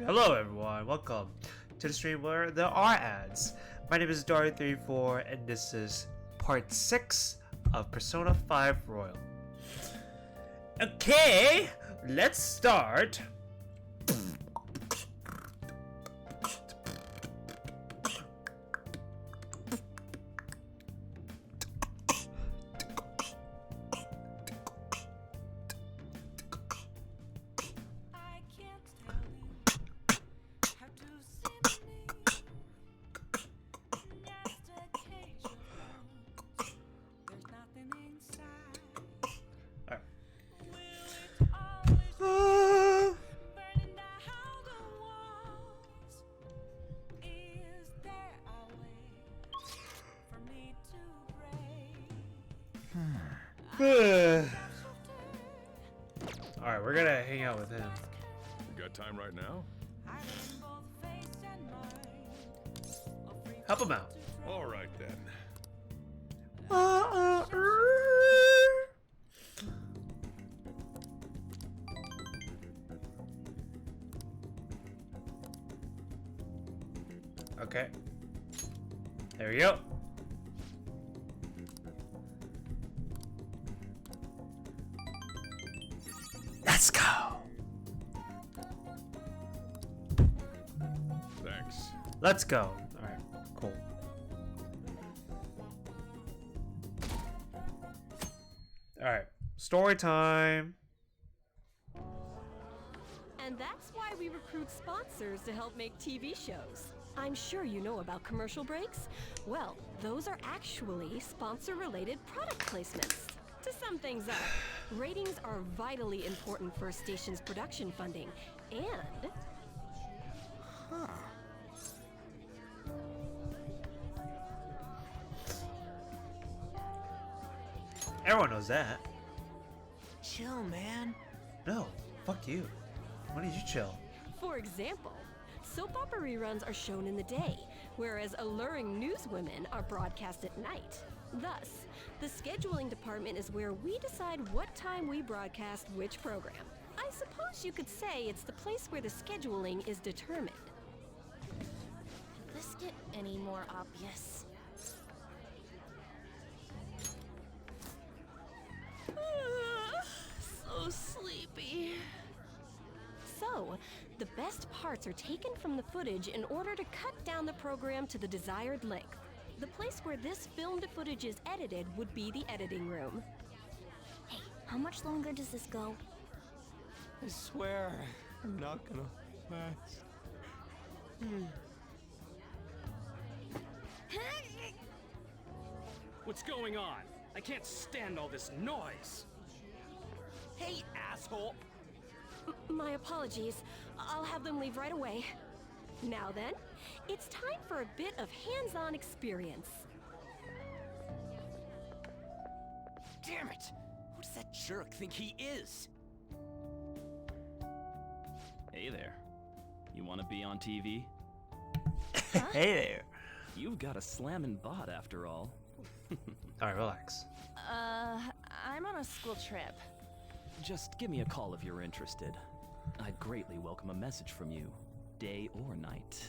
Hello everyone, welcome to the stream where there are ads. My name is Dari34 and this is part 6 of Persona 5 Royal. Okay, let's start. Alright, we're gonna hang out with him. You got time right now? Help him out. Alright then. Okay. There we go. Let's go. Thanks. Let's go. All right, cool. All right, story time. And that's why we recruit sponsors to help make TV shows. I'm sure you know about commercial breaks. Well, those are actually sponsor-related product placements. To sum things up, ratings are vitally important for a station's production funding, and... Everyone knows that. Chill, man. No, fuck you. Why did you chill? For example, soap opera reruns are shown in the day, whereas alluring newswomen are broadcast at night. Thus, the scheduling department is where we decide what time we broadcast which program. I suppose you could say it's the place where the scheduling is determined. Could this get any more obvious? So sleepy. So, the best parts are taken from the footage in order to cut down the program to the desired length. The place where this filmed footage is edited would be the editing room. Hey, how much longer does this go? I swear, I'm not gonna last. What's going on? I can't stand all this noise. Hey, asshole! My apologies. I'll have them leave right away. Now then, it's time for a bit of hands-on experience. Damn it! Who does that jerk think he is? Hey there. You want to be on TV? Hey there. You've got a slammin' bot after all. All right, relax. I'm on a school trip. Just give me a call if you're interested. I'd greatly welcome a message from you, day or night.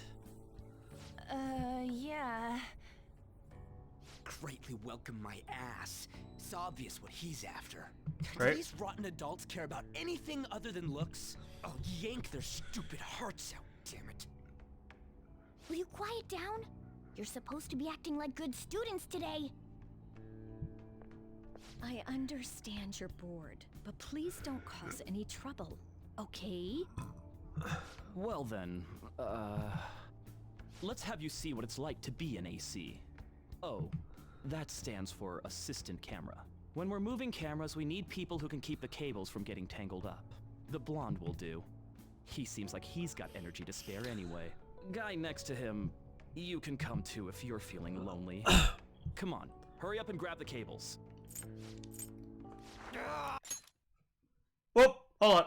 Yeah. Greatly welcome my ass. It's obvious what he's after. Right. Do these rotten adults care about anything other than looks? I'll yank their stupid hearts out, damn it. Will you quiet down? You're supposed to be acting like good students today. I understand you're bored, but please don't cause any trouble, okay? Well then, let's have you see what it's like to be an AC. Oh, that stands for assistant camera. When we're moving cameras, we need people who can keep the cables from getting tangled up. The blonde will do. He seems like he's got energy to spare anyway. Guy next to him, you can come too if you're feeling lonely. Come on, hurry up and grab the cables. Whoop! Hold on!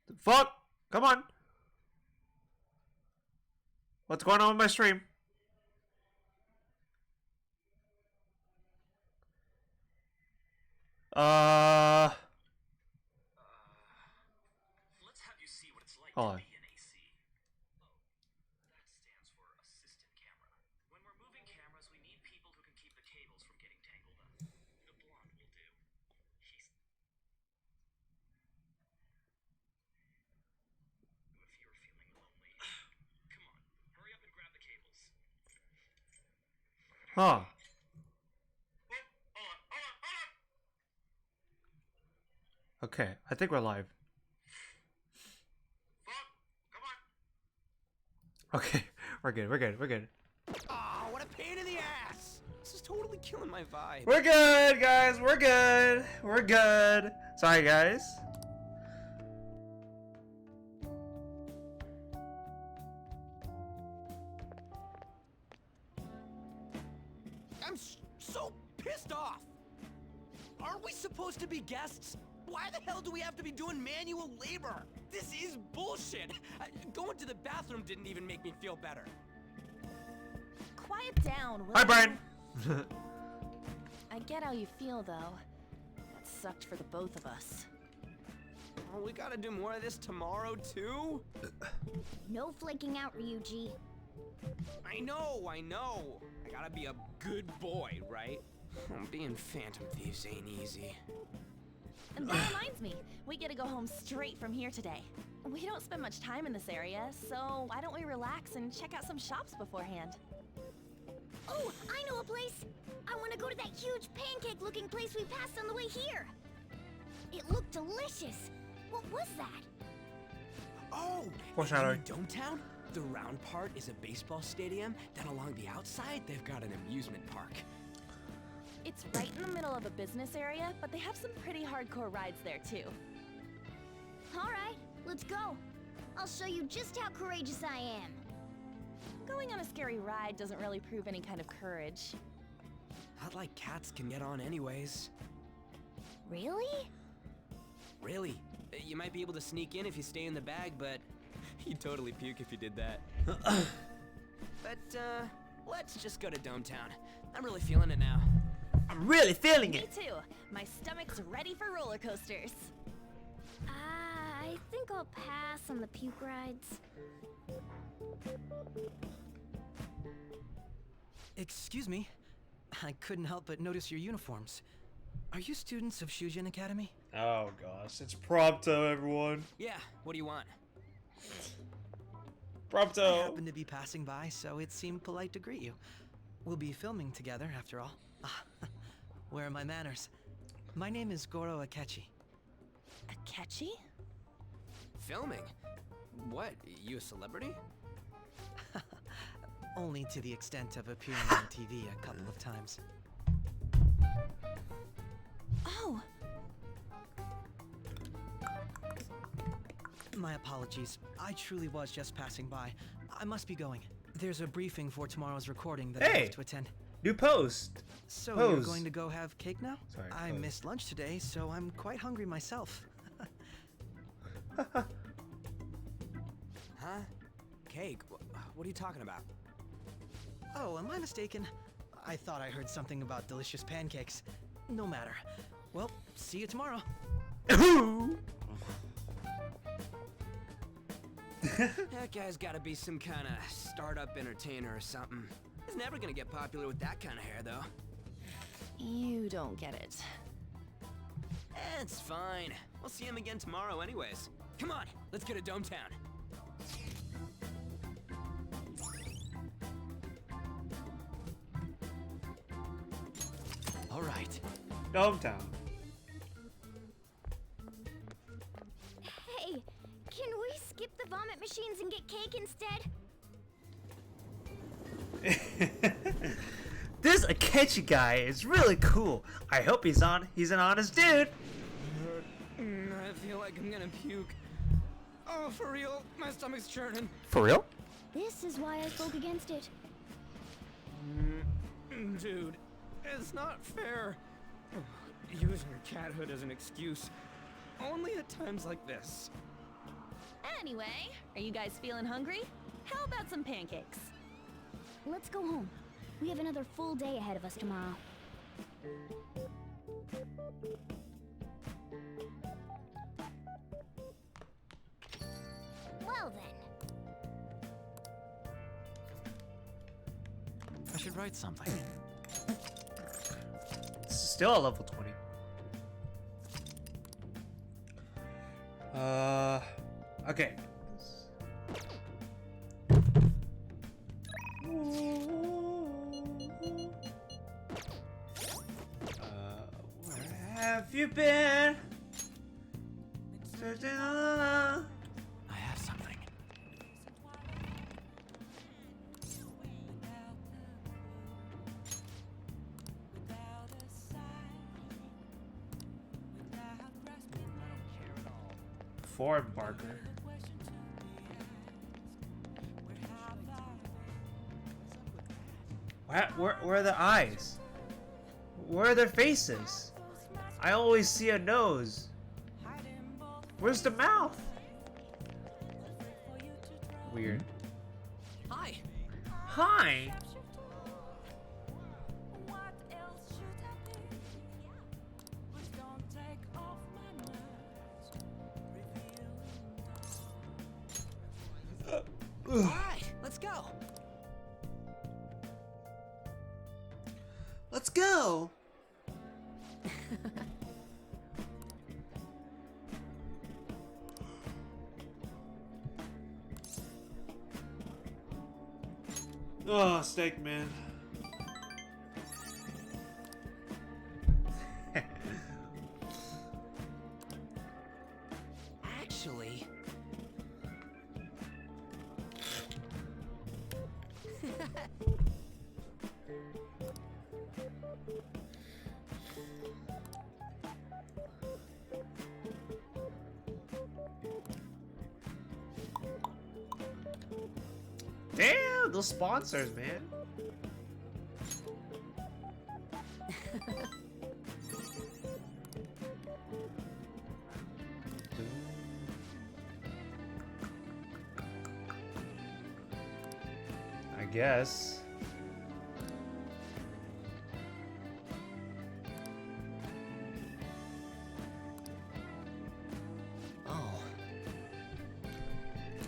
The fuck? Come on! What's going on with my stream? Hold on. Be an AC. Oh, that stands for assistant camera. When we're moving cameras, we need people who can keep the cables from getting tangled up. The blonde will do. He's... If you're feeling lonely, come on, hurry up and grab the cables. Huh. Okay, I think we're live. Okay, we're good, we're good, we're good. Oh, what a pain in the ass! This is totally killing my vibe. We're good, guys, we're good. We're good. Sorry, guys. I'm so pissed off! Aren't we supposed to be guests? Why the hell do we have to be doing manual labor? This is bullshit! Going to the bathroom didn't even make me feel better. Quiet down, will Hi, you? Brian. I get how you feel, though. That sucked for the both of us. Oh, we gotta do more of this tomorrow, too? No flaking out, Ryuji. I know. I gotta be a good boy, right? Being Phantom Thieves ain't easy. And that reminds me, we get to go home straight from here today. We don't spend much time in this area, so why don't we relax and check out some shops beforehand? Oh, I know a place! I want to go to that huge pancake-looking place we passed on the way here! It looked delicious! What was that? Oh! Foreshadowing. In Dometown, the round part is a baseball stadium, then along the outside, they've got an amusement park. It's right in the middle of a business area, but they have some pretty hardcore rides there, too. Alright, let's go. I'll show you just how courageous I am. Going on a scary ride doesn't really prove any kind of courage. Not like cats can get on anyways. Really? Really? You might be able to sneak in if you stay in the bag, but you'd totally puke if you did that. But, let's just go to Dometown. I'm really feeling it now. I'm really feeling Me it. too. My stomach's ready for roller coasters. I think I'll pass on the puke rides. Excuse me. I couldn't help but notice your uniforms. Are you students of Shujin Academy? Oh gosh, it's Prompto, everyone. Yeah, what do you want? I Prompto. happened to be passing by, so it seemed polite to greet you. We'll be filming together, after all. Where are my manners? My name is Goro Akechi. Akechi? Filming? What, you a celebrity? Only to the extent of appearing on TV a couple of times. Oh, My apologies. I truly was just passing by. I must be going. There's a briefing for tomorrow's recording that I Hey! have to attend. New post. So you're Pose. going to go have cake now? Sorry, I pose. missed lunch today, so I'm quite hungry myself. Huh? Cake? What are you talking about? Oh, am I mistaken? I thought I heard something about delicious pancakes. No matter. Well, see you tomorrow. That guy's gotta be some kind of startup entertainer or something. He's never gonna get popular with that kind of hair, though. you don't get it. It's fine. We'll see him again tomorrow anyways. Come on, let's go to Dometown. All right. Dometown. Hey, can we skip the vomit machines and get cake instead? This Akechi guy is really cool. I hope he's an honest dude. I feel like I'm gonna puke. Oh, for real? My stomach's churning. For real? This is why I spoke against it. Dude, it's not fair. Using your cathood as an excuse. Only at times like this. Anyway, are you guys feeling hungry? How about some pancakes? Let's go home. We have another full day ahead of us tomorrow. Well then. I should write something. It's still a level 20. Okay. Where have you been? I have something. Form Barker. Where are the eyes? Where are their faces? I always see a nose. Where's the mouth? Weird. Hi. Hi. All right, let's go. Let's go. Oh, steak man. Actually, Damn, those sponsors, man. I guess. oh,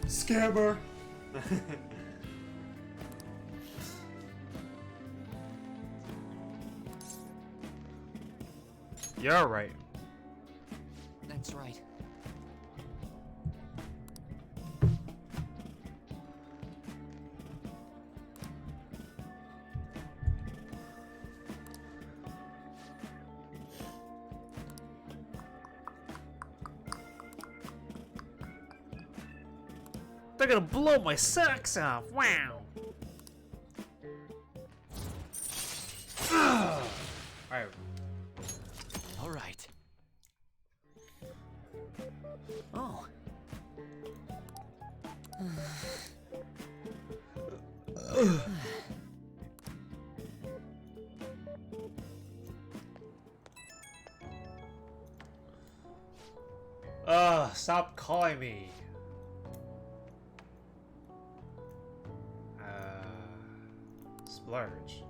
Scammer. You're right. that's right. They're gonna blow my socks off. Wow. Alright. All right. Oh. Stop calling me. Splurge.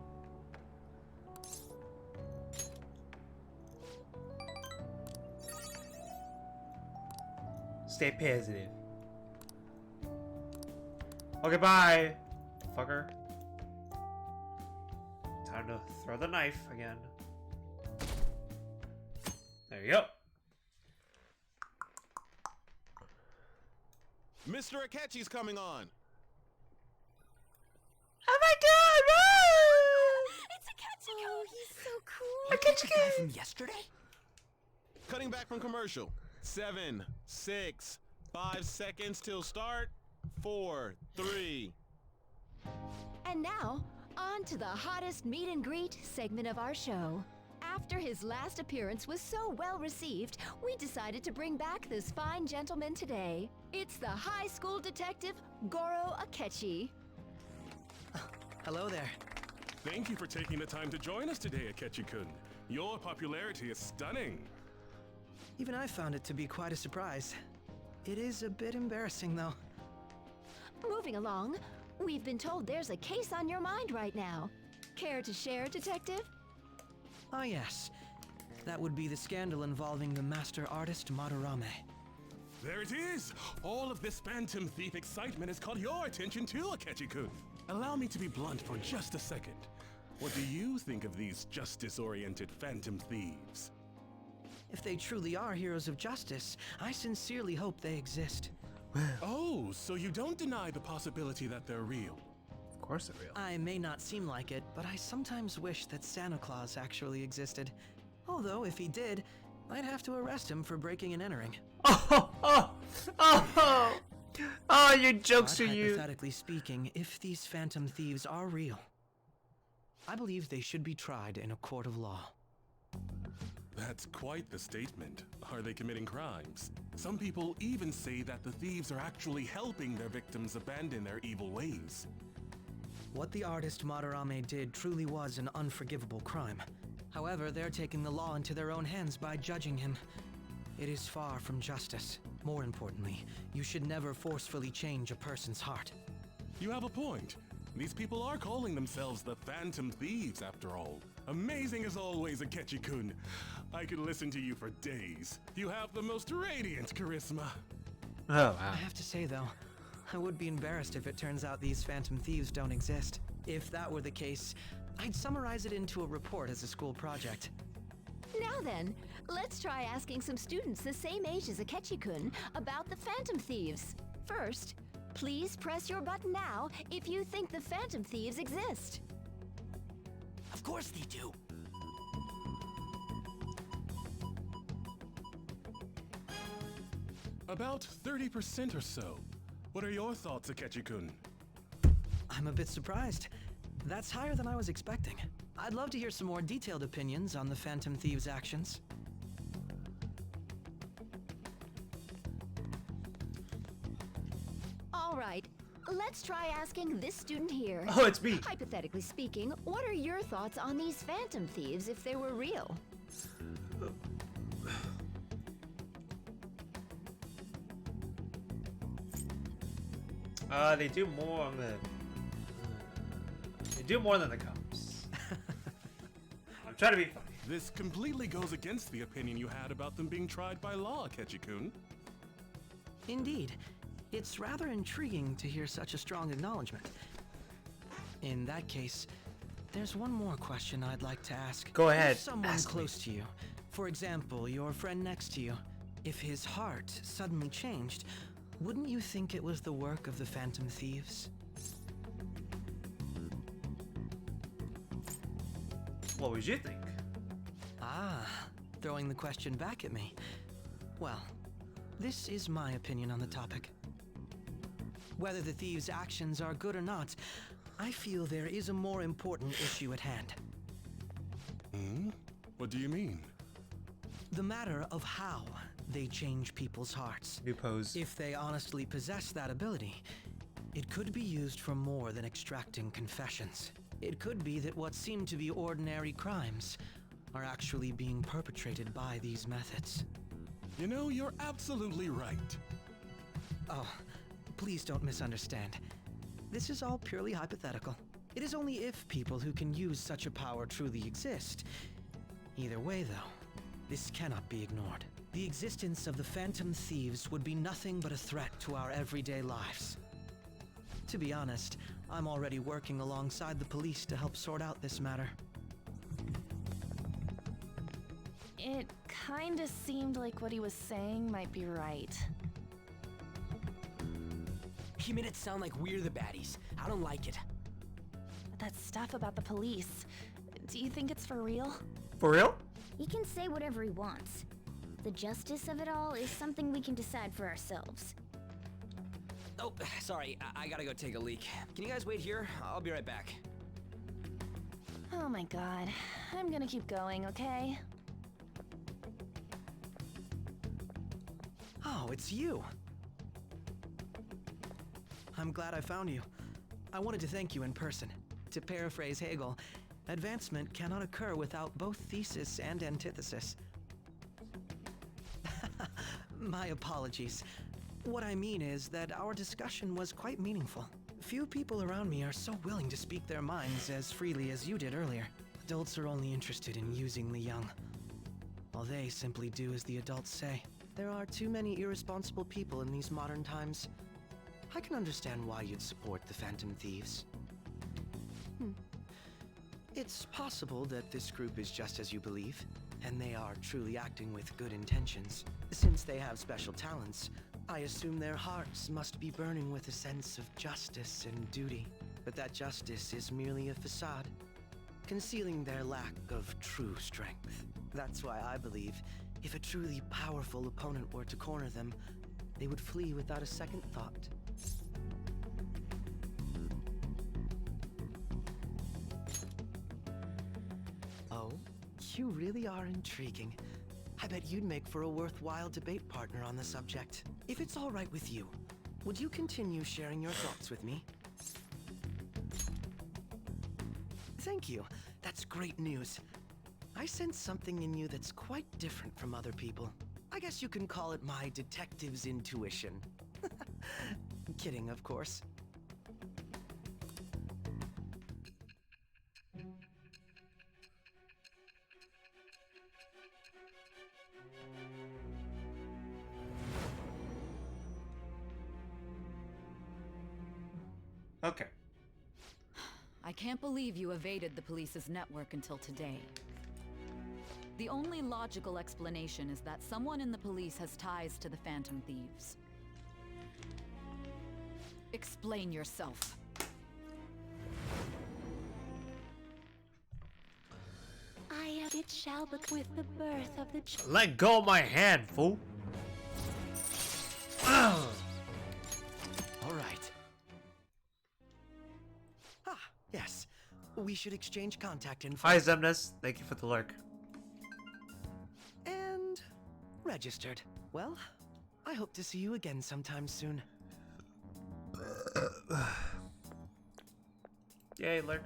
Stay positive. Okay, bye, fucker. Time to throw the knife again. There you go. Mr. Akechi's coming on. Oh my god! It's Akechi! Oh, he's so cool. The guy from yesterday? Cutting back from commercial. 7, 6, 5 seconds till start. 4, 3. And now, on to the hottest meet and greet segment of our show. After his last appearance was so well received, we decided to bring back this fine gentleman today. It's the high school detective, Goro Akechi. Hello there. Thank you for taking the time to join us today, Akechi-kun. Your popularity is stunning. Even I found it to be quite a surprise. It is a bit embarrassing, though. Moving along, we've been told there's a case on your mind right now. Care to share, Detective? Ah, yes. That would be the scandal involving the master artist Madarame. There it is! All of this Phantom Thief excitement has caught your attention too, Akechi-kun. Allow me to be blunt for just a second. What do you think of these justice-oriented Phantom Thieves? If they truly are heroes of justice, I sincerely hope they exist. Oh, so you don't deny the possibility that they're real? Of course they're real. I may not seem like it, but I sometimes wish that Santa Claus actually existed. Although, if he did, I'd have to arrest him for breaking and entering. Oh, your jokes But are you. hypothetically speaking, if these Phantom Thieves are real, I believe they should be tried in a court of law. That's quite the statement. Are they committing crimes? Some people even say that the thieves are actually helping their victims abandon their evil ways. What the artist Madarame did truly was an unforgivable crime. However, they're taking the law into their own hands by judging him. It is far from justice. More importantly, you should never forcefully change a person's heart. You have a point. These people are calling themselves the Phantom Thieves, after all. Amazing as always, Akechi-kun. I could listen to you for days. You have the most radiant charisma. Oh, wow. I have to say, though, I would be embarrassed if it turns out these Phantom Thieves don't exist. If that were the case, I'd summarize it into a report as a school project. Now then, let's try asking some students the same age as Akechi-kun about the Phantom Thieves. First, please press your button now if you think the Phantom Thieves exist. Of course they do. About 30% or so. What are your thoughts, Akechi-kun? I'm a bit surprised. That's higher than I was expecting. I'd love to hear some more detailed opinions on the Phantom Thieves' actions. All right, let's try asking this student here. Oh, it's me. Hypothetically speaking, what are your thoughts on these Phantom Thieves if they were real? They do more on the. They do more than the cops. I'm trying to be funny. This completely goes against the opinion you had about them being tried by law, Akechi-kun. Indeed. It's rather intriguing to hear such a strong acknowledgement. In that case, there's one more question I'd like to ask. Go ahead, If someone ask me. close to you, for example, your friend next to you, if his heart suddenly changed, wouldn't you think it was the work of the Phantom Thieves? What would you think? Ah, throwing the question back at me. Well, this is my opinion on the topic. Whether the thieves' actions are good or not, I feel there is a more important issue at hand. Hmm? What do you mean? The matter of how they change people's hearts. New pose. If they honestly possess that ability, it could be used for more than extracting confessions. It could be that what seem to be ordinary crimes are actually being perpetrated by these methods. You know, you're absolutely right. Oh, please don't misunderstand. This is all purely hypothetical. It is only if people who can use such a power truly exist. Either way, though, this cannot be ignored. The existence of the Phantom Thieves would be nothing but a threat to our everyday lives. To be honest, I'm already working alongside the police to help sort out this matter. It kinda seemed like what he was saying might be right. He made it sound like we're the baddies. I don't like it. That stuff about the police, do you think it's for real? For real? He can say whatever he wants. The justice of it all is something we can decide for ourselves. Oh, sorry. I gotta go take a leak. Can you guys wait here? I'll be right back. Oh my god. I'm gonna keep going, okay? Oh, it's you! I'm glad I found you. I wanted to thank you in person. To paraphrase Hegel, advancement cannot occur without both thesis and antithesis. My apologies. What I mean is that our discussion was quite meaningful. Few people around me are so willing to speak their minds as freely as you did earlier. Adults are only interested in using the young, while they simply do as the adults say. there are too many irresponsible people in these modern times. I can understand why you'd support the Phantom Thieves. It's possible that this group is just as you believe, and they are truly acting with good intentions. Since they have special talents, I assume their hearts must be burning with a sense of justice and duty. But that justice is merely a facade, concealing their lack of true strength. That's why I believe if a truly powerful opponent were to corner them, they would flee without a second thought. Oh, you really are intriguing. I bet you'd make for a worthwhile debate partner on the subject. If it's all right with you, would you continue sharing your thoughts with me? Thank you. That's great news. I sense something in you that's quite different from other people. I guess you can call it my detective's intuition. Kidding, of course. Okay. I can't believe you evaded the police's network until today. The only logical explanation is that someone in the police has ties to the Phantom Thieves. Explain yourself. It shall be with the birth of the Let go of my hand, fool. All right. Ah, yes. We should exchange contact info. Hi, Zemnis. Thank you for the lurk. And registered. Well, I hope to see you again sometime soon. Yay, lurk.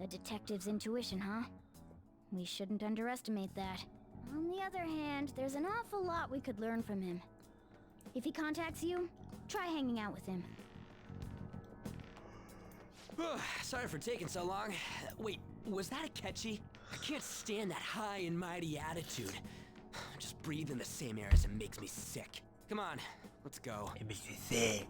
The detective's intuition, huh? We shouldn't underestimate that. On the other hand, there's an awful lot we could learn from him. If he contacts you, try hanging out with him. Sorry for taking so long. Wait, was that a Akechi? I can't stand that high and mighty attitude. Just breathing the same air as him makes me sick. Come on, let's go. It makes me sick.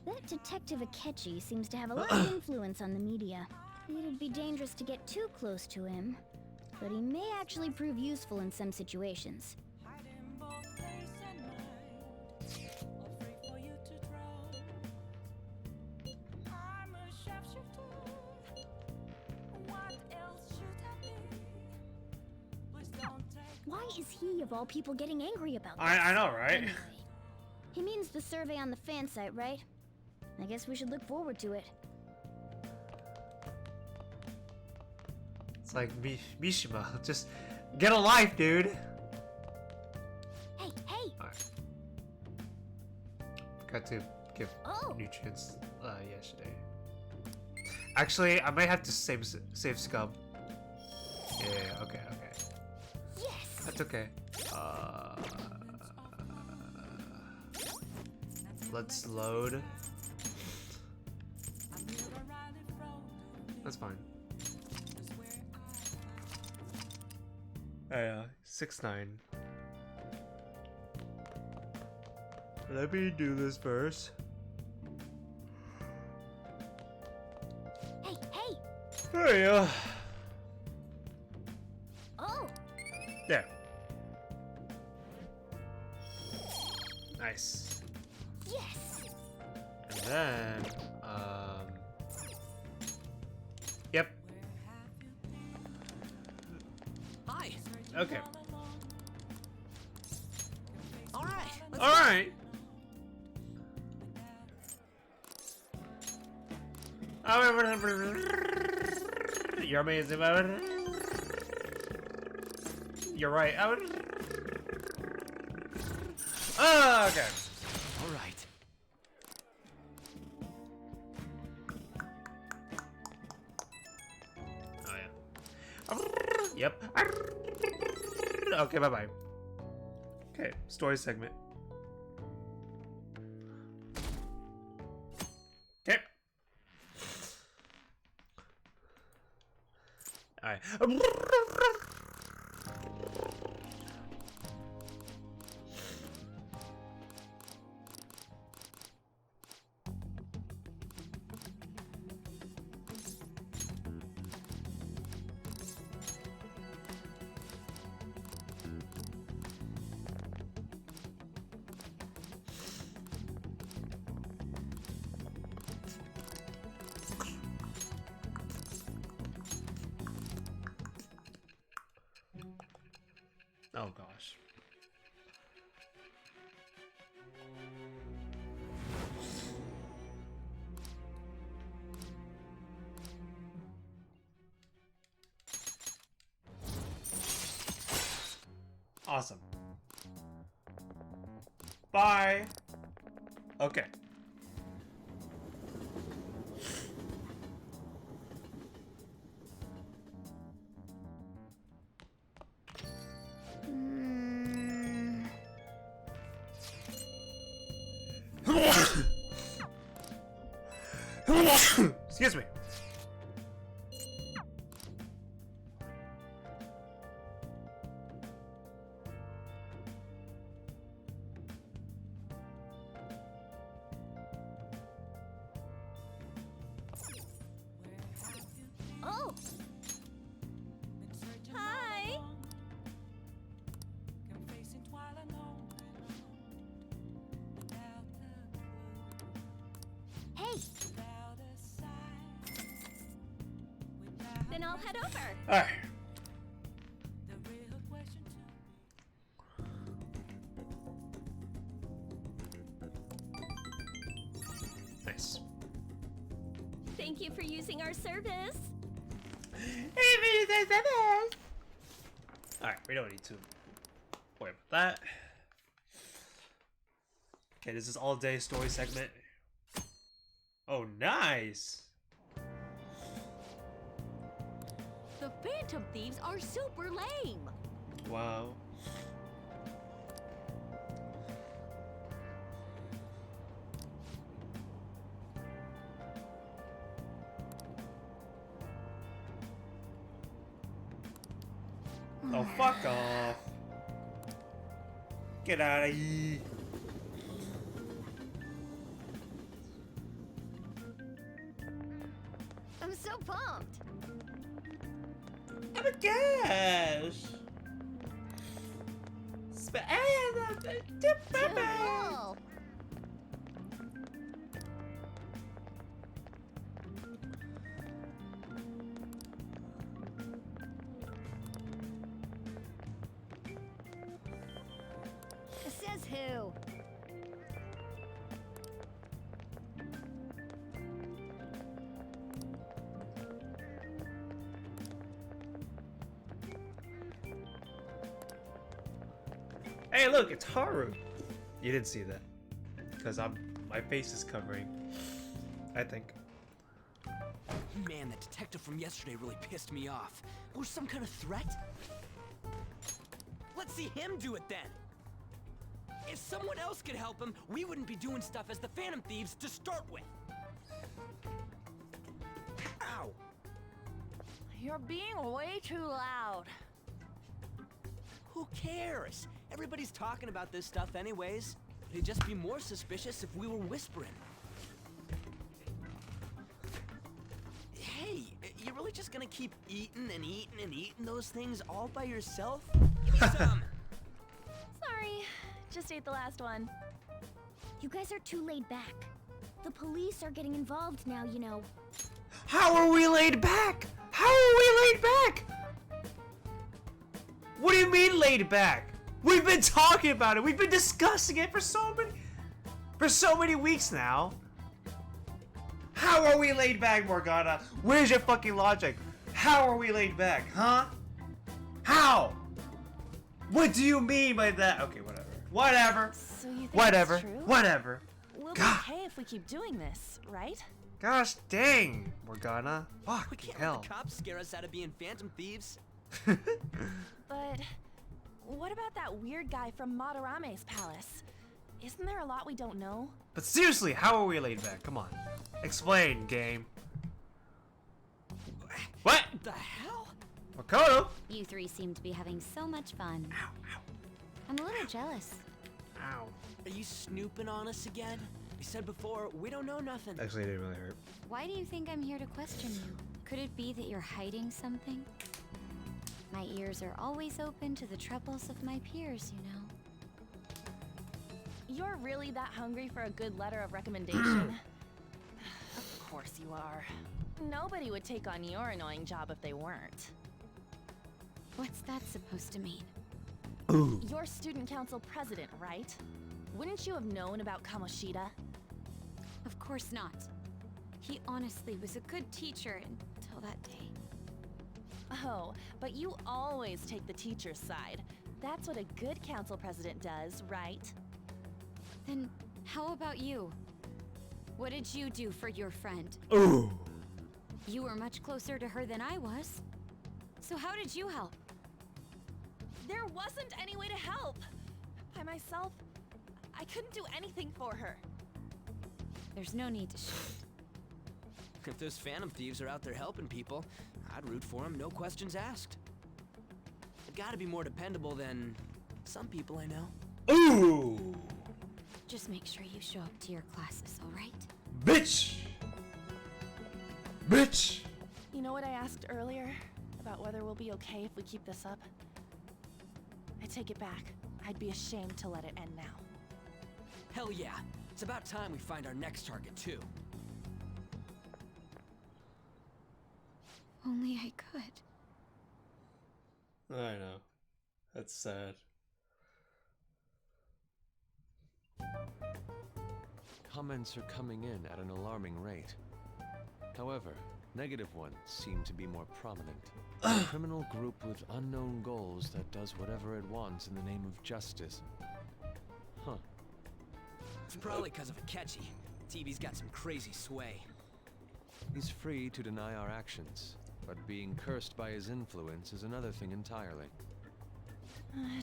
That Detective Akechi seems to have a lot of influence on the media. It'd be dangerous to get too close to him, but he may actually prove useful in some situations. Why is he, of all people, getting angry about this? I know, right? Anyway, he means the survey on the fan site, right? I guess we should look forward to it. It's like Mishima. Just get a life, dude. Hey, hey! Alright. Forgot to give nutrients yesterday. Actually, I might have to save scum. Yeah, okay. Yes! That's okay. Let's load. That's fine. Yeah, 6-9. Let me do this first. Hey, hey! There you go. Oh! There. Nice. Yes! And then, yep. Hi. Okay. All right. Let's All right. You're amazing. You're right. Oh, okay. All right. Oh yeah. Yep. Okay, bye bye. Okay, story segment. Okay. Alright. Oh gosh. Awesome. Bye. Okay. Excuse me. Oh! Hi! Hey! Then I'll head over. Alright. Nice. Thank you for using our service. Alright, we don't need to worry about that. Okay, this is all day story segment. Oh, nice. The Phantom Thieves are super lame. Wow. Oh, fuck off. Get out of here. I'm so pumped! Oh my gosh. Cool! Says who? Hey, look, it's Haru. You didn't see that, because my face is covering. I think. Man, that detective from yesterday really pissed me off. It was some kind of threat? Let's see him do it then! If someone else could help him, we wouldn't be doing stuff as the Phantom Thieves to start with. Ow! You're being way too loud. Who cares? Everybody's talking about this stuff anyways. They'd just be more suspicious if we were whispering. Hey, you really just gonna keep eating and eating and eating those things all by yourself? Give me some! Sorry. Just ate the last one. You guys are too laid back. The police are getting involved now, you know. How are we laid back? How are we laid back? What do you mean laid back? We've been talking about it. We've been discussing it for so many weeks now. How are we laid back, Morgana? Where's your fucking logic? How are we laid back, huh? How? What do you mean by that? Okay, whatever. Whatever. So you think Whatever. It's true? Whatever. We'll be God. okay if we keep doing this, right? Gosh dang, Morgana. We Fucking can't hell. let the cops scare us out of being phantom thieves. But what about that weird guy from Madarame's palace? Isn't there a lot we don't know? But seriously, how are we laid back? Come on. Explain, game. What? The hell? Makoto? You three seem to be having so much fun. Ow, ow, I'm a little jealous. ow. Are you snooping on us again? We said before, we don't know nothing. Actually, it didn't really hurt. Why do you think I'm here to question you? Could it be that you're hiding something? My ears are always open to the troubles of my peers, you know. You're really that hungry for a good letter of recommendation? Of course you are. Nobody would take on your annoying job if they weren't. What's that supposed to mean? Ooh. You're student council president, right? Wouldn't you have known about Kamoshida? Of course not. He honestly was a good teacher until that day. Oh, but you always take the teacher's side. That's what a good council president does, right? Then how about you? What did you do for your friend? Ooh. You were much closer to her than I was. So how did you help? There wasn't any way to help. By myself, I couldn't do anything for her. There's no need to shout. If those phantom thieves are out there helping people, I'd root for them, no questions asked. They've got to be more dependable than some people I know. Ooh. Just make sure you show up to your classes, all right? Bitch. Bitch. You know what I asked earlier? About whether we'll be okay if we keep this up? I take it back. I'd be ashamed to let it end now. Hell yeah. It's about time we find our next target, too. Only I could. I know. That's sad. Comments are coming in at an alarming rate. However, negative ones seem to be more prominent. A criminal group with unknown goals that does whatever it wants in the name of justice. Huh. It's probably because of Akechi. TV's got some crazy sway. He's free to deny our actions, but being cursed by his influence is another thing entirely.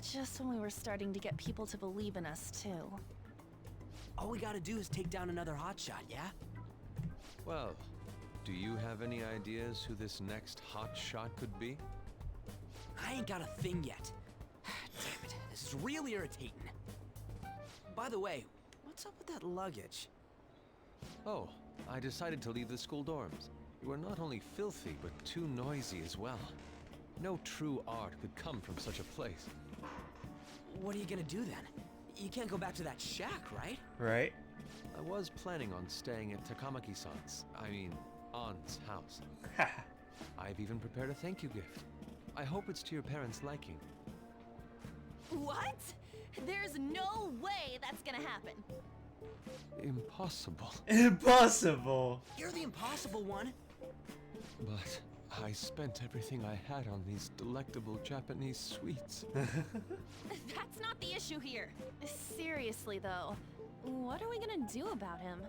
Just when we were starting to get people to believe in us, too. All we gotta do is take down another hotshot, yeah? Well, do you have any ideas who this next hot shot could be? I ain't got a thing yet. Damn it, this is real irritating. By the way, what's up with that luggage? Oh, I decided to leave the school dorms. You are not only filthy, but too noisy as well. No true art could come from such a place. What are you gonna do then? You can't go back to that shack, right? Right. I was planning on staying at Takamaki-san's, Ann's house. I've even prepared a thank you gift. I hope it's to your parents' liking. What? There's no way that's gonna happen. Impossible. Impossible. You're the impossible one. But I spent everything I had on these delectable Japanese sweets. That's not the issue here. Seriously, though, what are we gonna do about him?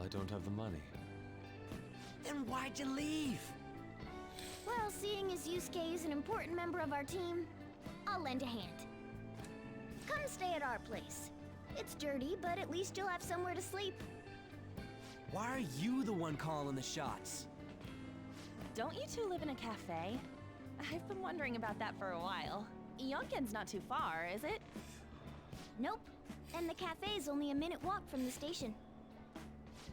I don't have the money. Then why'd you leave? Well, seeing as Yusuke is an important member of our team, I'll lend a hand. Come stay at our place. It's dirty, but at least you'll have somewhere to sleep. Why are you the one calling the shots? Don't you two live in a cafe? I've been wondering about that for a while. Yonken's not too far, is it? Nope. And the cafe's only a minute walk from the station.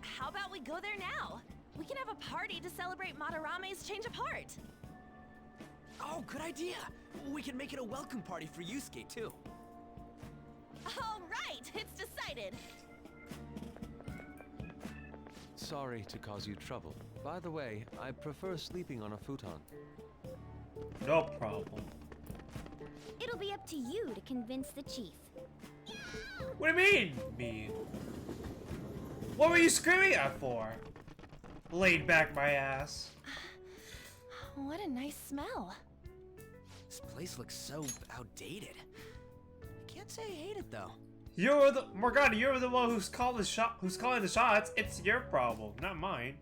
How about we go there now? We can have a party to celebrate Madarame's change of heart. Oh, good idea. We can make it a welcome party for Yusuke, too. All right, it's decided. Sorry to cause you trouble. By the way, I prefer sleeping on a futon. No problem. It'll be up to you to convince the chief. What do you mean, me? What were you screaming at for? Laid back my ass. What a nice smell. This place looks so outdated. Can't say I hate it, though. You're the Morgana. You're the one who's calling the shots. It's your problem, not mine.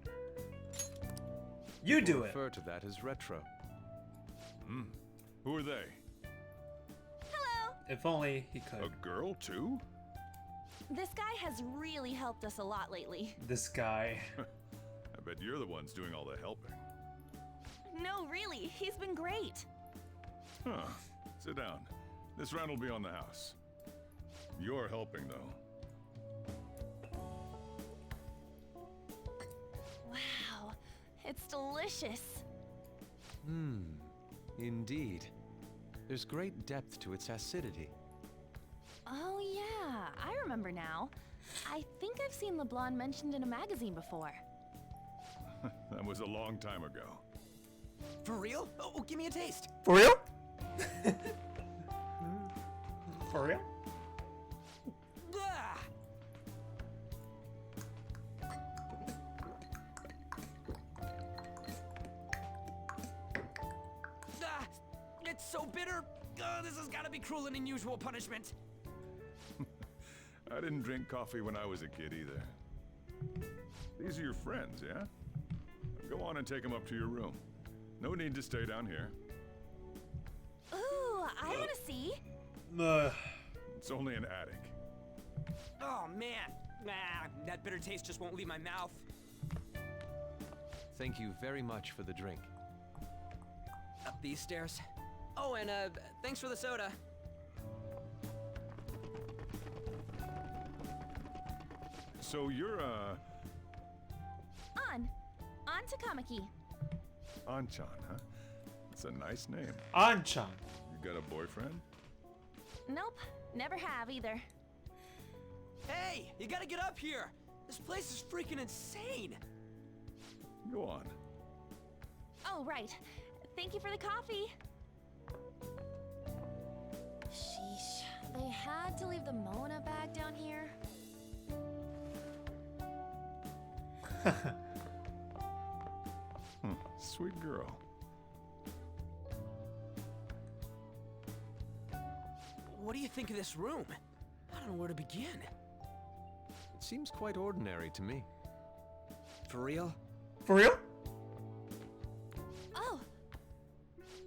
You do it. Refer to that as retro. Who are they? Hello. If only he could. A girl, too? This guy has really helped us a lot lately. This guy. I bet you're the ones doing all the helping. No, really, he's been great. Huh. Sit down. This round will be on the house. You're helping, though. Wow, it's delicious. Indeed. There's great depth to its acidity. Oh yeah, I remember now. I think I've seen LeBlanc mentioned in a magazine before. That was a long time ago. For real? Oh, give me a taste. For real? For real? Ah. Ah, it's so bitter. This has got to be cruel and unusual punishment. I didn't drink coffee when I was a kid either. These are your friends, yeah? Go on and take them up to your room. No need to stay down here. Ooh, I want to see. It's only an attic. Oh man, that bitter taste just won't leave my mouth. Thank you very much for the drink. Up these stairs. Oh, and thanks for the soda. So you're, On Takamaki. Anchan, huh? It's a nice name. Anchan. You got a boyfriend? Nope, never have either. Hey, you gotta get up here. This place is freaking insane. Go on. Oh, right. Thank you for the coffee. Sheesh, they had to leave the Mona bag down here. Sweet girl. What do you think of this room? I don't know where to begin. It seems quite ordinary to me. For real? For real? Oh,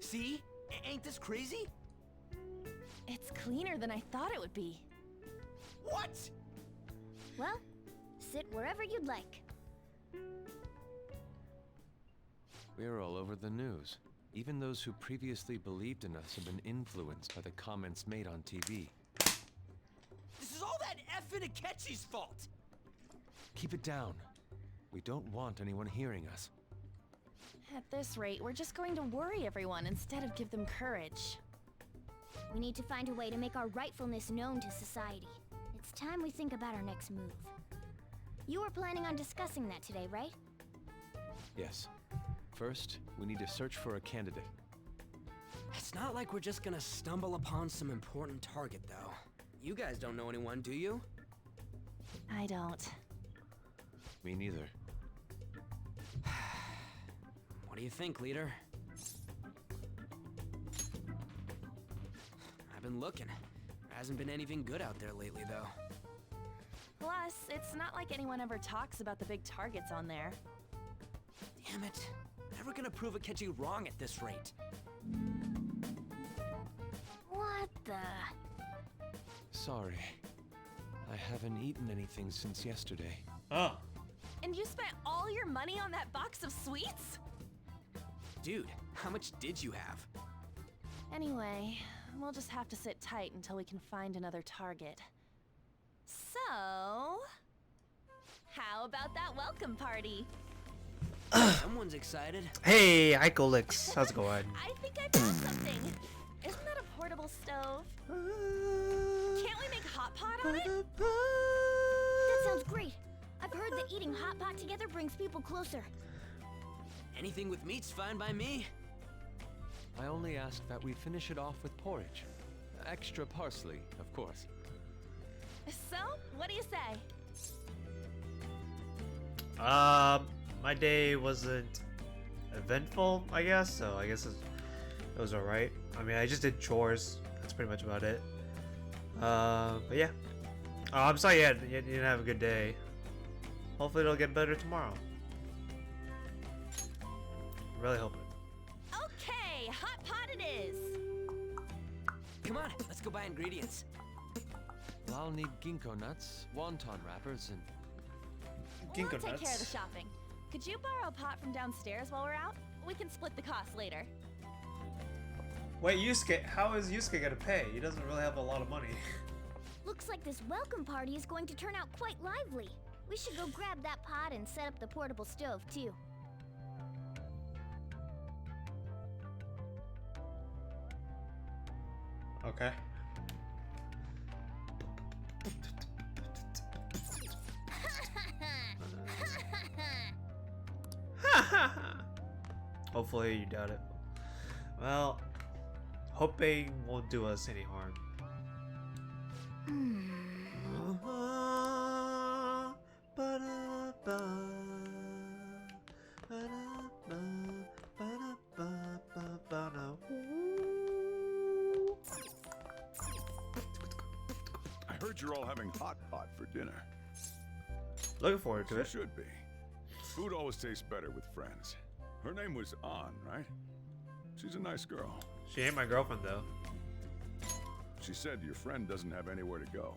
See? Ain't this crazy? it's cleaner than I thought it would be. What? Well, sit wherever you'd like. We're all over the news. Even those who previously believed in us have been influenced by the comments made on TV. This is all that effing Akechi's fault. Keep it down. We don't want anyone hearing us. At this rate, we're just going to worry everyone instead of give them courage. We need to find a way to make our rightfulness known to society. It's time we think about our next move. You were planning on discussing that today, right? Yes. First, we need to search for a candidate. It's not like we're just gonna stumble upon some important target, though. You guys don't know anyone, do you? I don't. Me neither. What do you think, leader? I've been looking. There hasn't been anything good out there lately, though. Plus, it's not like anyone ever talks about the big targets on there. Damn it. Never gonna prove Akechi wrong at this rate. What the? Sorry. I haven't eaten anything since yesterday. Oh. And you spent all your money on that box of sweets? Dude, how much did you have? Anyway, we'll just have to sit tight until we can find another target. So, how about that welcome party? Someone's excited. Hey, Icolix. How's it going? I think I found something. Isn't that a portable stove? Can't we make hot pot on it? That sounds great. I've heard that eating hot pot together brings people closer. Anything with meat's fine by me. I only ask that we finish it off with porridge. Extra parsley, of course. So, what do you say? My day wasn't eventful, I guess, so I guess it was alright. I mean, I just did chores. That's pretty much about it. But yeah. Oh, I'm sorry you didn't have a good day. Hopefully it'll get better tomorrow. I'm really hoping. Okay, hot pot it is. Come on, let's go buy ingredients. Well, I'll need ginkgo nuts, wonton wrappers, and... We'll take care of the shopping. Could you borrow a pot from downstairs while we're out? We can split the cost later. Wait, Yusuke, how is Yusuke gonna pay? He doesn't really have a lot of money. Looks like this welcome party is going to turn out quite lively. We should go grab that pot and set up the portable stove, too. Okay. Hopefully you doubt it. Well, hoping won't do us any harm. I heard you're all having hot pot for dinner. Looking forward to it. Should be. Food always tastes better with friends. Her name was An, right? She's a nice girl. She ain't my girlfriend, though. She said your friend doesn't have anywhere to go.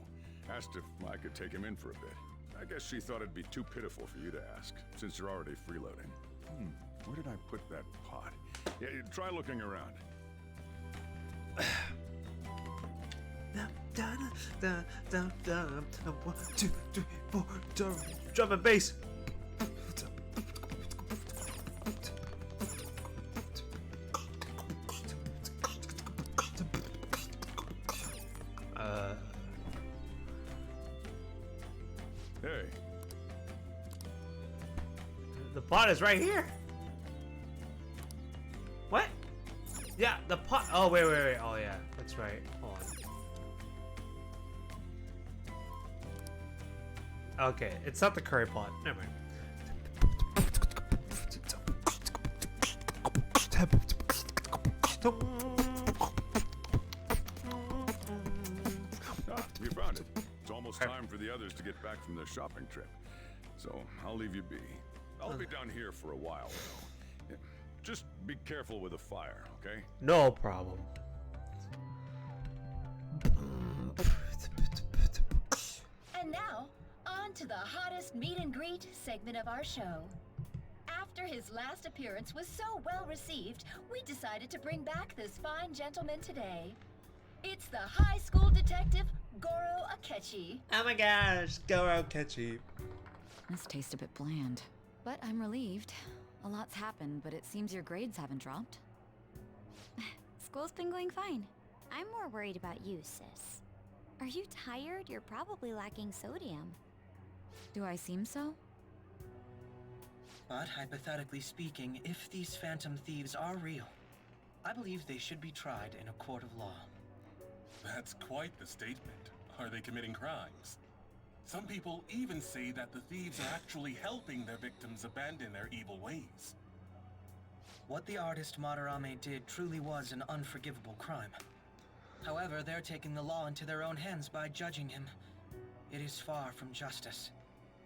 Asked if I could take him in for a bit. I guess she thought it'd be too pitiful for you to ask, since you're already freeloading. Where did I put that pot? Yeah, try looking around. One, two, three, four, drum and bass. Hey. The pot is right here. What? Yeah, the pot. Oh, wait. Oh, yeah. That's right. Hold on. Okay, it's not the curry pot. Never mind. You found it. It's almost time for the others to get back from their shopping trip. So I'll leave you be. I'll be down here for a while, though. Yeah, just be careful with the fire, okay? No problem. And now, on to the hottest meet and greet segment of our show. After his last appearance was so well received, we decided to bring back this fine gentleman today. It's the high school detective, Goro Akechi. Oh my gosh, Goro Akechi. This tastes a bit bland. But I'm relieved. A lot's happened, but it seems your grades haven't dropped. School's been going fine. I'm more worried about you, sis. Are you tired? You're probably lacking sodium. Do I seem so? But hypothetically speaking, if these phantom thieves are real, I believe they should be tried in a court of law. That's quite the statement. Are they committing crimes? Some people even say that the thieves are actually helping their victims abandon their evil ways. What the artist Madarame did truly was an unforgivable crime. However, they're taking the law into their own hands by judging him. It is far from justice.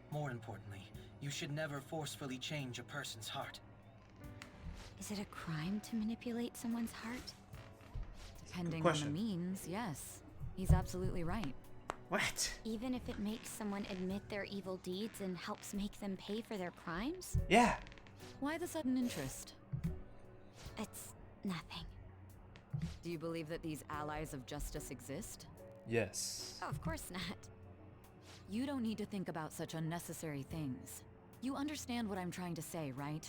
More importantly, you should never forcefully change a person's heart. Is it a crime to manipulate someone's heart? Depending on the means, yes. He's absolutely right. What? Even if it makes someone admit their evil deeds and helps make them pay for their crimes? Yeah. Why the sudden interest? It's nothing. Do you believe that these allies of justice exist? Yes. Oh, of course not. You don't need to think about such unnecessary things. You understand what I'm trying to say, right?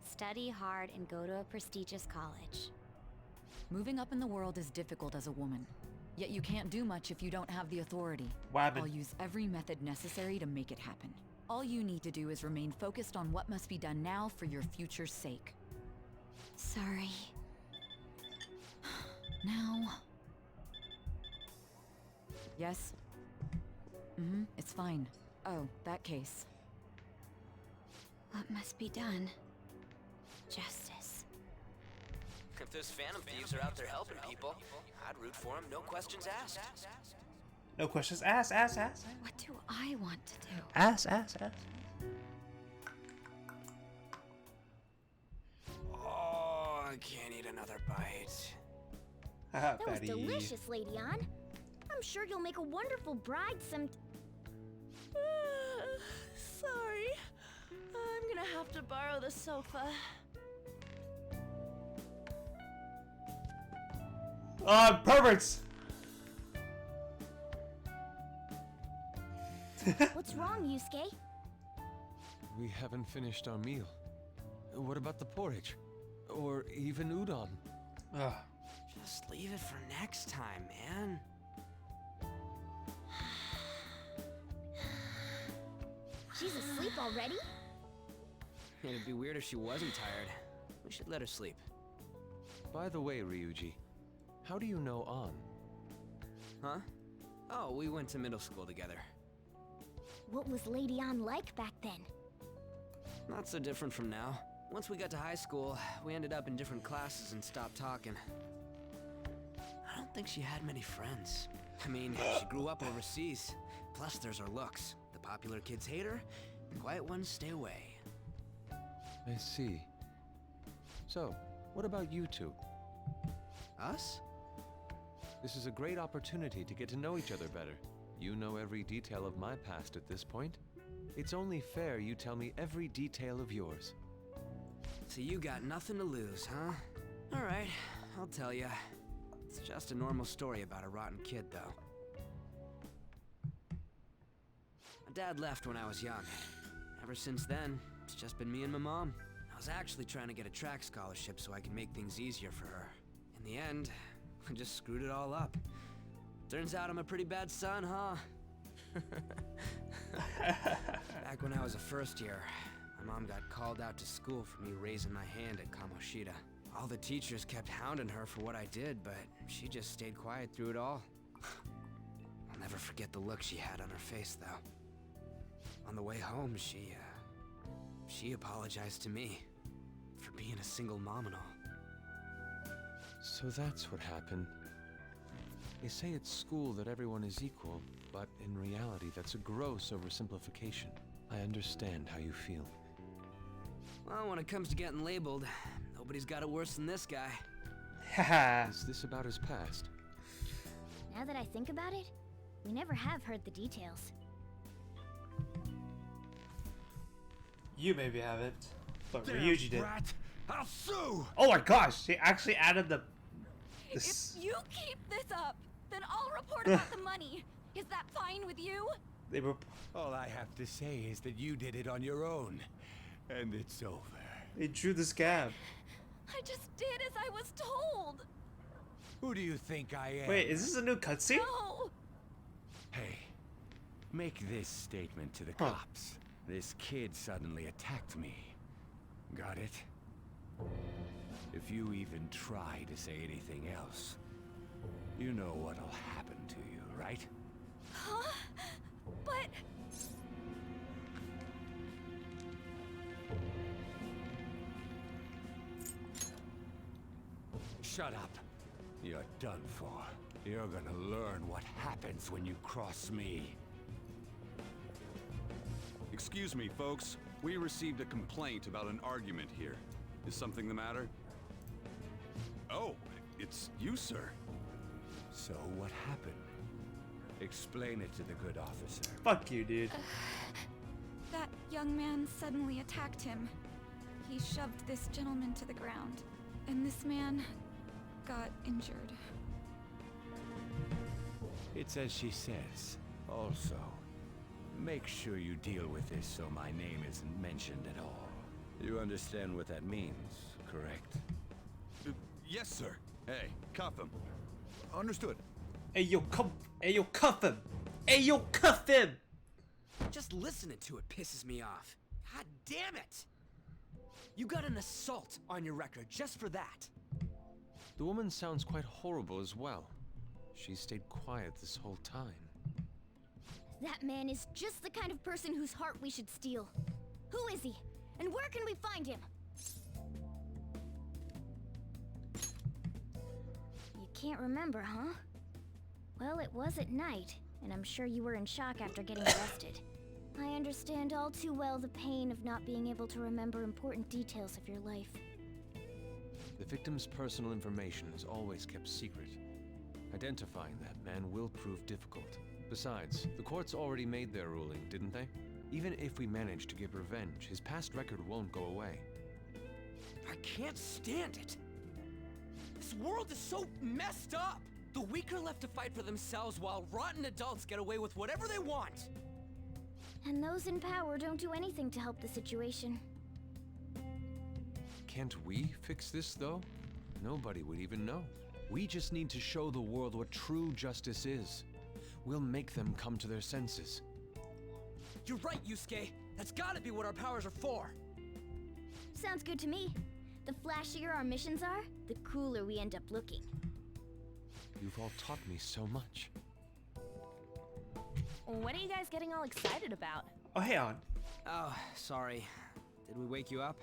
Study hard and go to a prestigious college. Moving up in the world is difficult as a woman. Yet you can't do much if you don't have the authority. Wabbit. I'll use every method necessary to make it happen. All you need to do is remain focused on what must be done now for your future's sake. Sorry. Now... Yes? It's fine. Oh, that case. What must be done? Justice. If those Phantom Thieves are out there helping people, I'd root for them, no questions asked. No questions asked, ask. What do I want to do? Ask. Oh, I can't eat another bite. That was delicious, Lady Ann. I'm sure you'll make a wonderful bride some... Sorry. I'm gonna have to borrow the sofa. Perverts! What's wrong, Yusuke? We haven't finished our meal. What about the porridge? Or even udon? Just leave it for next time, man. She's asleep already? It'd be weird if she wasn't tired. We should let her sleep. By the way, Ryuji, how do you know An? Huh? Oh, we went to middle school together. What was Lady Ann like back then? Not so different from now. Once we got to high school, we ended up in different classes and stopped talking. I don't think she had many friends. I mean, she grew up overseas. Plus, there's her looks. The popular kids hate her, the quiet ones stay away. I see. So, what about you two? Us? This is a great opportunity to get to know each other better. You know every detail of my past at this point. It's only fair you tell me every detail of yours. So you got nothing to lose, huh? Alright, I'll tell ya. It's just a normal story about a rotten kid, though. My dad left when I was young. Ever since then, it's just been me and my mom. I was actually trying to get a track scholarship so I could make things easier for her. In the end, I just screwed it all up. Turns out I'm a pretty bad son, huh? Back when I was a first year, my mom got called out to school for me raising my hand at Kamoshida. All the teachers kept hounding her for what I did, but she just stayed quiet through it all. I'll never forget the look she had on her face, though. On the way home, she apologized to me for being a single mom and all. So that's what happened. They say at school that everyone is equal, but in reality that's a gross oversimplification. I understand how you feel. Well, when it comes to getting labeled, nobody's got it worse than this guy. Is this about his past? Now that I think about it, we never have heard the details. You maybe haven't, but Damn Ryuji did. brat. I'll sue! Oh my gosh, they actually added the... If you keep this up, then I'll report about the money. Is that fine with you? They were... All I have to say is that you did it on your own. And it's over. They drew the scab. I just did as I was told. Who do you think I am? Wait, is this a new cutscene? No. Hey, make this statement to the cops. This kid suddenly attacked me. Got it? If you even try to say anything else, you know what'll happen to you, right? Huh? But... Shut up. You're done for. You're gonna learn what happens when you cross me. Excuse me, folks. We received a complaint about an argument here. Is something the matter? Oh, it's you, sir. So what happened? Explain it to the good officer. Fuck you, dude. That young man suddenly attacked him. He shoved this gentleman to the ground, and this man got injured. It's as she says. Also, Make sure you deal with this so my name isn't mentioned at all. You understand what that means, correct? Yes, sir. Hey, cuff him. Understood. Hey yo, cuff him! Hey yo, cuff him! Just listening to it pisses me off. God damn it! You got an assault on your record just for that. The woman sounds quite horrible as well. She stayed quiet this whole time. That man is just the kind of person whose heart we should steal. Who is he? And where can we find him? You can't remember, huh? Well, it was at night, and I'm sure you were in shock after getting arrested. I understand all too well the pain of not being able to remember important details of your life. The victim's personal information is always kept secret. Identifying that man will prove difficult. Besides, the courts already made their ruling, didn't they? Even if we manage to get revenge, his past record won't go away. I can't stand it. This world is so messed up. The weak are left to fight for themselves while rotten adults get away with whatever they want. And those in power don't do anything to help the situation. Can't we fix this, though? Nobody would even know. We just need to show the world what true justice is. We'll make them come to their senses. You're right, Yusuke. That's gotta be what our powers are for. Sounds good to me. The flashier our missions are, the cooler we end up looking. You've all taught me so much. What are you guys getting all excited about? Oh, hey, on. Oh, sorry. Did we wake you up?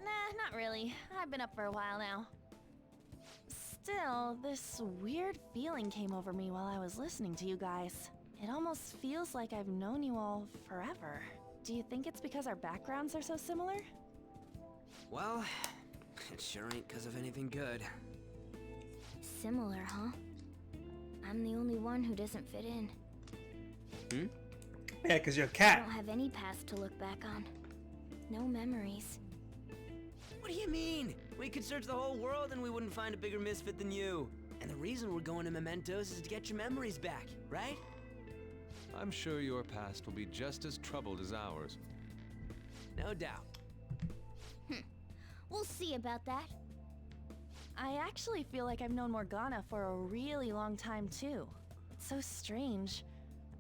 Nah, not really. I've been up for a while now. Still, this weird feeling came over me while I was listening to you guys. It almost feels like I've known you all forever. Do you think it's because our backgrounds are so similar? Well, it sure ain't because of anything good. Similar, huh? I'm the only one who doesn't fit in. Hmm? Yeah, because you're a I cat. don't have any past to look back on. No memories. What do you mean? We could search the whole world and we wouldn't find a bigger misfit than you. And the reason we're going to Mementos is to get your memories back, right? I'm sure your past will be just as troubled as ours. No doubt. We'll see about that. I actually feel like I've known Morgana for a really long time too. It's so strange.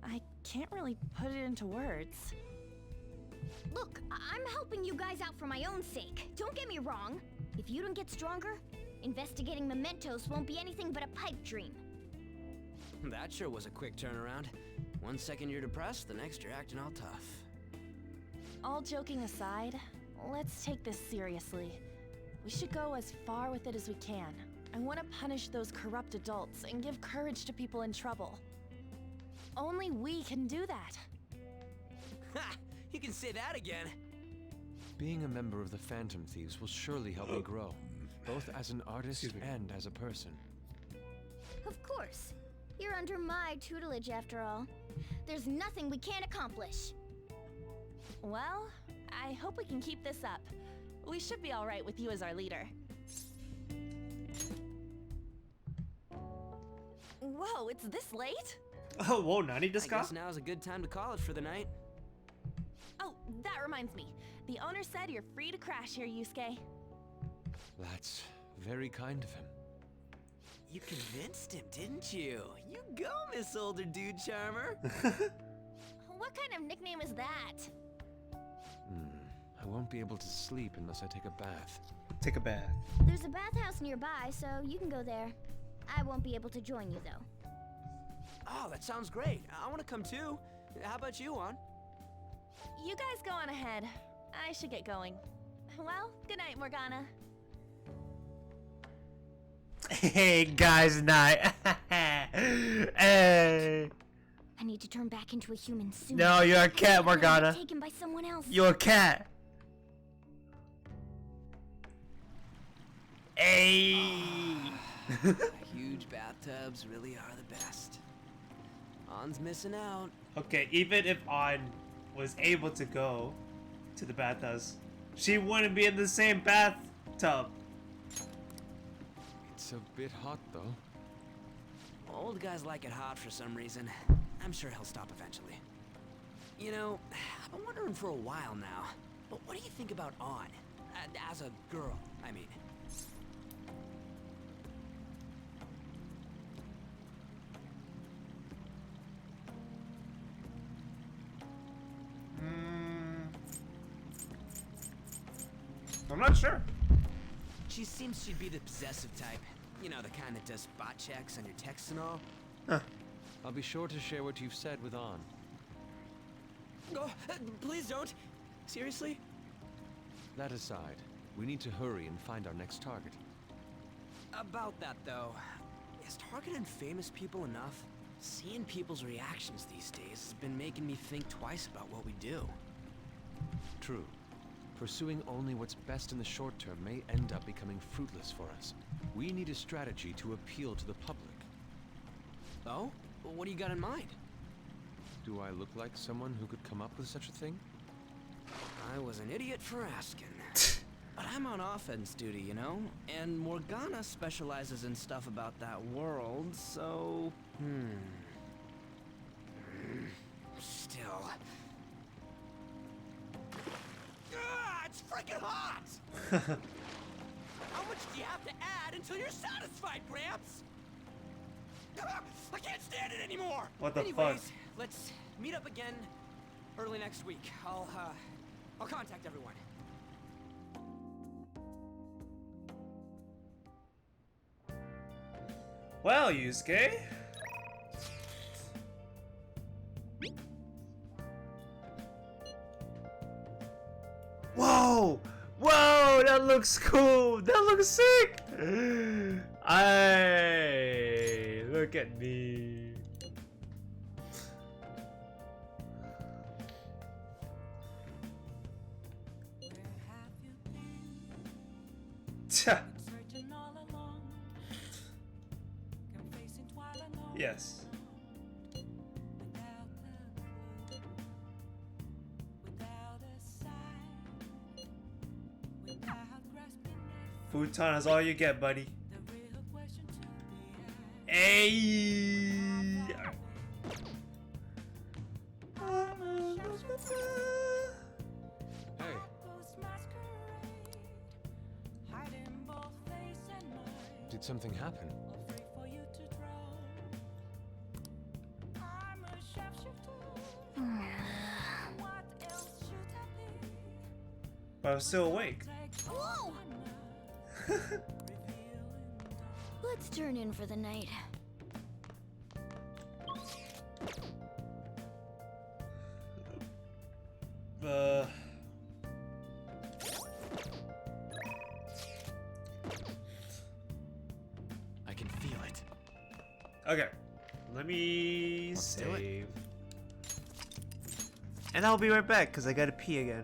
I can't really put it into words. Look, I'm helping you guys out for my own sake. Don't get me wrong. If you don't get stronger, investigating mementos won't be anything but a pipe dream. That sure was a quick turnaround. 1 second you're depressed, the next you're acting all tough. All joking aside, let's take this seriously. We should go as far with it as we can. I want to punish those corrupt adults and give courage to people in trouble. Only we can do that. Ha! You can say that again. Being a member of the Phantom Thieves will surely help me grow, both as an artist and as a person. Of course. You're under my tutelage after all. There's nothing we can't accomplish. Well, I hope we can keep this up. We should be all right with you as our leader. Whoa, it's this late? Oh, whoa, Nani desu I ka? guess now's a good time to call it for the night. Oh, that reminds me. The owner said you're free to crash here, Yusuke. That's very kind of him. You convinced him, didn't you? You go, Miss Older Dude Charmer. What kind of nickname is that? I won't be able to sleep unless I take a bath. Take a bath. There's a bathhouse nearby, so you can go there. I won't be able to join you, though. Oh, that sounds great. I want to come too. How about you, Juan? You guys go on ahead. I should get going. Well, good night, Morgana. Hey, guys, night. Hey. I need to turn back into a human soon. No, you're a cat, Morgana. Taken by someone else. You're a cat. Hey. Huge bathtubs really are the best. On's missing out. Okay, even if On was able to go to the bathtubs, she wouldn't be in the same bathtub. It's a bit hot, though. Old guys like it hot for some reason. I'm sure he'll stop eventually. You know, I've been wondering for a while now, but what do you think about On? As a girl, I mean. I'm not sure. She seems she'd be the possessive type. You know, the kind that does spot checks on your texts and all. I'll be sure to share what you've said with On. Oh, please don't. Seriously? That aside, we need to hurry and find our next target. About that, though, is targeting famous people enough? Seeing people's reactions these days has been making me think twice about what we do. True. Pursuing only what's best in the short term may end up becoming fruitless for us. We need a strategy to appeal to the public. Oh? What do you got in mind? Do I look like someone who could come up with such a thing? I was an idiot for asking. But I'm on offense duty, you know? And Morgana specializes in stuff about that world, so... Still... It's freaking hot! How much do you have to add until you're satisfied, Gramps? I can't stand it anymore! What the Anyways, fuck? let's meet up again early next week. I'll contact everyone. Well, Yusuke. Whoa! Whoa! That looks cool! That looks sick! Ay, look at me. Tja. Yes. Futon is all you get, buddy. Hey. Hey. Did something happen? But I'm still awake. Whoa! Let's turn in for the night. I can feel it. Okay. Let me save. And I'll be right back because I gotta pee again.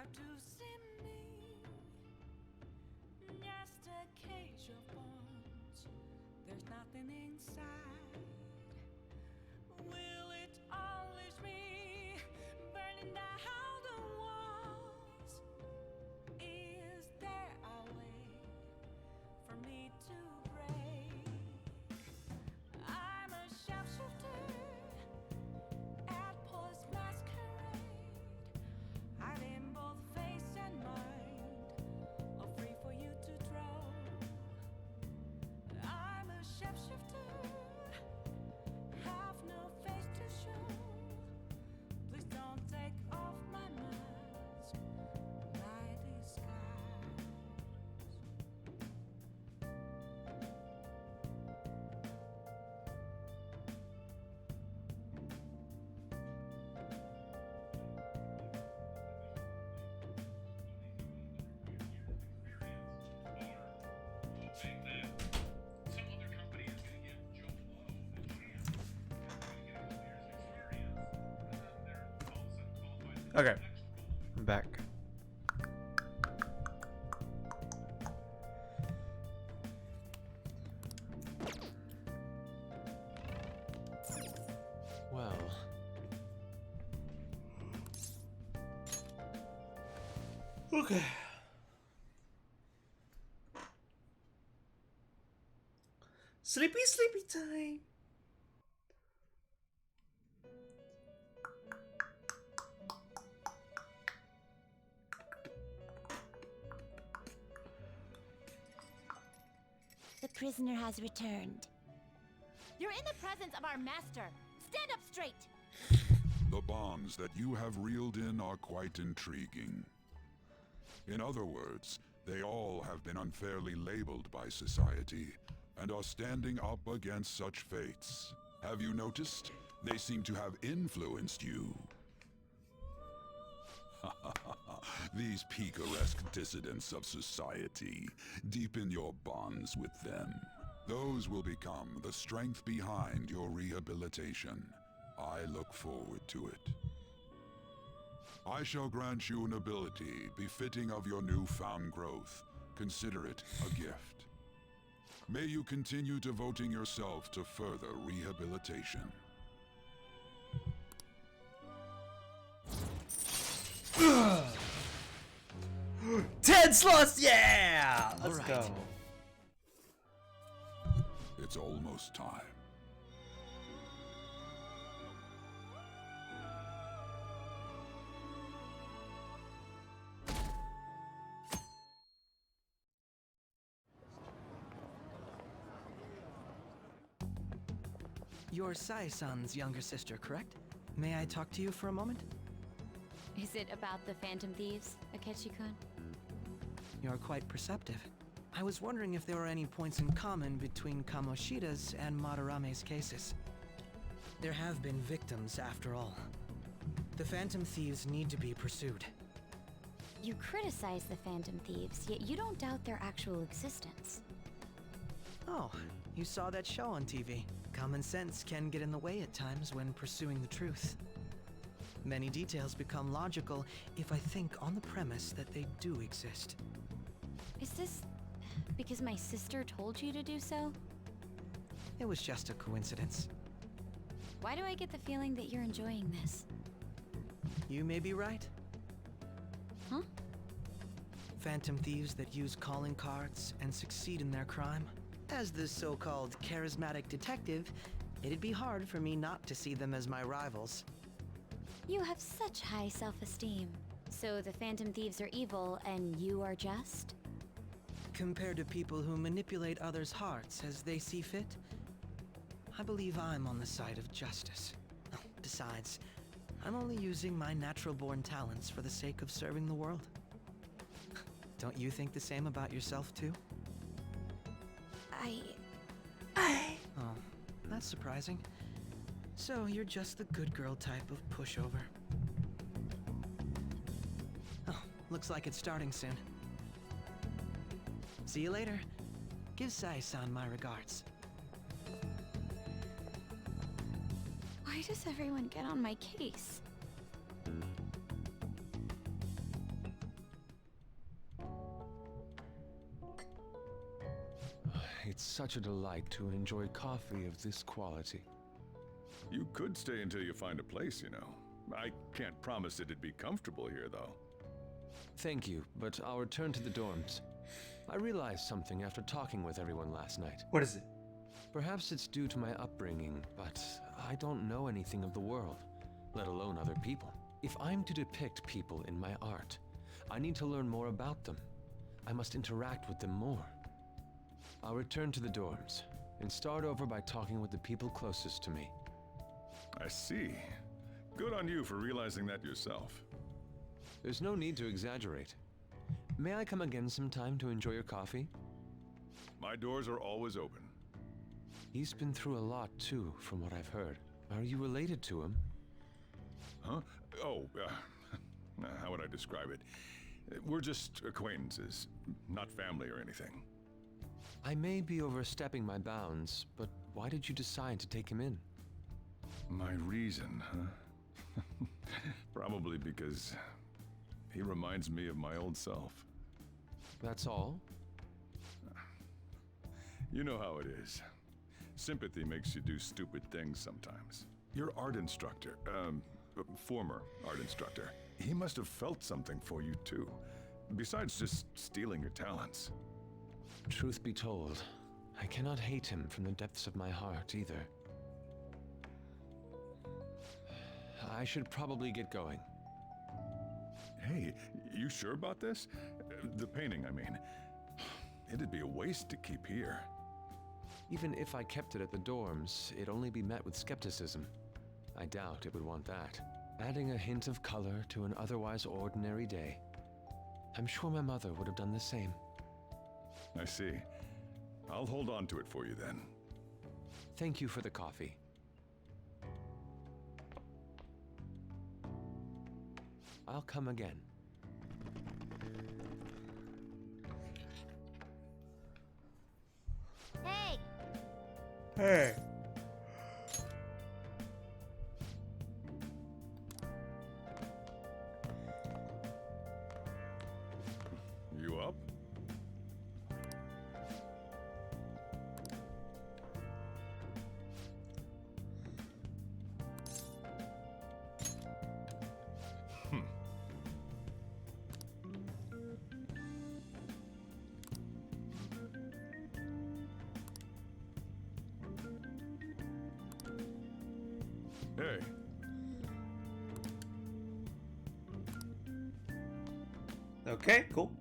To see me, just a cage of bones. There's nothing inside. Will it always be burning down the walls? Is there a Okay, I'm back. Well, okay. Sleepy, sleepy time. The prisoner has returned. You're in the presence of our master. Stand up straight. The bonds that you have reeled in are quite intriguing. In other words, they all have been unfairly labeled by society and are standing up against such fates. Have you noticed? They seem to have influenced you. These picaresque dissidents of society, deepen your bonds with them. Those will become the strength behind your rehabilitation. I look forward to it. I shall grant you an ability befitting of your newfound growth. Consider it a gift. May you continue devoting yourself to further rehabilitation. Ten slots, yeah! Let's go. It's almost time. You're Sai-san's younger sister, correct? May I talk to you for a moment? Is it about the Phantom Thieves, Akechi-kun? You're quite perceptive. I was wondering if there were any points in common between Kamoshida's and Madarame's cases. There have been victims, after all. The Phantom Thieves need to be pursued. You criticize the Phantom Thieves, yet you don't doubt their actual existence. Oh, you saw that show on TV. Common sense can get in the way at times when pursuing the truth. Many details become logical if I think on the premise that they do exist. Is this because my sister told you to do so? It was just a coincidence. Why do I get the feeling that you're enjoying this? You may be right. Huh? Phantom thieves that use calling cards and succeed in their crime. As the so-called charismatic detective, it'd be hard for me not to see them as my rivals. You have such high self-esteem. So the Phantom Thieves are evil and you are just? Compared to people who manipulate others' hearts as they see fit, I believe I'm on the side of justice. Besides, I'm only using my natural-born talents for the sake of serving the world. Don't you think the same about yourself, too? Oh, that's surprising. So you're just the good girl type of pushover. Oh, looks like it's starting soon. See you later. Give Sai-san my regards. Why does everyone get on my case? It's such a delight to enjoy coffee of this quality. You could stay until you find a place, you know. I can't promise it'd be comfortable here, though. Thank you, but I'll return to the dorms. I realized something after talking with everyone last night. What is it? Perhaps it's due to my upbringing, but I don't know anything of the world, let alone other people. If I'm to depict people in my art, I need to learn more about them. I must interact with them more. I'll return to the dorms and start over by talking with the people closest to me. I see. Good on you for realizing that yourself. There's no need to exaggerate. May I come again sometime to enjoy your coffee? My doors are always open. He's been through a lot too, from what I've heard. Are you related to him? Huh? Oh, how would I describe it? We're just acquaintances, not family or anything. I may be overstepping my bounds, but why did you decide to take him in? My reason, huh? Probably because he reminds me of my old self. That's all? You know how it is. Sympathy makes you do stupid things sometimes. Your art instructor, former art instructor, he must have felt something for you too. Besides just stealing your talents. Truth be told, I cannot hate him from the depths of my heart either. I should probably get going. Hey, you sure about this? The painting, I mean. It'd be a waste to keep here. Even if I kept it at the dorms, it'd only be met with skepticism. I doubt it would want that. Adding a hint of color to an otherwise ordinary day. I'm sure my mother would have done the same. I see. I'll hold on to it for you then. Thank you for the coffee. I'll come again. Hey! Hey. You up? Hey. Okay, cool.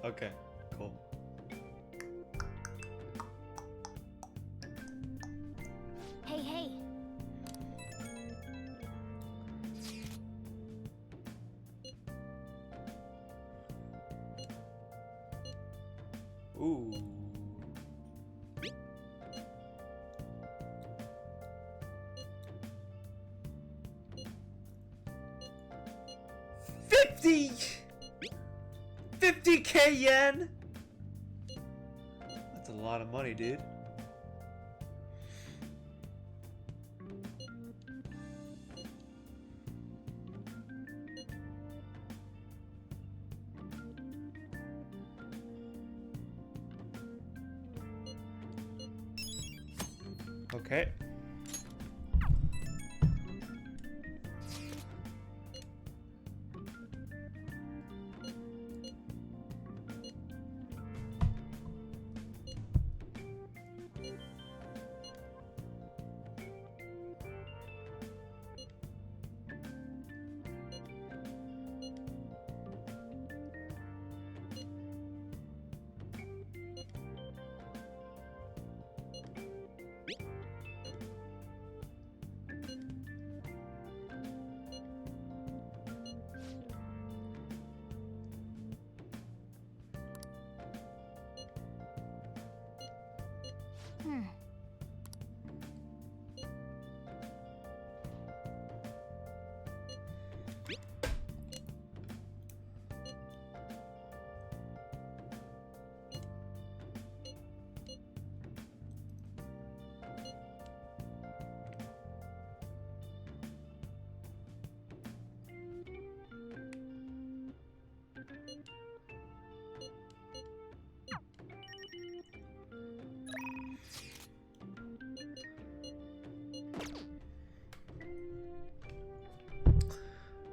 Okay, cool. Hey, hey. Ooh. $50K yen? That's a lot of money, dude. Okay.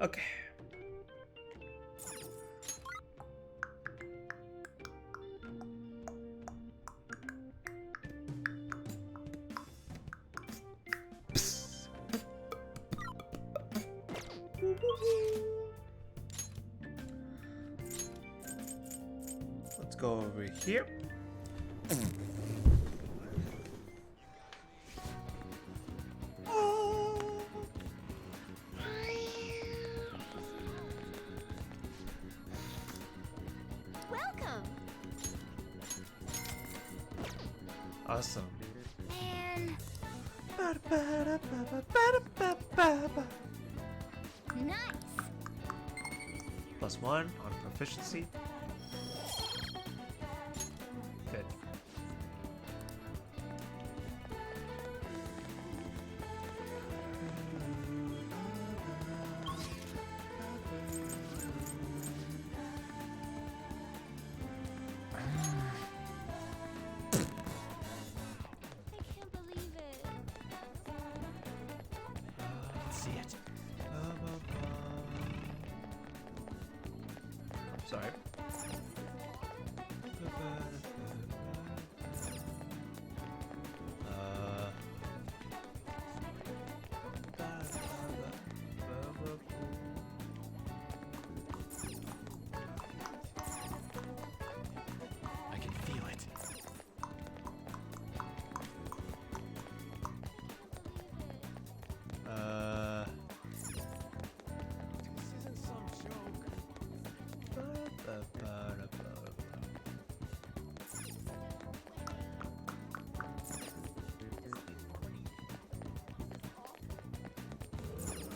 Okay. Let's go over here. Welcome! awesome. Man. Nice. +1 on proficiency. Good. I can't believe it. I can see it. Sorry. I can feel it. This isn't some joke.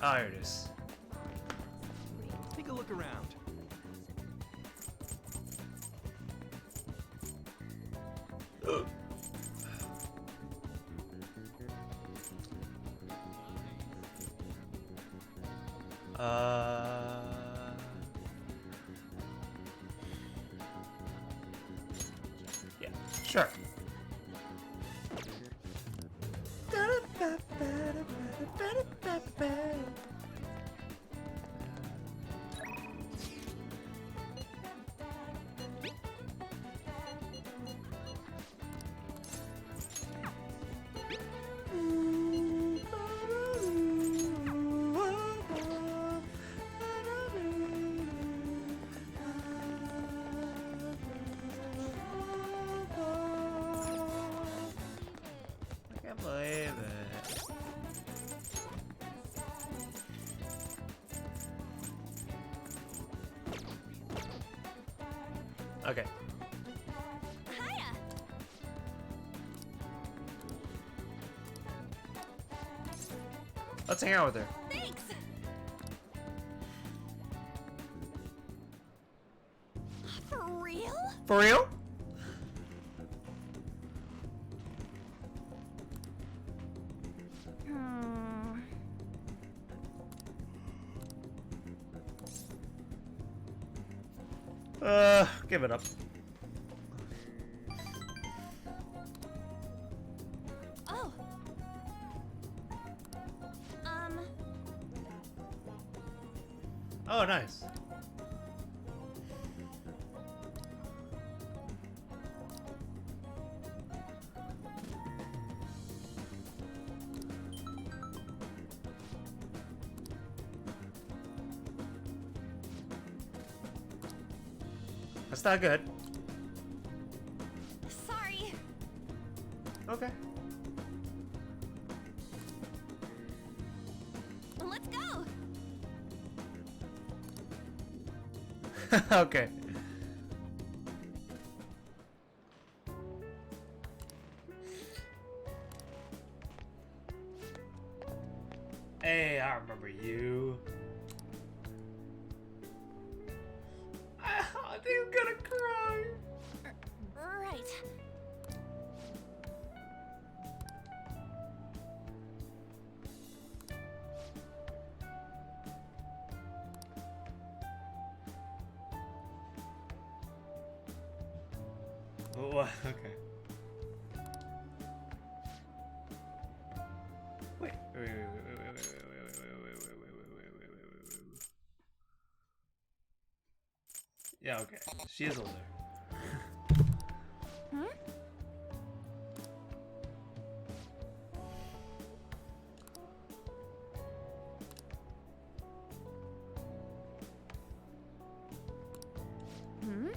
Ah, here it is. Take a look around. Yeah, sure. I can't believe it. Okay. Hiya! Let's hang out with her. Thanks! For real? For real? Give it up. Oh. Oh, nice. That's not good. Sorry. Okay. Let's go. Okay. Hey, I remember you. I think I'm gonna cry. Right. Oh, okay. Wait. Yeah, okay. She is older. Hmm? Hmm?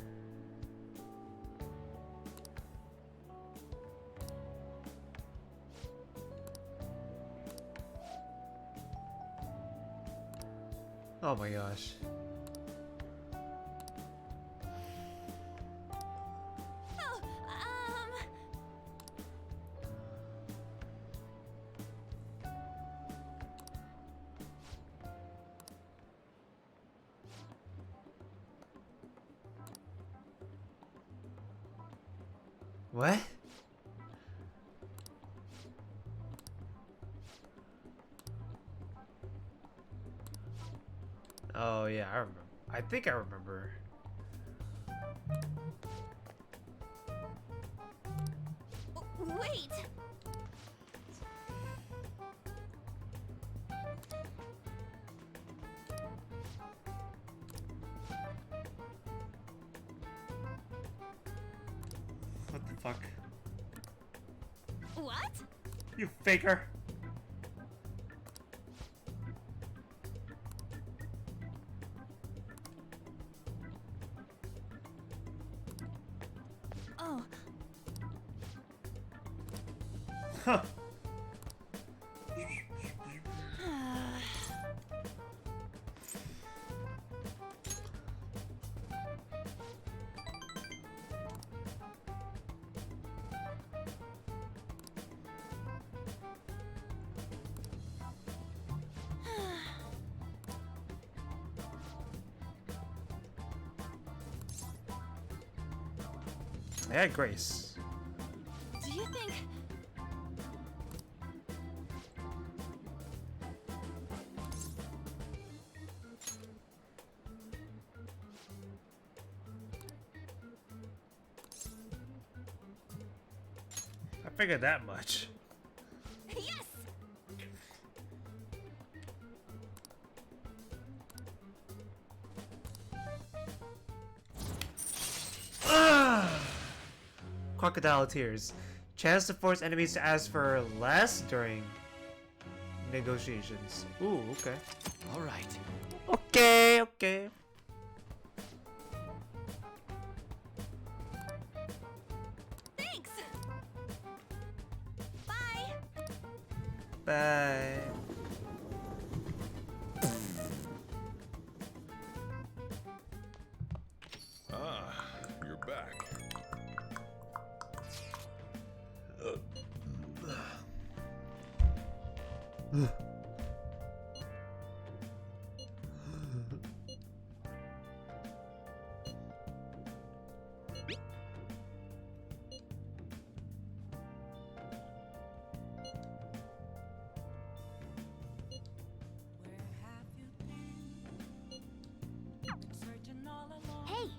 Oh my gosh. Oh, What? Oh yeah, I remember. I think I remember. Wait! What the fuck? What? You faker! Oh. Huh. Yeah, Grace. Do you think... I figured that much. Yes! Crocodile tears. Chance to force enemies to ask for less during negotiations. Ooh, okay. All right. Okay, okay. Thanks! Bye! Bye. Ah, you're back. Hey!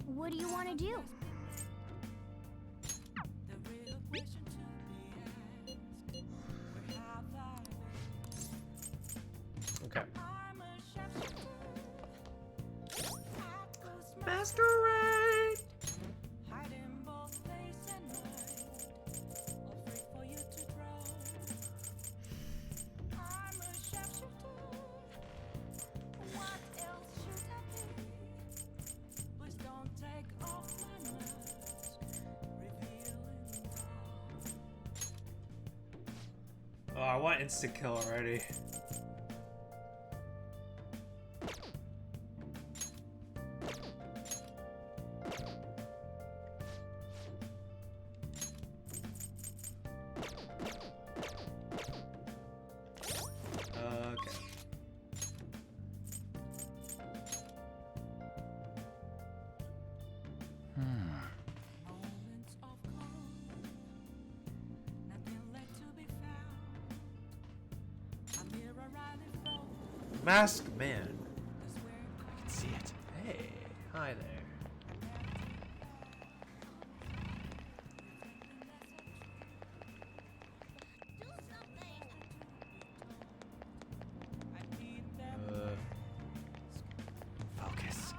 What do you want to do? Okay. Masquerade! Oh, I want instant kill already. Okay. Mask Man. I can see it. Hey, hi there. Focus.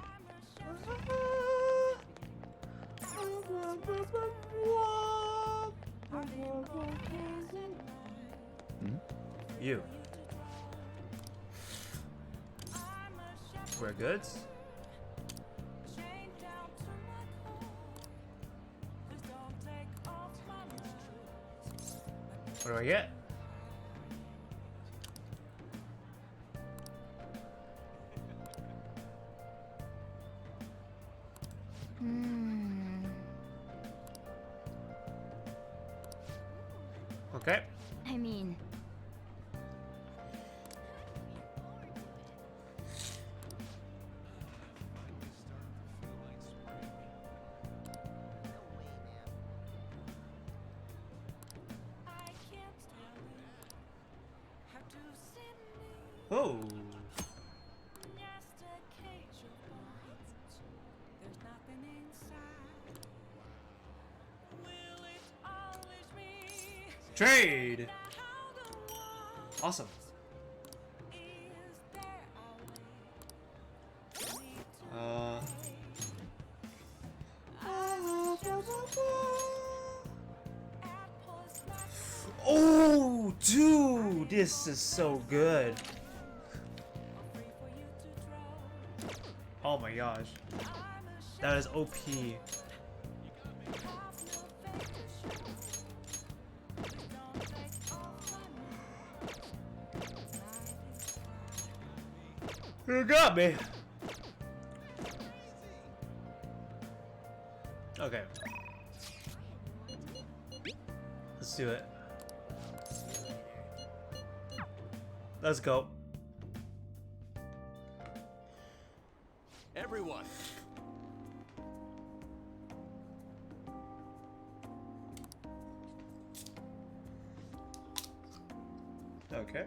You. Wear goods? What do I get? Okay. I mean, Oh. Trade. Awesome. Oh, dude, this is so good. Oh my gosh. That is OP. You got me. Okay. Let's do it. Let's go. Everyone. Okay.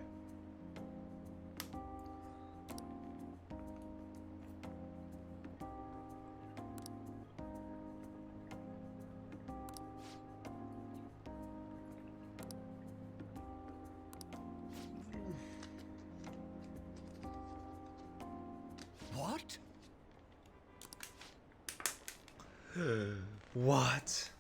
What? What?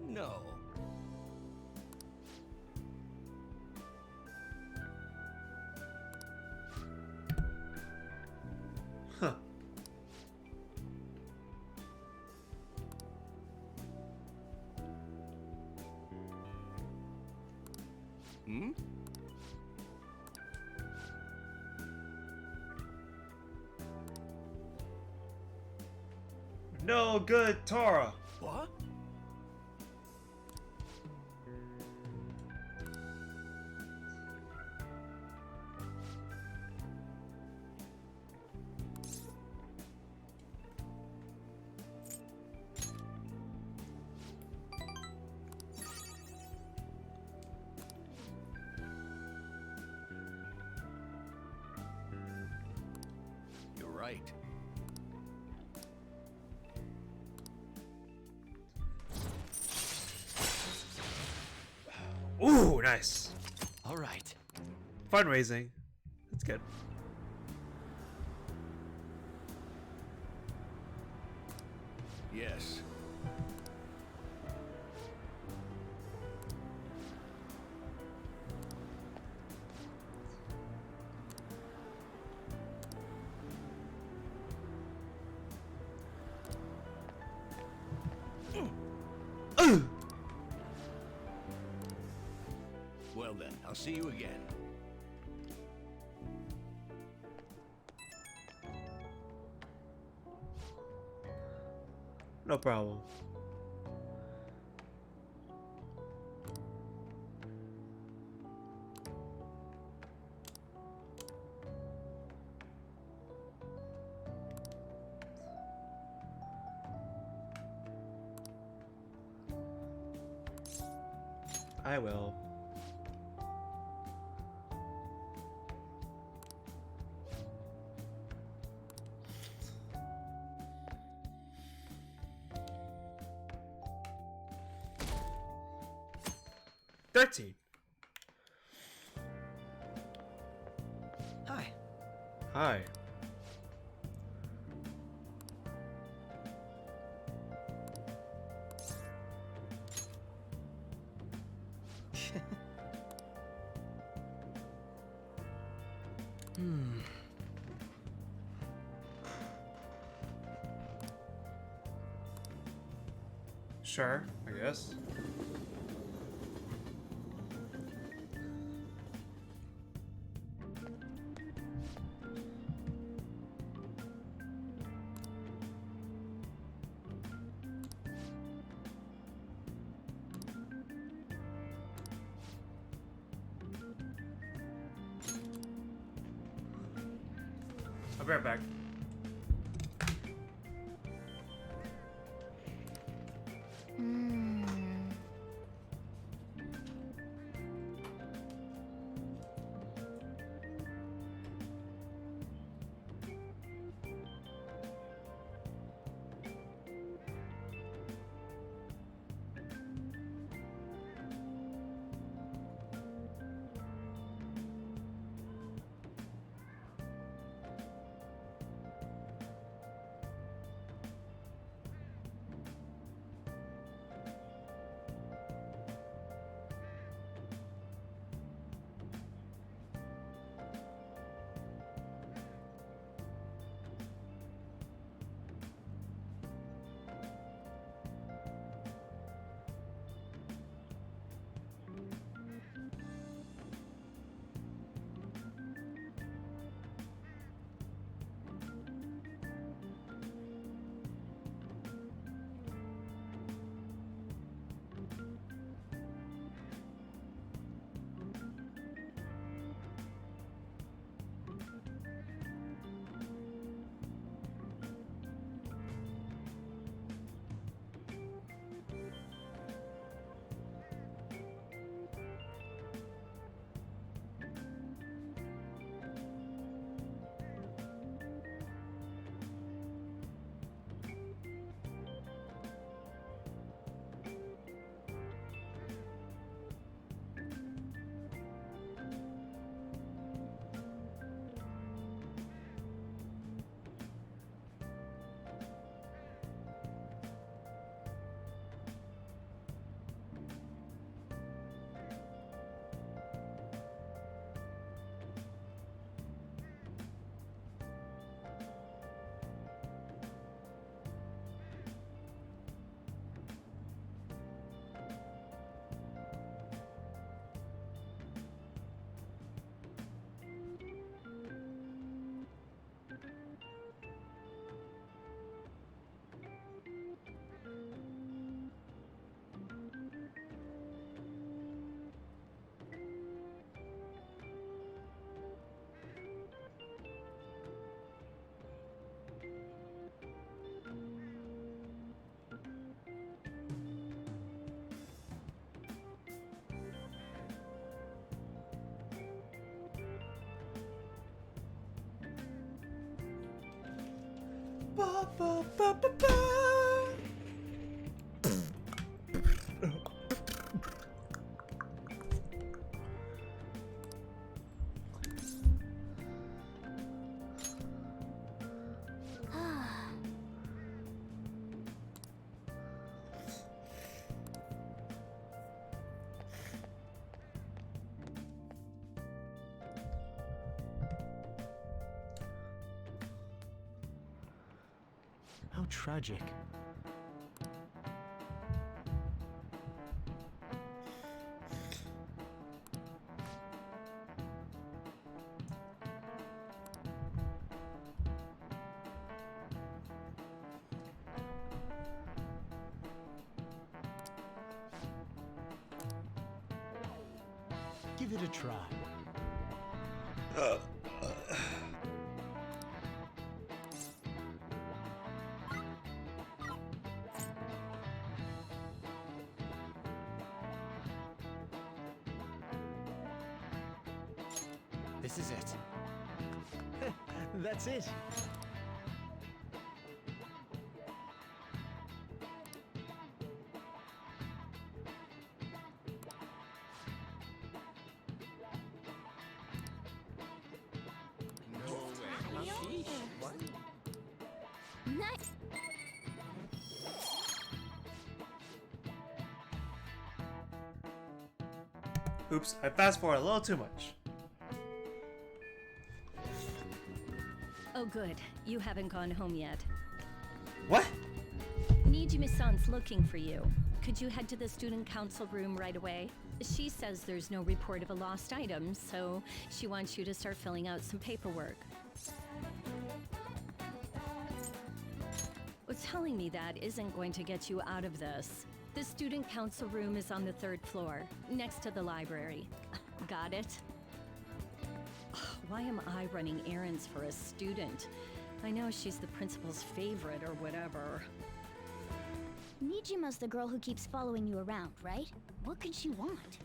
No. Huh. Hmm? No good, Tara. What? You're right. Ooh, nice. All right. Fundraising. That's good. Yes. Well then, I'll see you again. No problem. I will. $13. Hi. Hi. Hmm. Sure, I guess. I'll be right back. Ba, ba, ba, ba, ba. How tragic. Give it a try. This is it. That's it. Nice. Oops, I fast forward a little too much. Oh good, you haven't gone home yet. What? Nijimi-san's looking for you. Could you head to the student council room right away? She says there's no report of a lost item, so she wants you to start filling out some paperwork. What's telling me that isn't going to get you out of this. The student council room is on the 3rd floor, next to the library. Got it? Why am I running errands for a student? I know she's the principal's favorite or whatever. Nijima's the girl who keeps following you around, right? What could she want?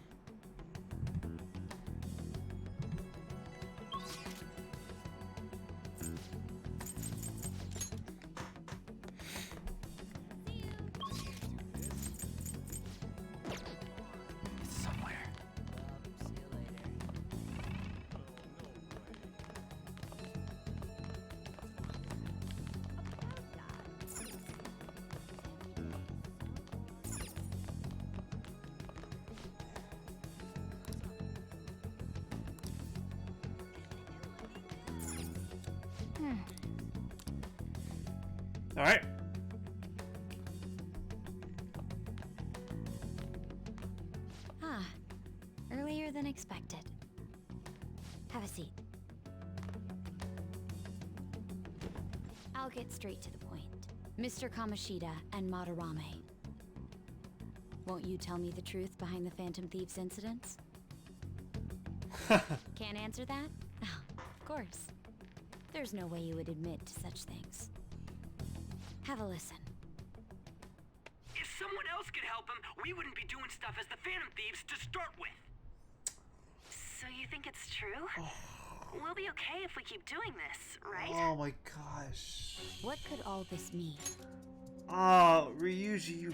Somewhere. All right. Ah, earlier than expected. Have a seat. I'll get straight to the point. Mr. Kamoshida and Madarame. Won't you tell me the truth behind the Phantom Thieves incidents? Can't answer that? Oh, of course. There's no way you would admit to such things. Have a listen. If someone else could help him, we wouldn't be doing stuff as the Phantom Thieves to start with. So you think it's true? We'll be okay if we keep doing this, right? Oh my gosh. What could all this mean? Oh, Ryuji, you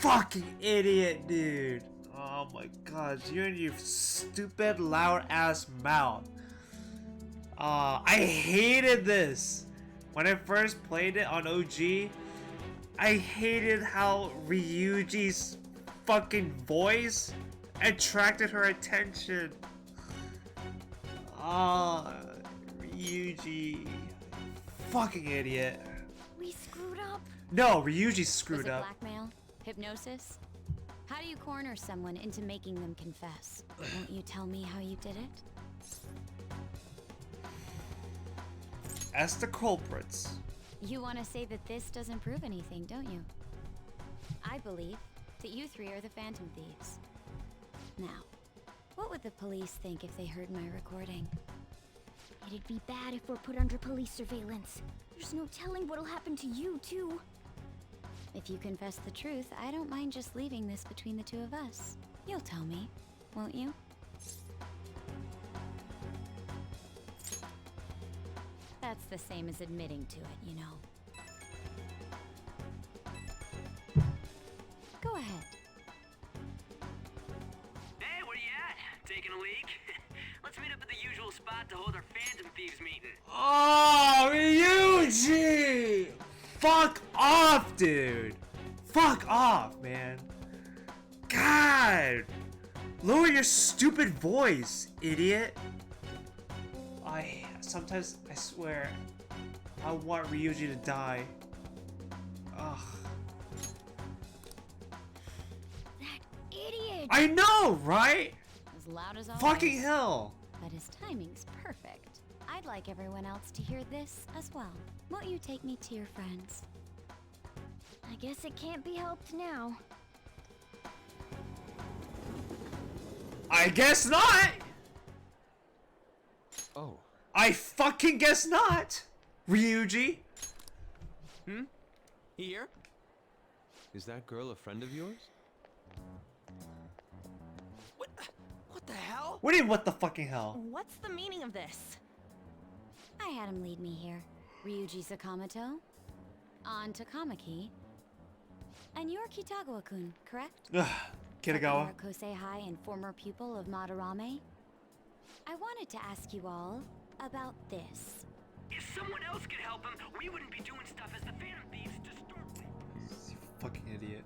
fucking idiot, dude. Oh my gosh, you and your stupid loud ass mouth. I hated this. When I first played it on OG, I hated how Ryuji's fucking voice attracted her attention. Ryuji. Fucking idiot. We screwed up. No, Ryuji screwed Was it up. blackmail? Hypnosis? How do you corner someone into making them confess? Won't you tell me how you did it? As the culprits. You want to say that this doesn't prove anything, don't you? I believe that you three are the Phantom Thieves. Now, what would the police think if they heard my recording? It'd be bad if we're put under police surveillance. There's no telling what'll happen to you, too. If you confess the truth, I don't mind just leaving this between the two of us. You'll tell me, won't you? That's the same as admitting to it, you know. Go ahead. Hey, where you at? Taking a leak? Let's meet up at the usual spot to hold our Phantom Thieves meeting. Oh, Ryuji! Fuck off, dude! Fuck off, man. God! Lower your stupid voice, idiot. Sometimes, I swear, I want Ryuji to die. Ugh. That idiot! I know, right? As loud as always. Fucking hell! But his timing's perfect. I'd like everyone else to hear this as well. Won't you take me to your friends? I guess it can't be helped now. I guess not! Oh. I fucking guess not! Ryuji? Here? Is that girl a friend of yours? What the hell? What do you mean, what the fucking hell? What's the meaning of this? I had him lead me here. Ryuji Sakamoto, An Takamaki, and you're Kitagawa-kun, correct? Ugh, Kitagawa. Sakura Kosei and former pupil of Madarame. I wanted to ask you all about this. If someone else could help him, we wouldn't be doing stuff as the Phantom Thieves to start with. You fucking idiot.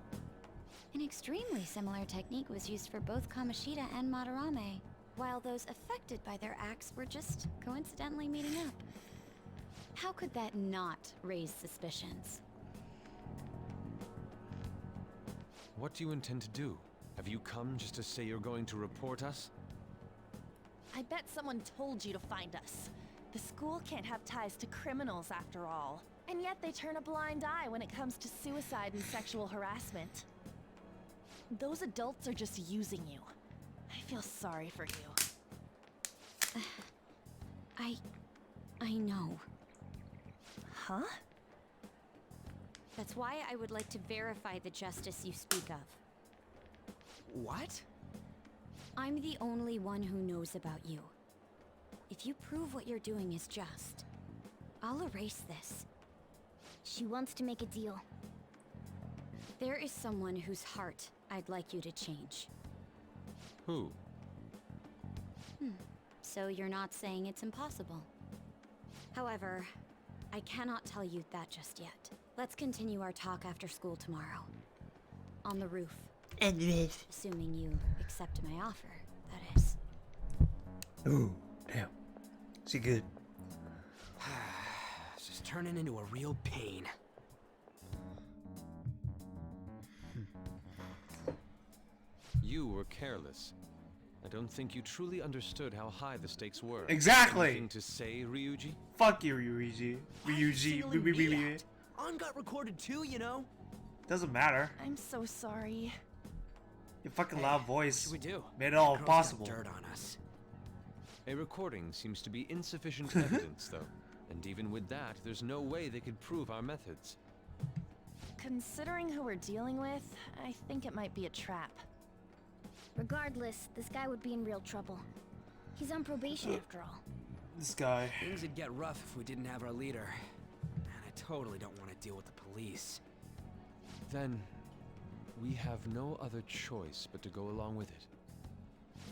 An extremely similar technique was used for both Kamoshida and Madarame, while those affected by their acts were just coincidentally meeting up. How could that not raise suspicions? What do you intend to do? Have you come just to say you're going to report us? I bet someone told you to find us. The school can't have ties to criminals after all. And yet they turn a blind eye when it comes to suicide and sexual harassment. Those adults are just using you. I feel sorry for you. I know. Huh? That's why I would like to verify the justice you speak of. What? I'm the only one who knows about you. If you prove what you're doing is just, I'll erase this. She wants to make a deal. There is someone whose heart I'd like you to change. Who? So you're not saying it's impossible. However, I cannot tell you that just yet. Let's continue our talk after school tomorrow. On the roof. Assuming you accept my offer, that is. Ooh, damn. She good. It's just turning into a real pain. You were careless. I don't think you truly understood how high the stakes were. Exactly. Anything to say, Ryuji? Fuck you, Ryuji. Ryuji. On got recorded too, you know. Doesn't matter. I'm so sorry. Your fucking loud voice What should we do? made it all Girls got possible. Dirt on us. A recording seems to be insufficient evidence, though. And even with that, there's no way they could prove our methods. Considering who we're dealing with, I think it might be a trap. Regardless, this guy would be in real trouble. He's on probation after all. This guy. Things would get rough if we didn't have our leader. And I totally don't want to deal with the police. Then, we have no other choice but to go along with it.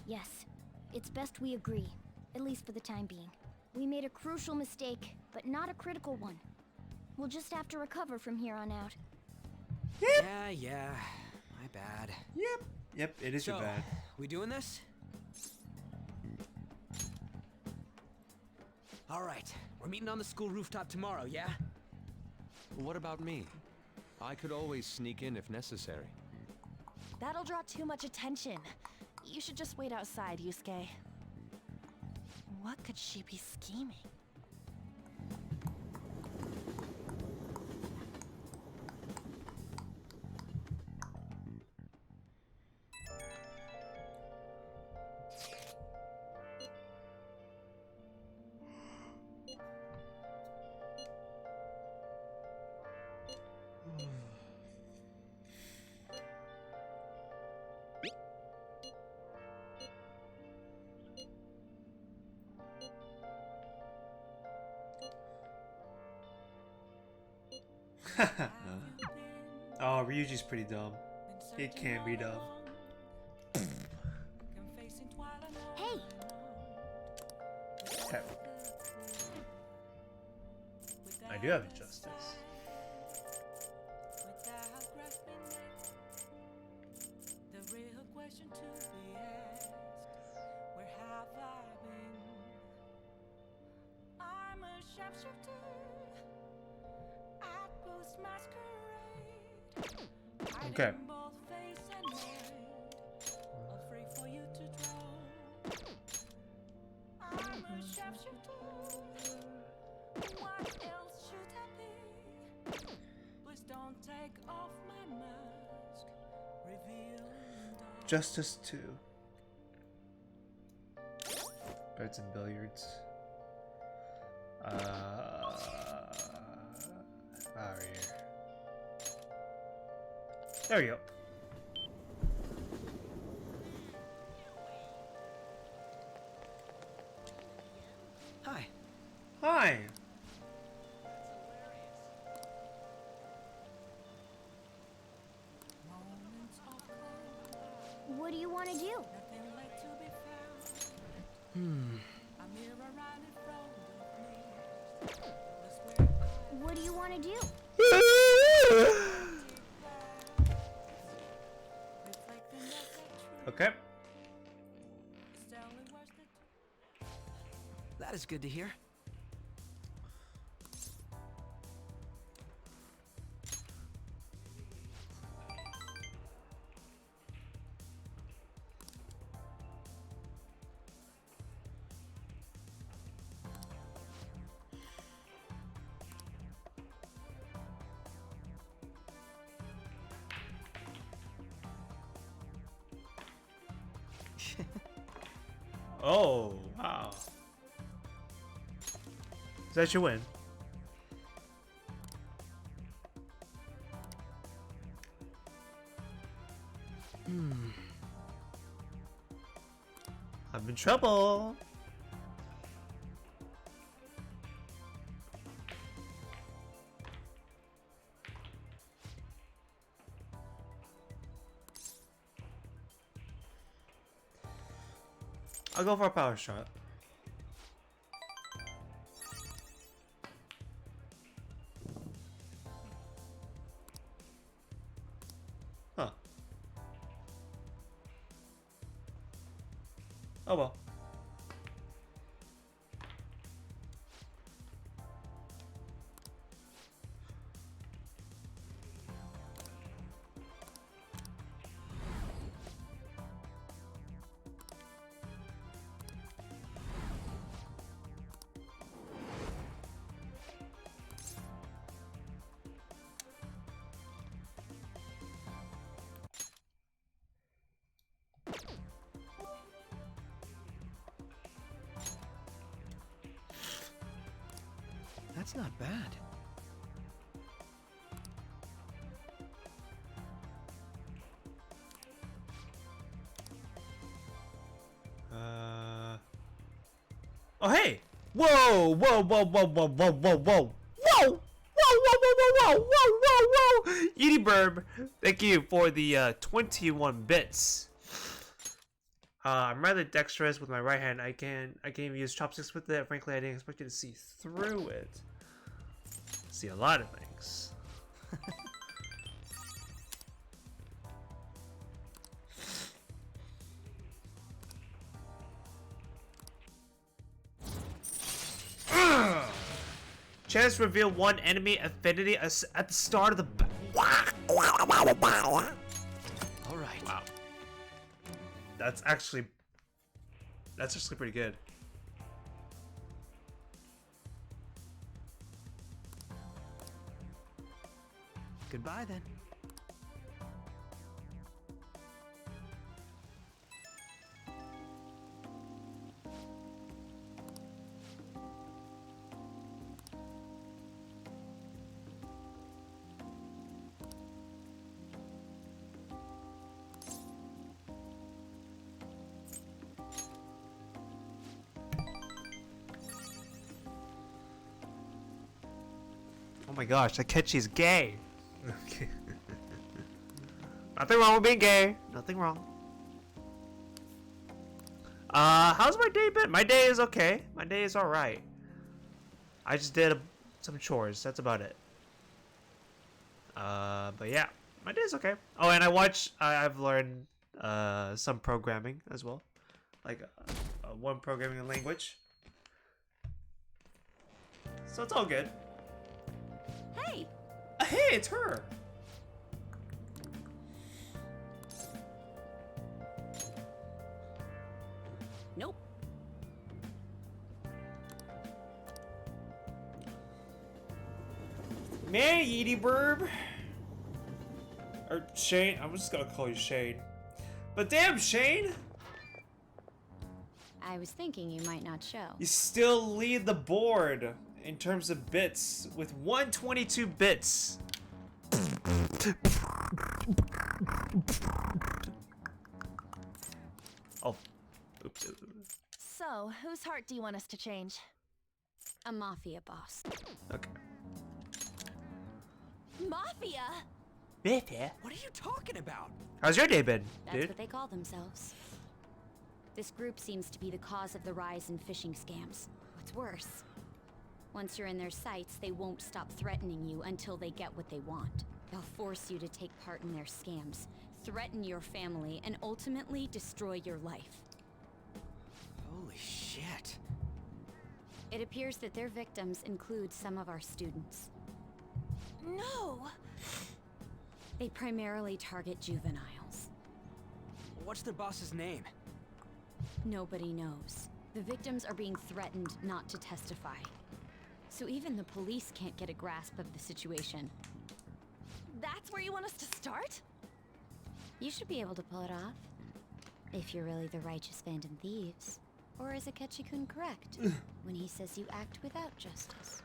Yes, it's best we agree, at least for the time being. We made a crucial mistake, but not a critical one. We'll just have to recover from here on out. Yeah, my bad. Yep, it is your bad. We doing this? All right, we're meeting on the school rooftop tomorrow, yeah? What about me? I could always sneak in if necessary. That'll draw too much attention. You should just wait outside, Yusuke. What could she be scheming? Oh, Ryuji's pretty dumb. It can be dumb. Hey! Okay. I do have injustice. The real question to be asked, where have I been? I'm a sharpshooter at Post Masquerade. Okay. Hiding both face and mind, all free for you to draw. I'm a sharpshooter. What else should I be? Please don't take off my mask. Reveal Justice 2. Birds and billiards. Over here. There we go. Hi. Hi. What do you want to do? What do you want to do? Okay. That is good to hear. Oh, wow. That should win. I'm in trouble. I'll go for a power shot. Huh. Oh well. That's not bad. Oh hey! Whoa! Whoa! Whoa! Whoa! Whoa! Whoa! Whoa! Whoa! Whoa! Whoa! Whoa! Whoa! Whoa! Whoa! Whoa! Whoa! Edie Burb, thank you for the 21 bits. I'm rather dexterous with my right hand. I can even use chopsticks with it. Frankly, I didn't expect you to see through it. See a lot of things. Chance to reveal one enemy affinity at the start of the Alright. Wow. That's actually pretty good. Goodbye then. Oh my gosh, Takechi's gay. Okay. Nothing wrong with being gay. Nothing wrong. How's my day been? My day is okay. My day is alright. I just did some chores. That's about it. But yeah, my day is okay. Oh, and I've learned some programming as well. Like one programming language. So it's all good. Hey! Hey, it's her! Nope. Man, Edie Burb. Or Shane. I'm just gonna call you Shane. But damn, Shane! I was thinking you might not show. You still lead the board in terms of bits with 122 bits. Oh, oops. So, whose heart do you want us to change? A mafia boss. Okay. Mafia? Mafia? What are you talking about? How's your day been, That's dude? what they call themselves. This group seems to be the cause of the rise in phishing scams. What's worse, once you're in their sights, they won't stop threatening you until they get what they want. They'll force you to take part in their scams, threaten your family, and ultimately destroy your life. Holy shit. It appears that their victims include some of our students. No! They primarily target juveniles. What's their boss's name? Nobody knows. The victims are being threatened not to testify. So even the police can't get a grasp of the situation. That's where you want us to start? You should be able to pull it off. If you're really the righteous Phantom Thieves. Or is Akechi-kun correct when he says you act without justice?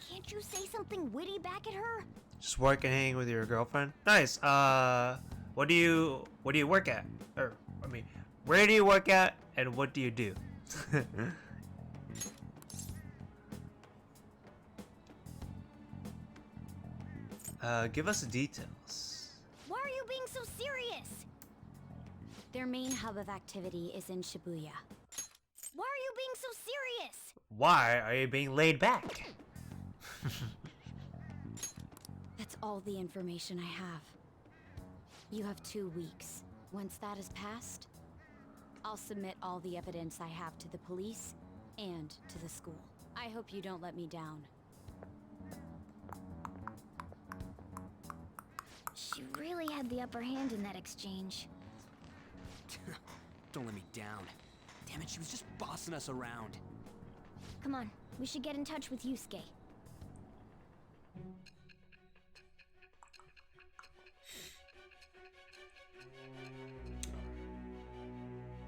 Can't you say something witty back at her? Just work and hang with your girlfriend. Nice. What do you work at? Or I mean, where do you work at, and what do you do? Give us the details. Why are you being so serious? Their main hub of activity is in Shibuya. Why are you being so serious? Why are you being laid back? That's all the information I have. You have 2 weeks. Once that is passed, I'll submit all the evidence I have to the police and to the school. I hope you don't let me down. She really had the upper hand in that exchange. Don't let me down. Damn it, she was just bossing us around. Come on, we should get in touch with Yusuke.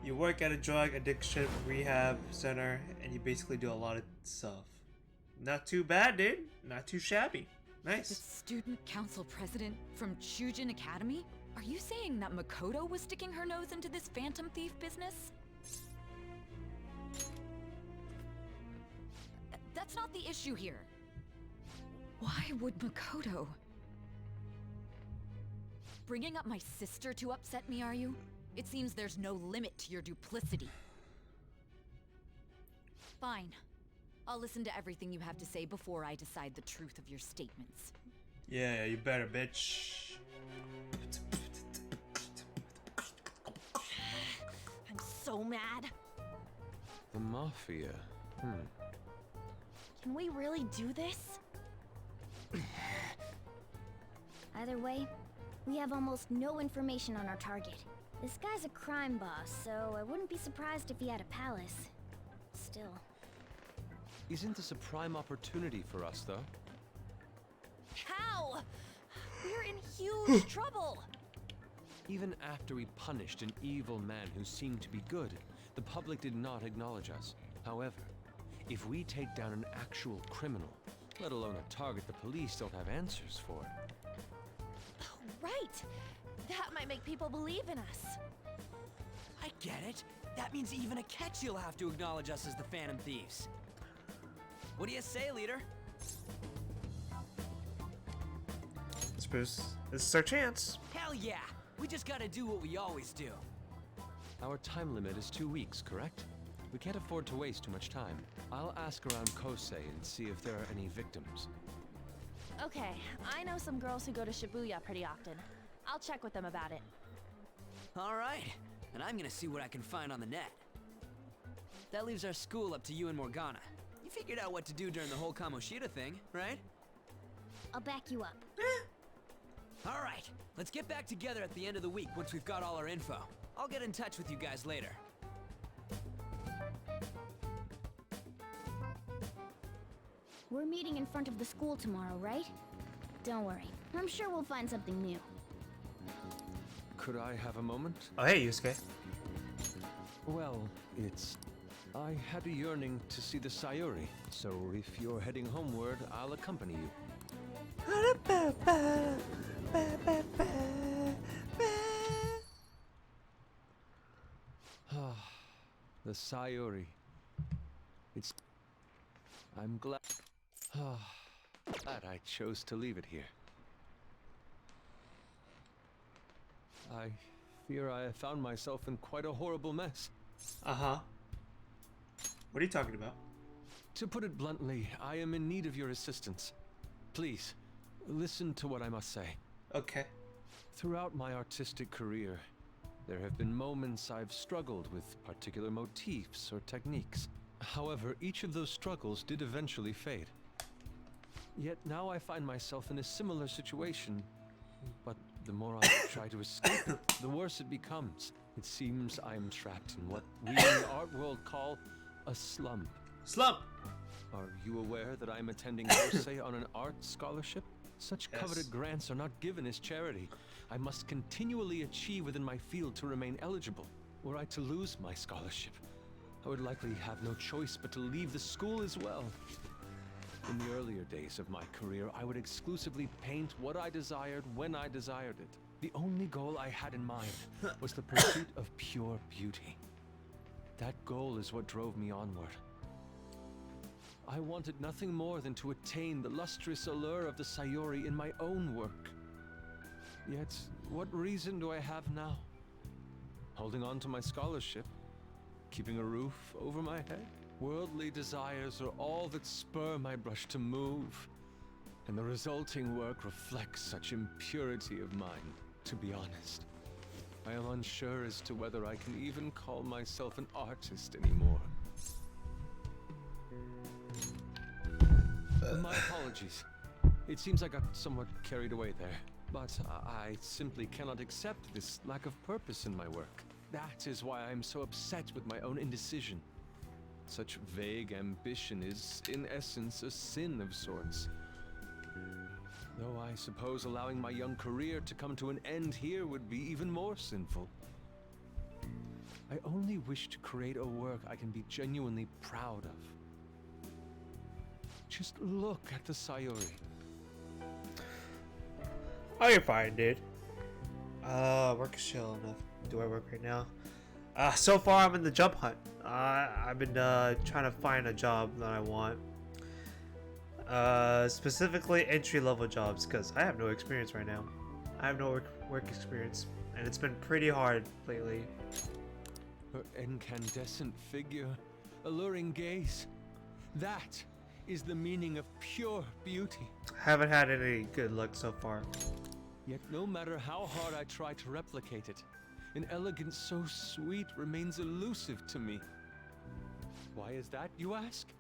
You work at a drug addiction rehab center, and you basically do a lot of stuff. Not too bad, dude. Not too shabby. The Nice. student council president from Chujin Academy? Are you saying that Makoto was sticking her nose into this phantom thief business? That's not the issue here. Why would Makoto... Bringing up my sister to upset me, are you? It seems there's no limit to your duplicity. Fine. I'll listen to everything you have to say before I decide the truth of your statements. Yeah, you better, bitch. I'm so mad. The Mafia. Can we really do this? Either way, we have almost no information on our target. This guy's a crime boss, so I wouldn't be surprised if he had a palace. Still. Isn't this a prime opportunity for us, though? How? We're in huge trouble. Even after we punished an evil man who seemed to be good, the public did not acknowledge us. However, if we take down an actual criminal, let alone a target the police don't have answers for. Right. That might make people believe in us. I get it. That means even Akechi will have to acknowledge us as the Phantom Thieves. What do you say, leader? Suppose this is our chance. Hell yeah! We just gotta do what we always do. Our time limit is 2 weeks, correct? We can't afford to waste too much time. I'll ask around Kosei and see if there are any victims. Okay, I know some girls who go to Shibuya pretty often. I'll check with them about it. All right, and I'm gonna see what I can find on the net. That leaves our school up to you and Morgana. You figured out what to do during the whole Kamoshida thing, right? I'll back you up. All right, let's get back together at the end of the week once we've got all our info. I'll get in touch with you guys later. We're meeting in front of the school tomorrow, right? Don't worry. I'm sure we'll find something new. Could I have a moment? Oh, hey, Yusuke. Well, I had a yearning to see the Sayuri, so if you're heading homeward, I'll accompany you. The Sayuri. I'm glad I chose to leave it here. I fear I have found myself in quite a horrible mess. Uh-huh. What are you talking about? To put it bluntly, I am in need of your assistance. Please, listen to what I must say. Okay. Throughout my artistic career, there have been moments I've struggled with particular motifs or techniques. However, each of those struggles did eventually fade. Yet now I find myself in a similar situation, but the more I try to escape it, the worse it becomes. It seems I am trapped in what we in the art world call a slump. Slump! Are you aware that I am attending Kosei on an art scholarship? Such coveted grants are not given as charity. I must continually achieve within my field to remain eligible. Were I to lose my scholarship, I would likely have no choice but to leave the school as well. In the earlier days of my career, I would exclusively paint what I desired when I desired it. The only goal I had in mind was the pursuit of pure beauty. That goal is what drove me onward. I wanted nothing more than to attain the lustrous allure of the Sayuri in my own work. Yet, what reason do I have now? Holding on to my scholarship? Keeping a roof over my head? Worldly desires are all that spur my brush to move, and the resulting work reflects such impurity of mind. To be honest, I am unsure as to whether I can even call myself an artist anymore. My apologies. It seems I got somewhat carried away there, but I simply cannot accept this lack of purpose in my work. That is why I am so upset with my own indecision. Such vague ambition is, in essence, a sin of sorts. Though I suppose allowing my young career to come to an end here would be even more sinful. I only wish to create a work I can be genuinely proud of. Just look at the Sayuri. Oh, you're fine, dude. Work is chill enough. Do I work right now? So far I'm in the job hunt. I've been trying to find a job that I want. Specifically entry-level jobs, because I have no experience right now. I have no work experience, and it's been pretty hard lately. Her incandescent figure, alluring gaze. That is the meaning of pure beauty. Haven't had any good luck so far. Yet no matter how hard I try to replicate it, an elegance so sweet remains elusive to me. Why is that, you ask?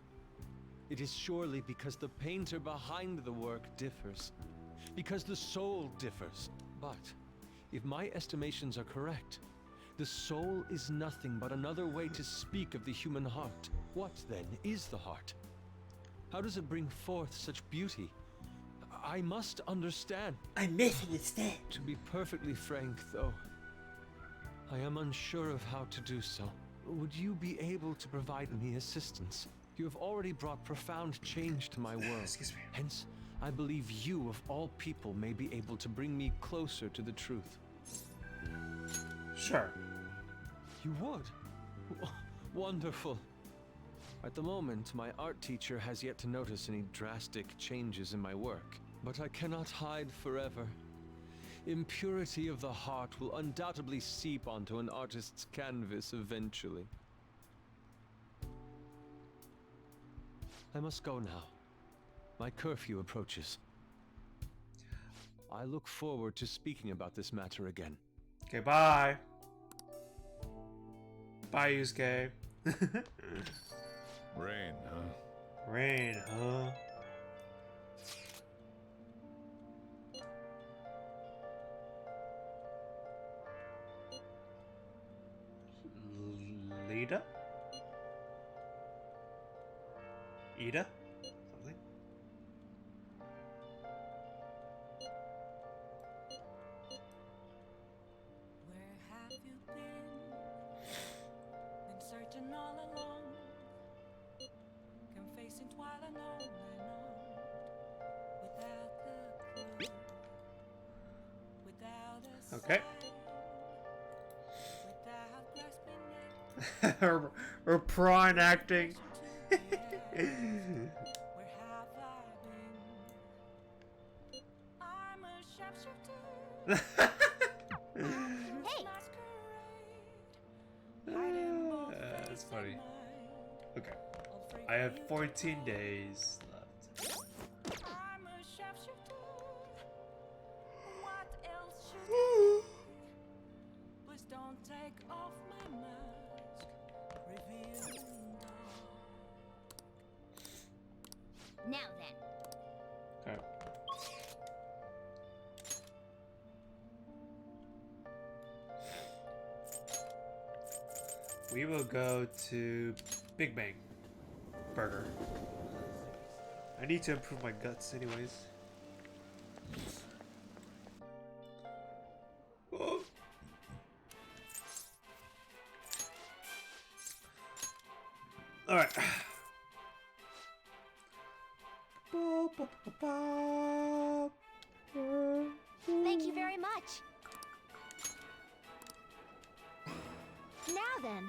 It is surely because the painter behind the work differs. Because the soul differs. But, if my estimations are correct, the soul is nothing but another way to speak of the human heart. What, then, is the heart? How does it bring forth such beauty? I must understand. I misunderstand. To be perfectly frank, though, I am unsure of how to do so. Would you be able to provide me assistance? You have already brought profound change to my world. Excuse me. Hence, I believe you, of all people, may be able to bring me closer to the truth. Sure. You would? Wonderful. At the moment, my art teacher has yet to notice any drastic changes in my work. But I cannot hide forever. Impurity of the heart will undoubtedly seep onto an artist's canvas eventually. I must go now. My curfew approaches. I look forward to speaking about this matter again. Okay, bye. Bye, Yusuke. Rain, huh? Rain, huh? Lida? Ida? Something? Where have you been? Been searching all along, confessing while alone and on, without the clue, without a Okay. sign, without grasping it. her prawn acting. Where have I been? I'm a sharpshooter. Hey! That's funny. Okay. I have 14 days left. I'm a sharpshooter. What else should I be? Please don't take off my mask. Revealing Now then. Okay. We will go to Big Bang Burger. I need to improve my guts anyways. Oh. All right. Thank you very much. Now then.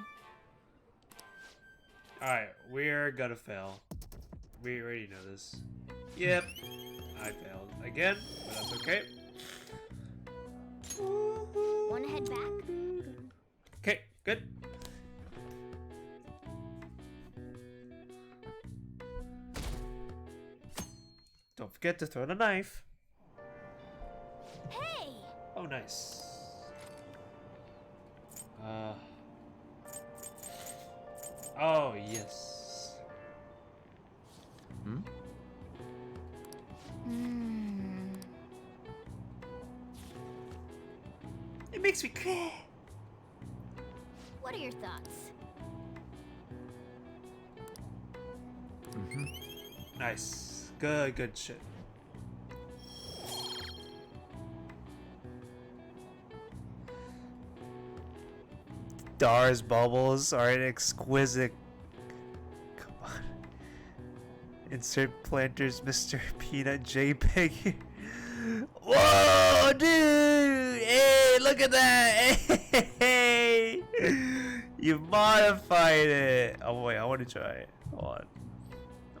All right, we're gonna fail. We already know this. Yep, I failed again, but that's okay. Wanna head back? Okay, good. Don't forget to throw the knife. Hey! Oh, nice. Oh, yes. Hmm? It makes me cry. What are your thoughts? Nice. Good shit. Dar's bubbles are an exquisite. Come on. Insert planters, Mr. Peanut JPEG here. Whoa, dude! Hey, look at that! Hey! You modified it! Oh, wait, I want to try it. Hold on.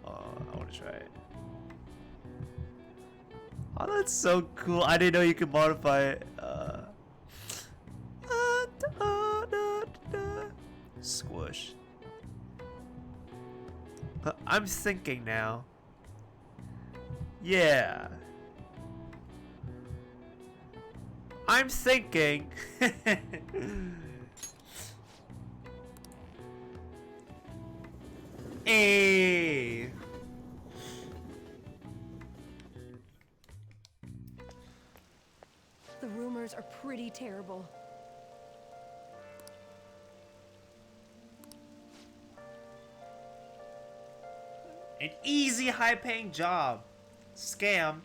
Oh, I want to try it. Oh, that's so cool. I didn't know you could modify it. Squish. I'm thinking now. Yeah. I'm thinking. Hey. The rumors are pretty terrible. An easy, high-paying job. Scam.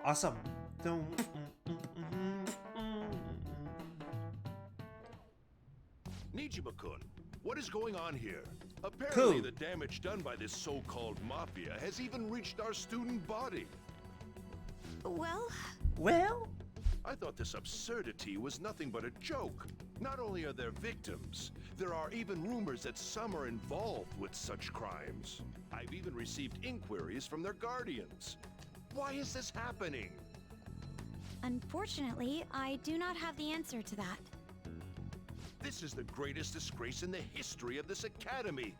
Awesome. Nijima-kun, what is going on here? Apparently Cool. the damage done by this so-called mafia has even reached our student body. Well, I thought this absurdity was nothing but a joke. Not only are there victims, there are even rumors that some are involved with such crimes. I've even received inquiries from their guardians. Why is this happening? Unfortunately, I do not have the answer to that. This is the greatest disgrace in the history of this academy,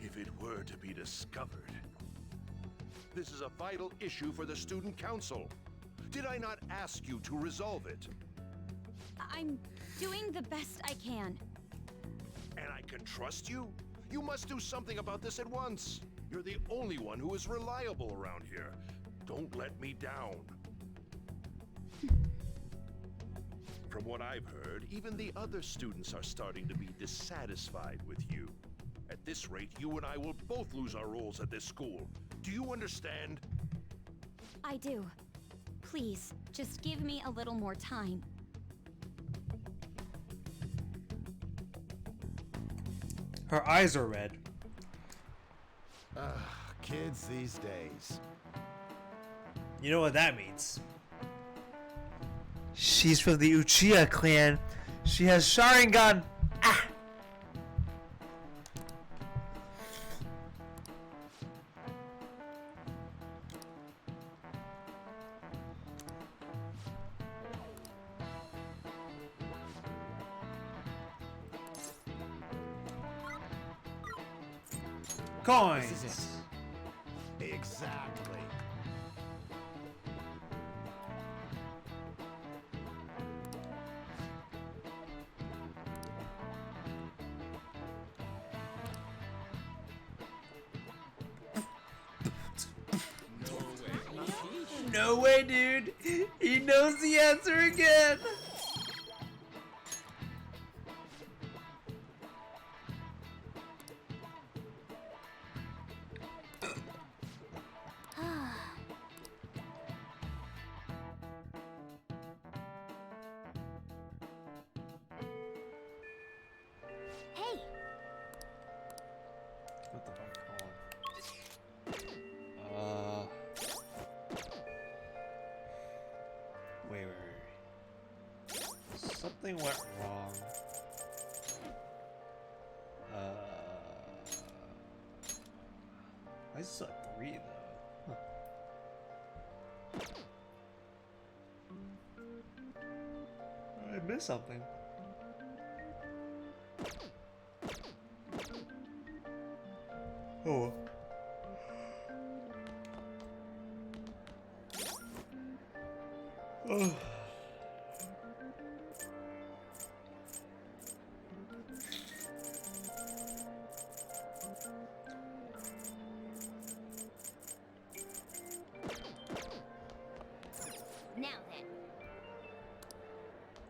if it were to be discovered. This is a vital issue for the student council. Did I not ask you to resolve it? I'm doing the best I can. And I can trust you? You must do something about this at once. You're the only one who is reliable around here. Don't let me down. From what I've heard, even the other students are starting to be dissatisfied with you. At this rate, you and I will both lose our roles at this school. Do you understand? I do. Please, just give me a little more time. Her eyes are red. Kids these days. You know what that means. She's from the Uchiha clan. She has Sharingan. Ah! Coins. This is it. Exactly. No way, dude. He knows the answer again. Hey, What the fuck? Hold on. Wait. Something went wrong. Why is this a 3 though? Huh. I missed something. Oh. Oh. now then.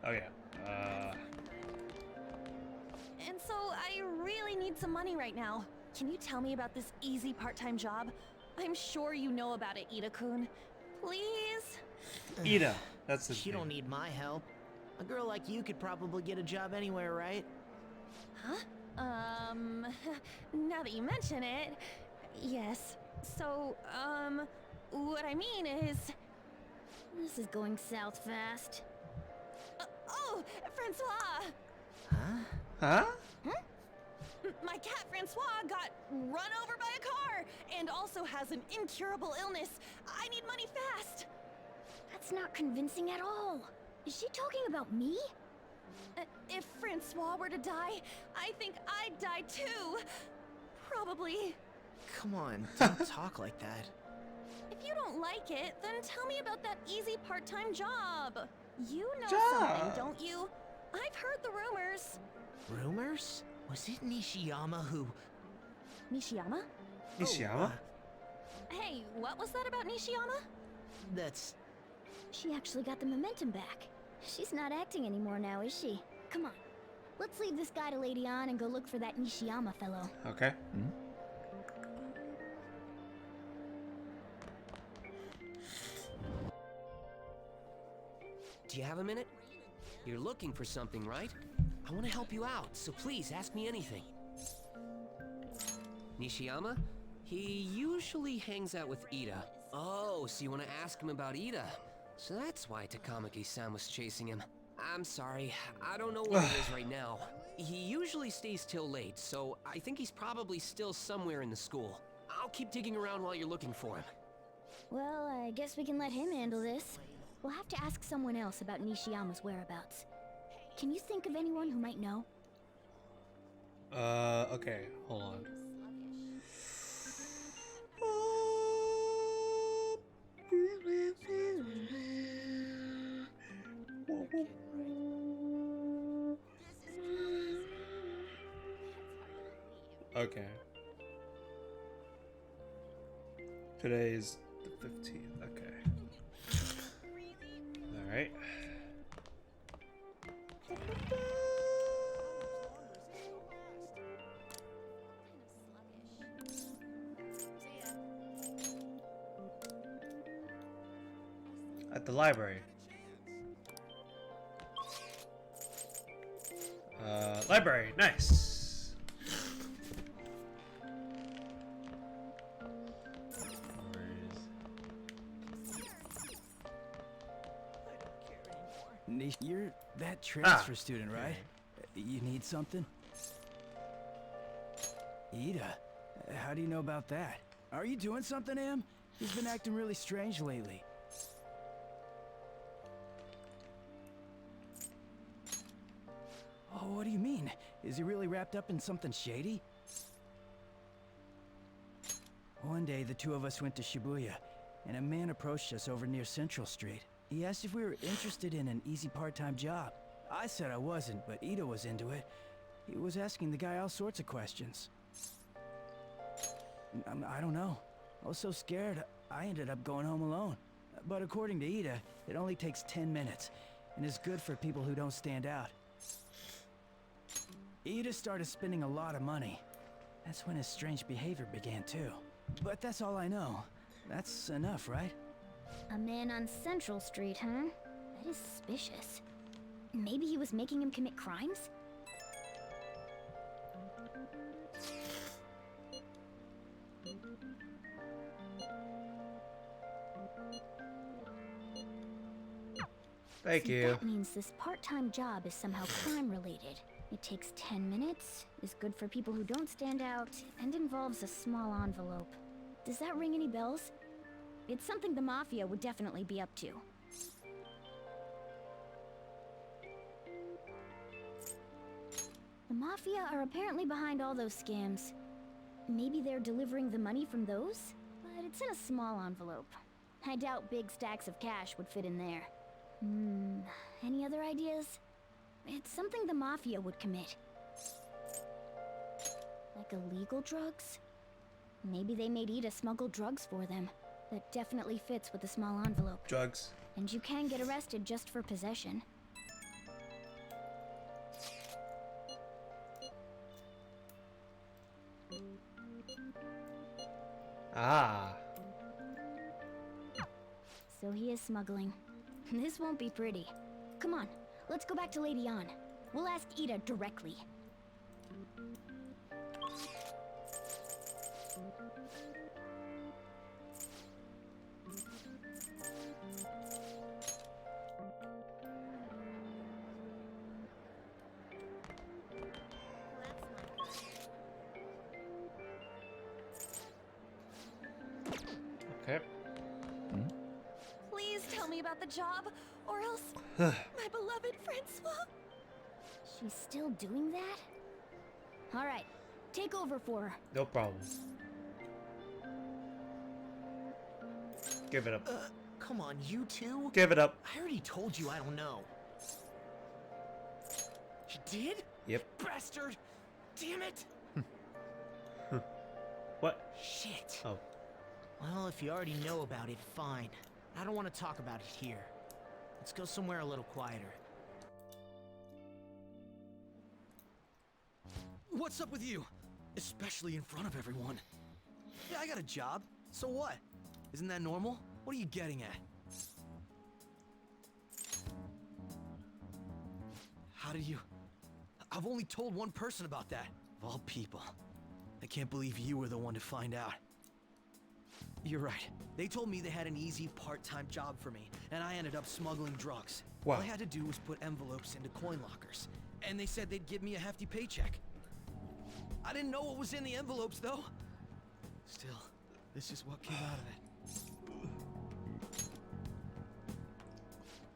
Oh yeah. And so I really need some money right now. Can you tell me about this easy part-time job? I'm sure you know about it, Ida-kun. Please? Ida. That's the You don't need my help. A girl like you could probably get a job anywhere, right? Huh? Now that you mention it, yes. So, what I mean is... This is going south fast. Oh, Francois! Huh? My cat Francois got run over by a car and also has an incurable illness. I need money fast. That's not convincing at all. Is she talking about me? If Francois were to die, I think I'd die too. Probably. Come on, don't talk like that. If you don't like it, then tell me about that easy part-time job. You know something, don't you? I've heard the rumors. Rumors? Was it Nishiyama who... Nishiyama? Nishiyama? Hey, what was that about Nishiyama? That's... She actually got the momentum back. She's not acting anymore now, is she? Come on. Let's leave this guy to Lady On and go look for that Nishiyama fellow. Okay. Do you have a minute? You're looking for something, right? I want to help you out, so please ask me anything. Nishiyama? He usually hangs out with Ida. Oh, so you want to ask him about Ida? So that's why Takamaki-san was chasing him. I'm sorry, I don't know where he is right now. He usually stays till late, so I think he's probably still somewhere in the school. I'll keep digging around while you're looking for him. Well, I guess we can let him handle this. We'll have to ask someone else about Nishiyama's whereabouts. Can you think of anyone who might know? Okay, hold on. Okay. Today is the 15th. Okay. All right. At the library. Library, nice. You're that transfer student, right? You need something? Ida, how do you know about that? Are you doing something to him? He's been acting really strange lately. Oh, what do you mean? Is he really wrapped up in something shady? One day, the two of us went to Shibuya, and a man approached us over near Central Street. He asked if we were interested in an easy part-time job. I said I wasn't, but Ida was into it. He was asking the guy all sorts of questions. I don't know. I was so scared, I ended up going home alone. But according to Ida, it only takes 10 minutes, and is good for people who don't stand out. Ida started spending a lot of money. That's when his strange behavior began too. But that's all I know. That's enough, right? A man on Central Street, huh? That is suspicious. Maybe he was making him commit crimes? Thank See, you. That means this part-time job is somehow crime-related. It takes 10 minutes, is good for people who don't stand out, and involves a small envelope. Does that ring any bells? It's something the Mafia would definitely be up to. The Mafia are apparently behind all those scams. Maybe they're delivering the money from those? But it's in a small envelope. I doubt big stacks of cash would fit in there. Any other ideas? It's something the Mafia would commit. Like illegal drugs? Maybe they made Ida smuggle drugs for them. That definitely fits with the small envelope. Drugs. And you can get arrested just for possession. Ah. So he is smuggling. This won't be pretty. Come on, let's go back to Lady An. We'll ask Ida directly. Okay. Please tell me about the job, or else my beloved Francois. She's still doing that? All right, take over for her. No problem. Give it up. Come on, you two? Give it up. I already told you I don't know. You did? Yep. Bastard! Damn it! What? Shit. Oh. Well, if you already know about it, fine. I don't want to talk about it here. Let's go somewhere a little quieter. What's up with you? Especially in front of everyone. Yeah, I got a job. So what? Isn't that normal? What are you getting at? How did you... I've only told one person about that. Of all people. I can't believe you were the one to find out. You're right. They told me they had an easy part-time job for me, and I ended up smuggling drugs. Wow. All I had to do was put envelopes into coin lockers, and they said they'd give me a hefty paycheck. I didn't know what was in the envelopes, though. Still, this is what came out of it.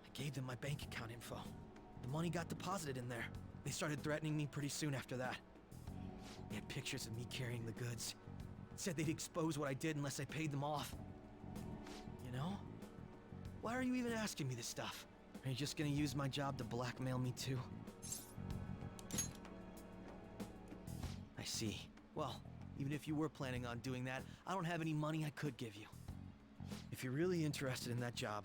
I gave them my bank account info. The money got deposited in there. They started threatening me pretty soon after that. They had pictures of me carrying the goods. Said they'd expose what I did unless I paid them off. You know? Why are you even asking me this stuff? Are you just gonna use my job to blackmail me too? I see. Well, even if you were planning on doing that, I don't have any money I could give you. If you're really interested in that job,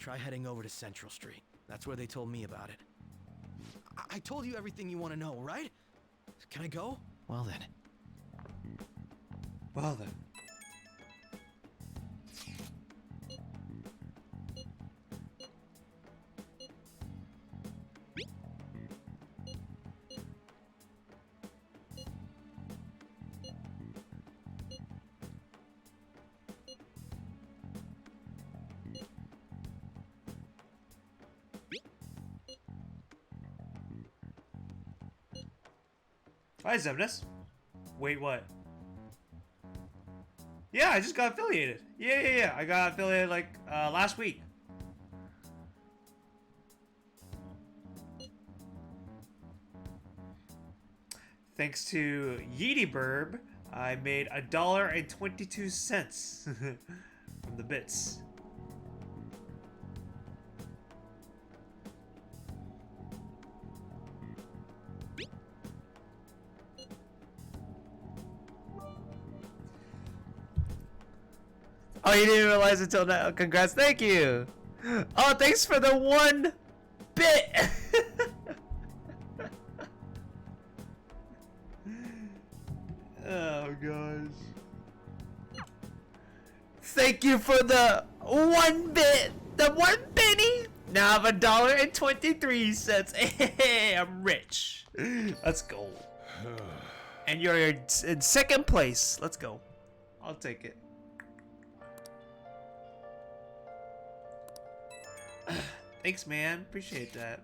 try heading over to Central Street. That's where they told me about it. I told you everything you want to know, right? Can I go? Well then. Well then. Hi, Zemnis. Wait, what? Yeah, I just got affiliated. Yeah. I got affiliated like last week. Thanks to Yeety Burb, I made $1.22 from the bits. Oh, you didn't realize until now. Congrats, thank you. Oh, thanks for the 1 bit. Oh gosh. Thank you for the 1 bit. The 1 penny. Now I have $1.23. Hey, I'm rich. Let's go. And you're in 2nd place. Let's go. I'll take it. Thanks, man. Appreciate that.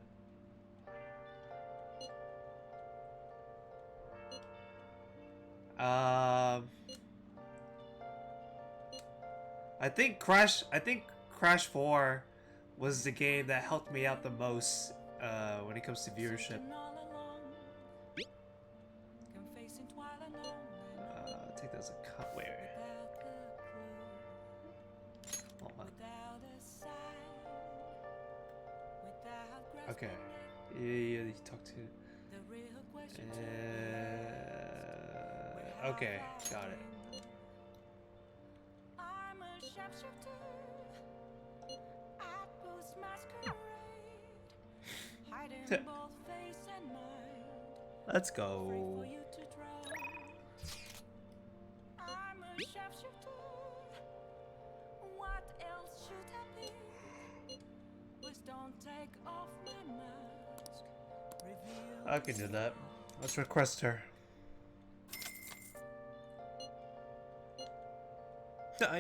I think Crash 4 was the game that helped me out the most when it comes to viewership. I think there's a cut. Wait. Hold on. Okay. Yeah, you talk to. Okay, got it. Let's go. I can do that. Let's request her.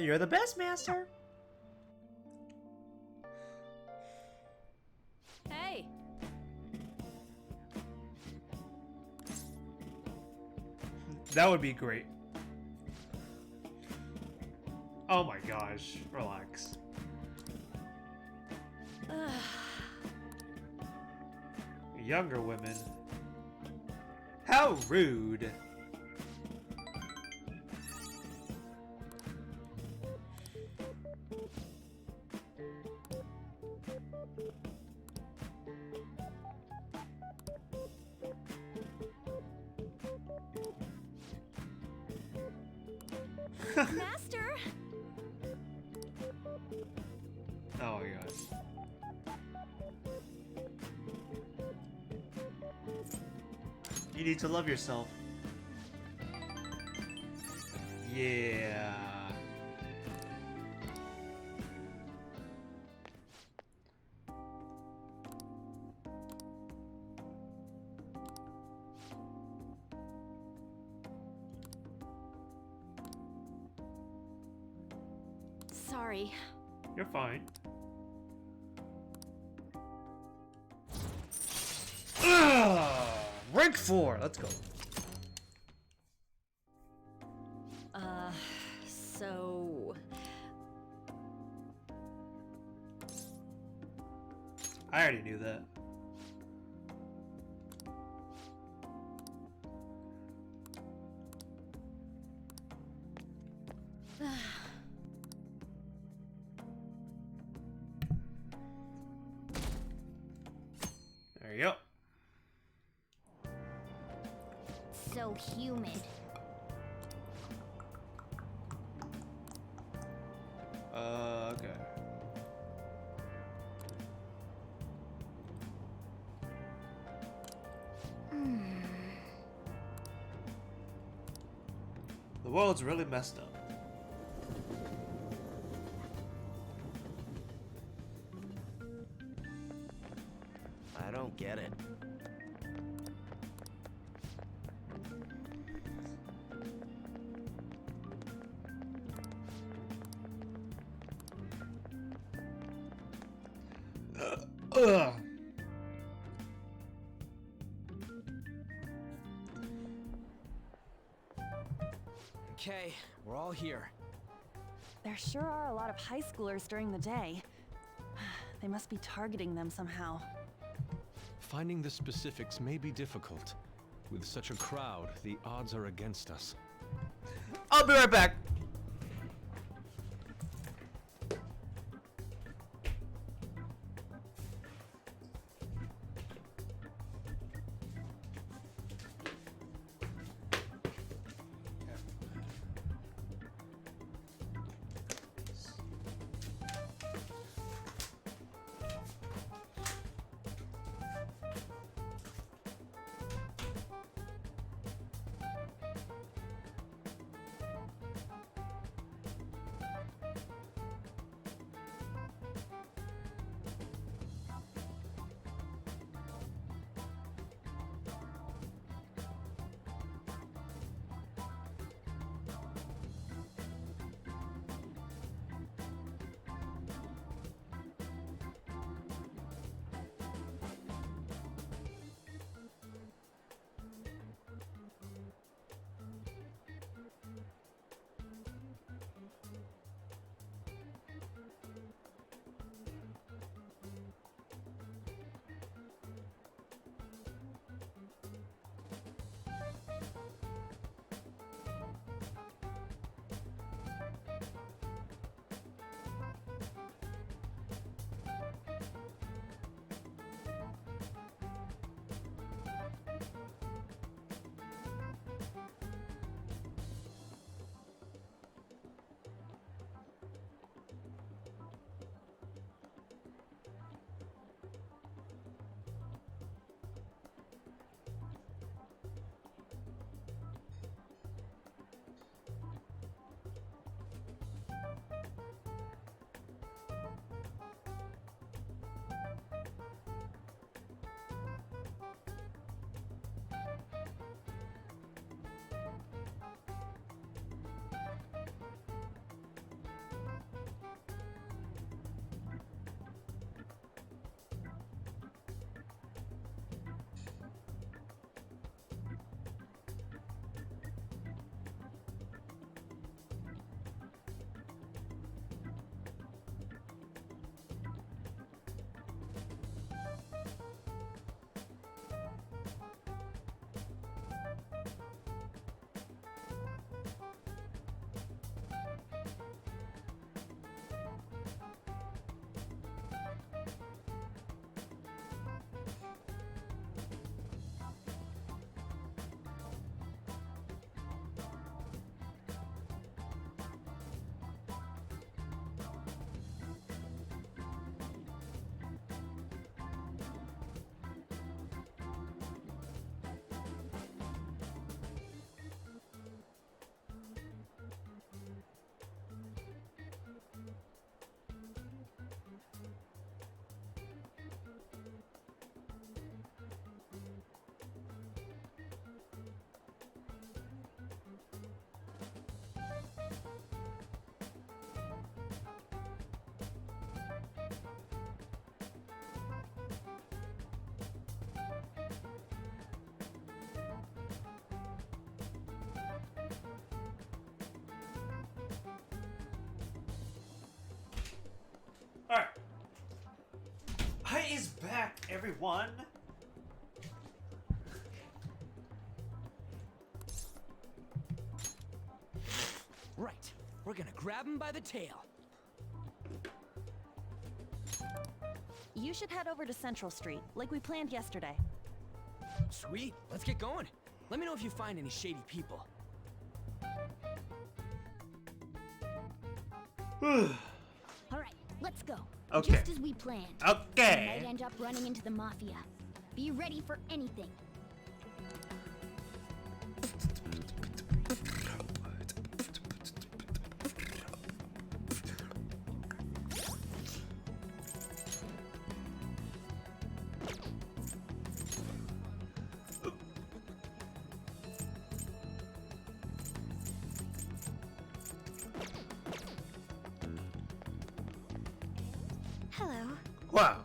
You're the best, master. Hey. That would be great. Oh my gosh, relax. Younger women. How rude. Master. Oh my gosh. You need to love yourself. Yeah. Sorry. You're fine. Rank 4. Let's go. So... I already knew that. There you go. So humid. Okay. The world's really messed up. I don't get it. Ugh. Okay, we're all here. There sure are a lot of high schoolers during the day. They must be targeting them somehow. Finding the specifics may be difficult. With such a crowd, the odds are against us. I'll be right back. everyone. Right. We're gonna grab him by the tail. You should head over to Central Street, like we planned yesterday. Sweet. Let's get going. Let me know if you find any shady people. All right, let's go. Okay. Just as we planned. Okay. We might end up running into the Mafia. Be ready for anything. Hello. Wow.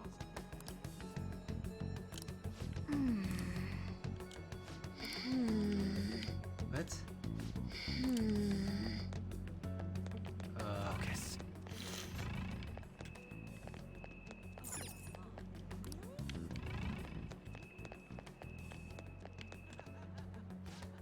What? Focus.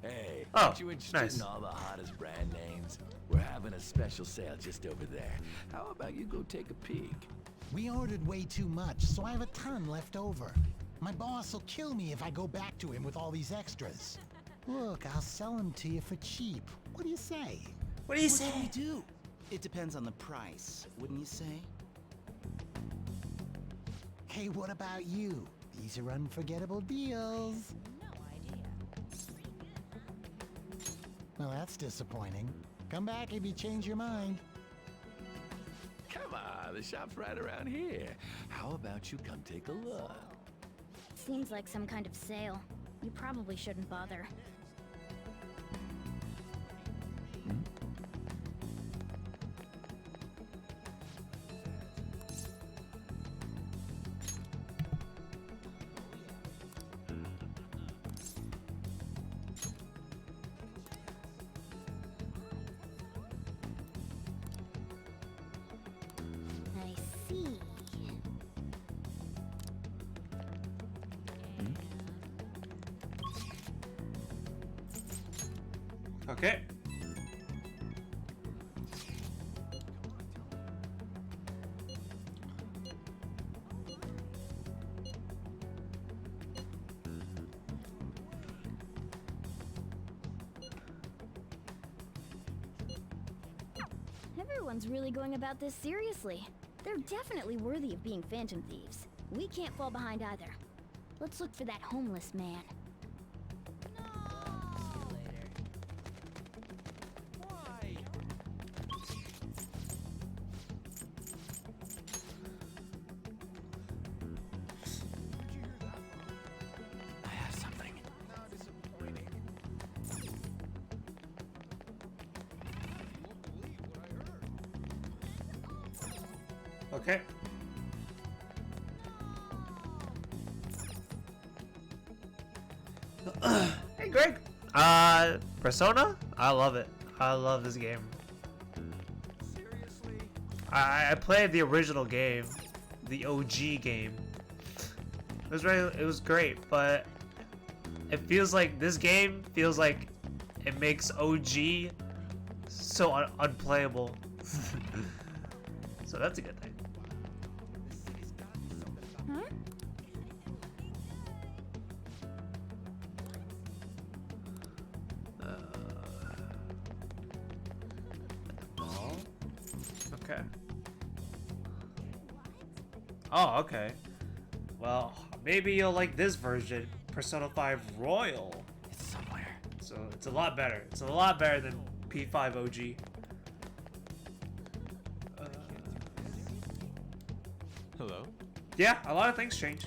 Hey, Oh, aren't you interested nice. in all the hottest brand names? We're having a special sale just over there. How about you go take a peek? We ordered way too much, so I have a ton left over. My boss will kill me if I go back to him with all these extras. Look, I'll sell them to you for cheap. What do you say? What do you What say? can we do? It depends on the price, wouldn't you say? Hey, what about you? These are unforgettable deals. No idea. Well, that's disappointing. Come back if you change your mind. Come on, the shop's right around here. How about you come take a look? Seems like some kind of sale. You probably shouldn't bother. I see. Okay. Everyone's really going about this seriously. They're definitely worthy of being Phantom Thieves. We can't fall behind either. Let's look for that homeless man. I have something. Okay. Hey, Greg. Persona? I love it. I love this game. I played the original game, the OG game. It was great, but it feels like this game feels like it makes OG so unplayable. So that's a good thing. Okay. Oh, okay. Well, maybe you'll like this version, Persona 5 Royal. It's somewhere. So it's a lot better. It's a lot better than P5 OG. Hello? Yeah, a lot of things change.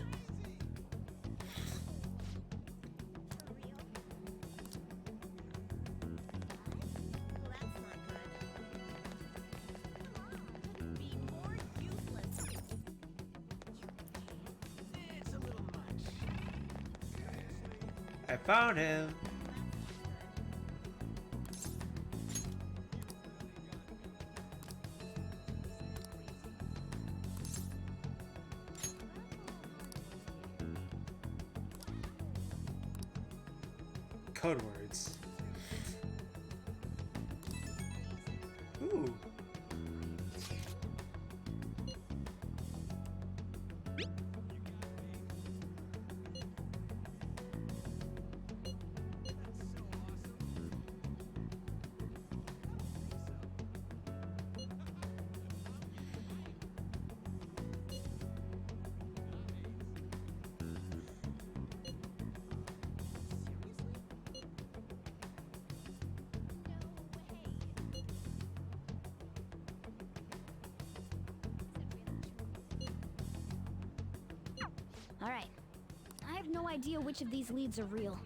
I found him. code words. Ooh. Alright. I have no idea which of these leads are real.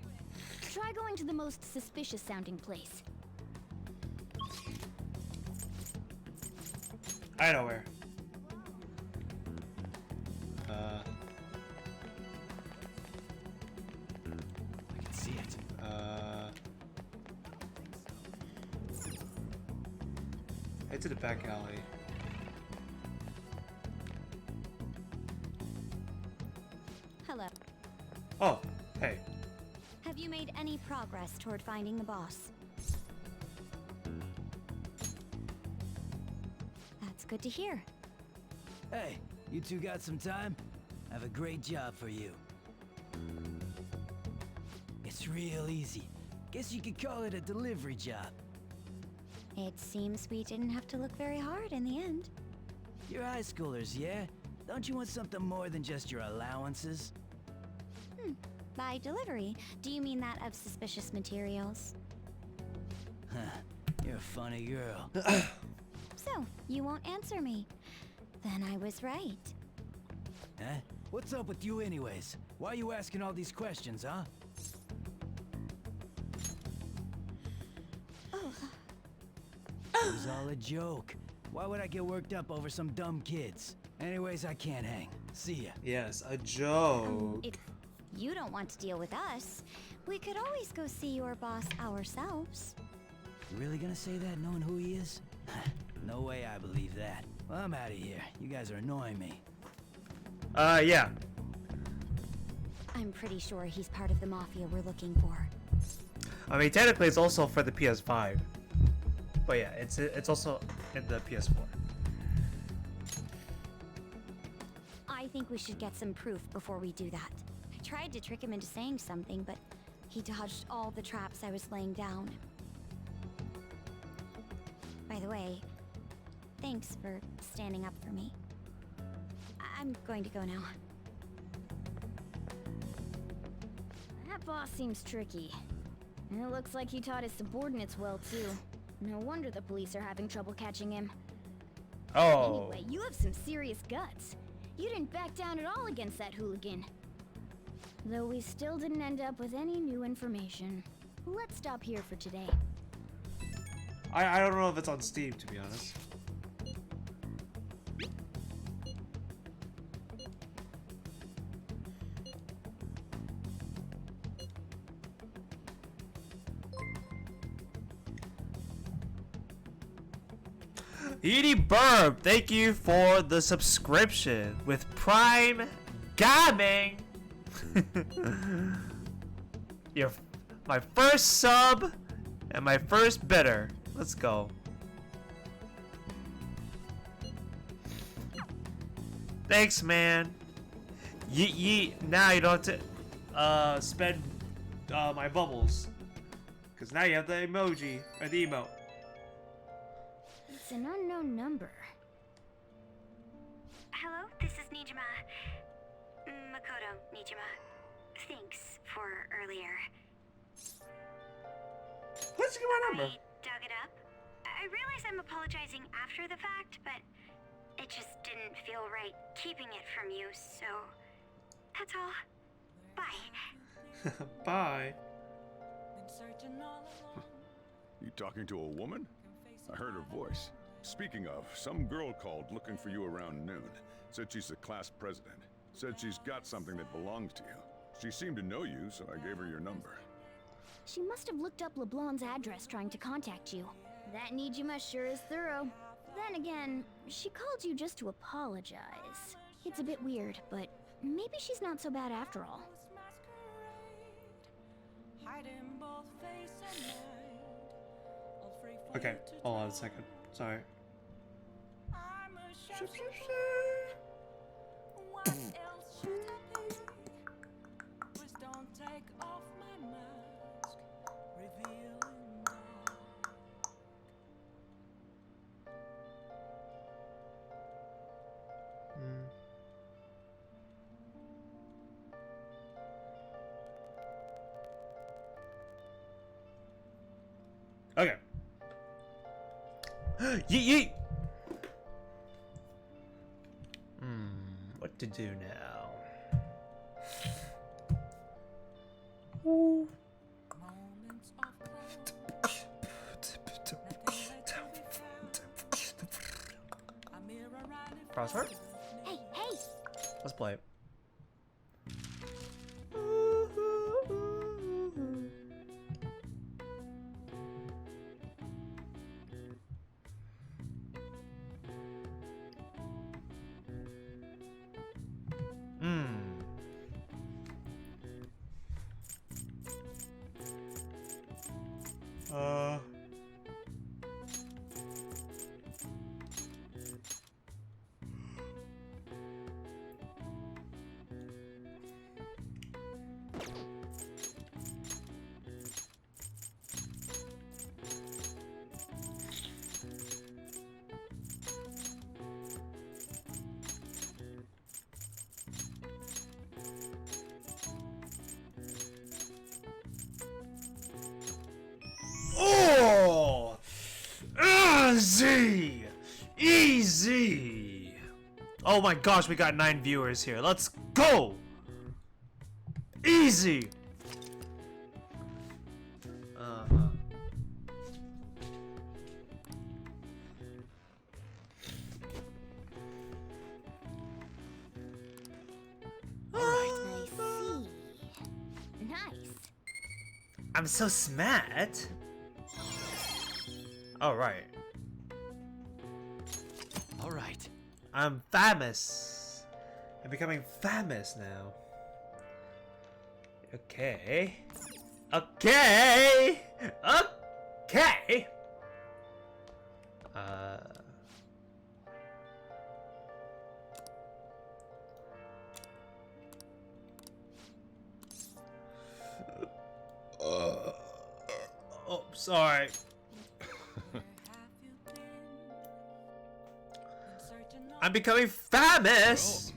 Try going to the most suspicious sounding place. I know where. I can see it. Head to the back alley. Hello. Oh, hey. Have you made any progress toward finding the boss? That's good to hear. Hey, you two got some time? I have a great job for you. It's real easy. Guess you could call it a delivery job. It seems we didn't have to look very hard in the end. You're high schoolers, yeah? Don't you want something more than just your allowances? By delivery, do you mean that of suspicious materials? Huh. You're a funny girl. So, you won't answer me. Then I was right. Huh? What's up with you anyways? Why are you asking all these questions, huh? It was all a joke. Why would I get worked up over some dumb kids? Anyways, I can't hang. See ya. Yes, a joke. If you don't want to deal with us, we could always go see your boss ourselves. You really gonna say that knowing who he is? No way I believe that. Well, I'm out of here. You guys are annoying me. Yeah. I'm pretty sure he's part of the mafia we're looking for. I mean, technically, it's also for the PS5. But yeah, it's also in the PS4. I think we should get some proof before we do that. I tried to trick him into saying something, but he dodged all the traps I was laying down. By the way, thanks for standing up for me. I'm going to go now. That boss seems tricky. And it looks like he taught his subordinates well, too. No wonder the police are having trouble catching him. Oh. Anyway, you have some serious guts. You didn't back down at all against that hooligan. Though we still didn't end up with any new information. Let's stop here for today. I don't know if it's on Steam, to be honest. Edie Burb, thank you for the subscription with Prime Gaming. You're my first sub and my first bidder. Let's go. Thanks, man. Yeet yeet. Now you don't have to spend my bubbles, because now you have the emoji or the emote. It's an unknown number. Hello, this is Nijima. Makoto Nijima. Thanks for earlier. Let's get my number. I dug it up. I realize I'm apologizing after the fact, but it just didn't feel right keeping it from you, so that's all. Bye. Bye. You talking to a woman? I heard her voice. Speaking of, some girl called looking for you around noon. Said she's the class president. Said she's got something that belongs to you. She seemed to know you, so I gave her your number. She must have looked up LeBlanc's address trying to contact you. That Nijima sure is thorough. Then again, she called you just to apologize. It's a bit weird, but maybe she's not so bad after all. Hiding both Okay, hold on a second. Sorry. What else should I be? Please don't take off my mask, revealing dark. Okay. Yeet yeet. What to do now? Ooh. Crossword? Hey, hey! Let's play it. Oh! Easy! Easy! Oh my gosh, we got 9 viewers here. Let's go! Easy! I see. Nice. I'm so smart. Alright. Alright. I'm famous. I'm becoming famous now. Okay. Okay! Okay! Oh, sorry. I'm becoming famous!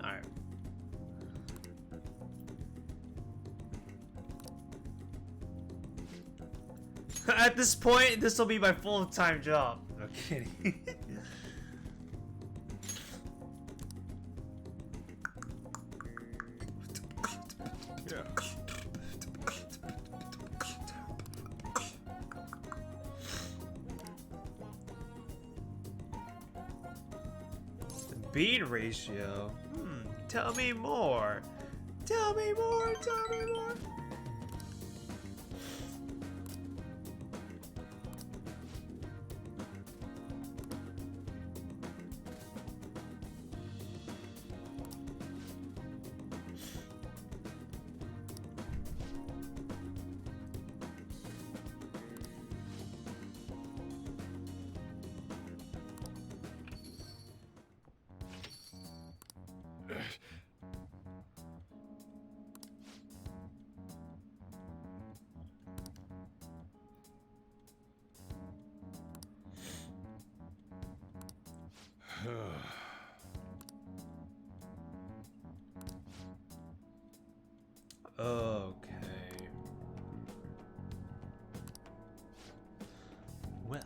Alright. At this point, this will be my full-time job. No kidding. Yeah. Beat ratio? Tell me more. Tell me more, tell me more. Okay. Well.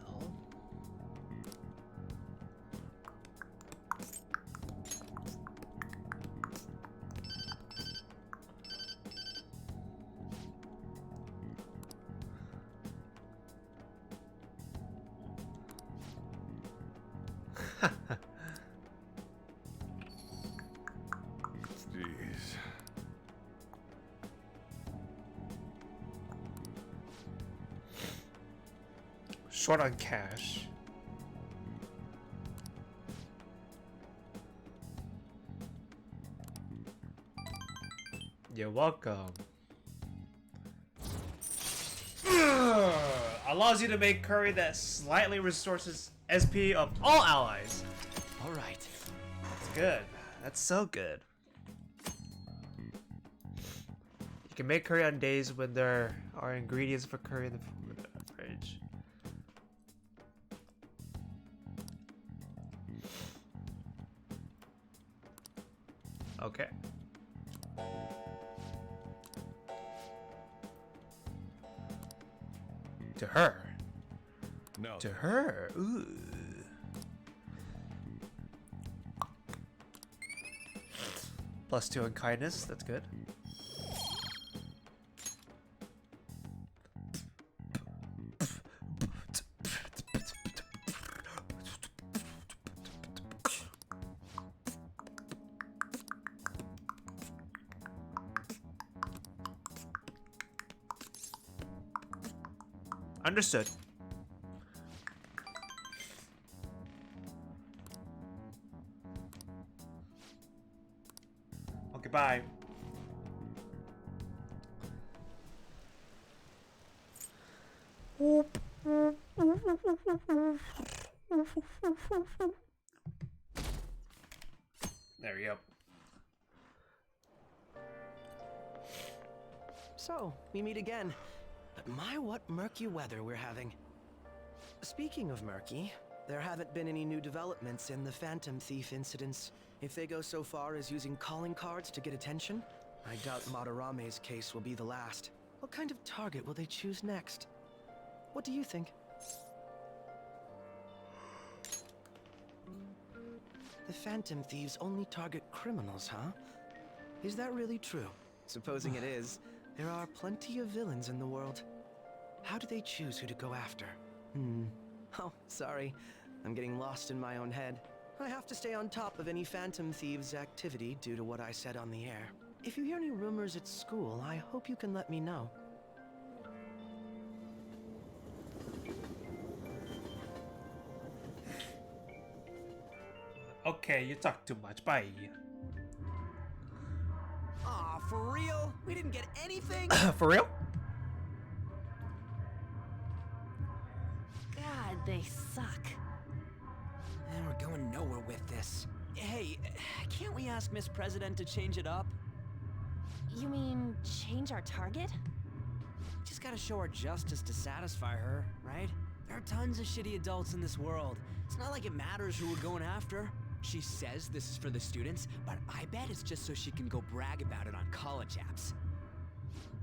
Jeez. Short on cash. You're welcome. Allows you to make curry that slightly restores SP of all allies. All right. That's good. That's so good. You can make curry on days when there are ingredients for curry in the fridge. Okay. To her. No. To her. Ooh. +2 in kindness. That's good. Understood. Okay, bye. There we go. So, we meet again. But my, what murky weather we're having. Speaking of murky, there haven't been any new developments in the Phantom Thief incidents. If they go so far as using calling cards to get attention, I doubt Madarame's case will be the last. What kind of target will they choose next? What do you think? The Phantom Thieves only target criminals, huh? Is that really true? Supposing it is, there are plenty of villains in the world. How do they choose who to go after? Oh, sorry. I'm getting lost in my own head. I have to stay on top of any Phantom Thieves activity due to what I said on the air. If you hear any rumors at school, I hope you can let me know. Okay, you talk too much. Bye. Aw, for real? We didn't get anything? For real? God, they suck. And we're going nowhere with this. Hey, can't we ask Miss President to change it up? You mean change our target? Just gotta show her justice to satisfy her, right? There are tons of shitty adults in this world. It's not like it matters who we're going after. She says this is for the students, but I bet it's just so she can go brag about it on college apps.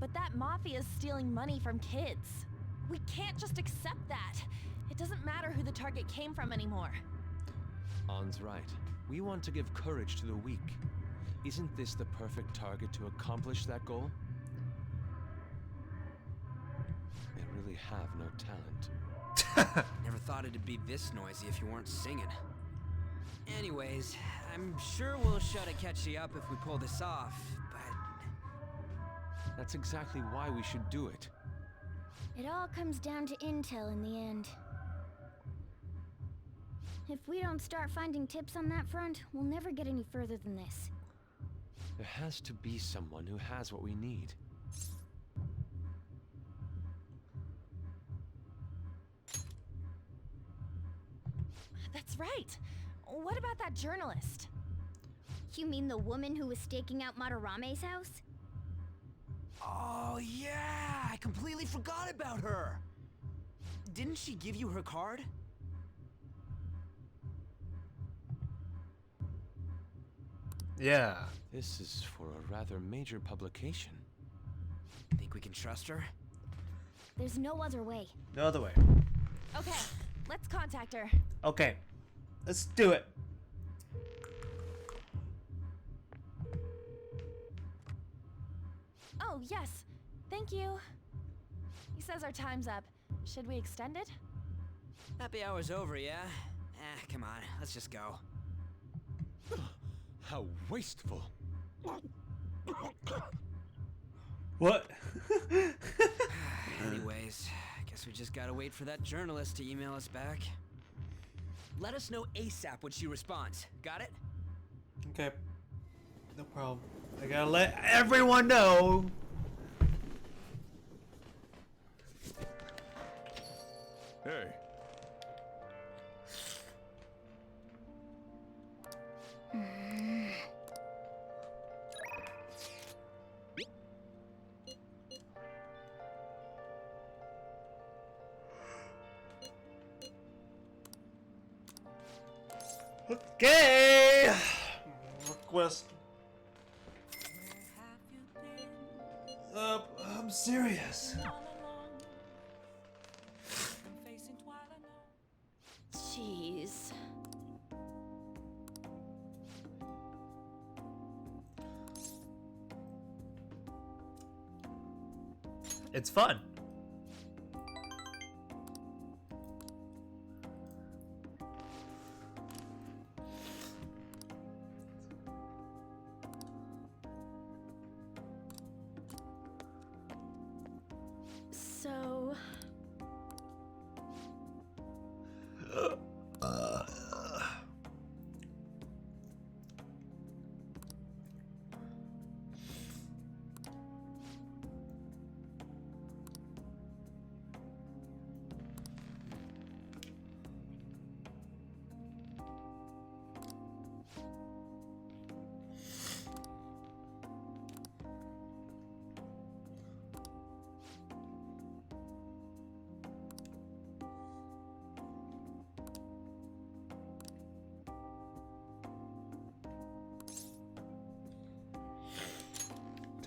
But that mafia's stealing money from kids. We can't just accept that. It doesn't matter who the target came from anymore. An's right. We want to give courage to the weak. Isn't this the perfect target to accomplish that goal? They really have no talent. Never thought it'd be this noisy if you weren't singing. Anyways, I'm sure we'll shut a catchy up if we pull this off, but... That's exactly why we should do it. It all comes down to intel in the end. If we don't start finding tips on that front, we'll never get any further than this. There has to be someone who has what we need. That's right. What about that journalist? You mean the woman who was staking out Madarame's house? Oh yeah, I completely forgot about her. Didn't she give you her card? Yeah. This is for a rather major publication. Think we can trust her? There's no other way. No other way. Okay, let's contact her. Okay. Let's do it. Oh, yes. Thank you. He says our time's up. Should we extend it? Happy hour's over, yeah? Come on, let's just go. How wasteful. What? Anyways, guess we just gotta wait for that journalist to email us back. Let us know ASAP when she responds. Got it? Okay. No problem. I gotta let everyone know. Hey. Okay. Request. I'm serious. Jeez. It's fun. So...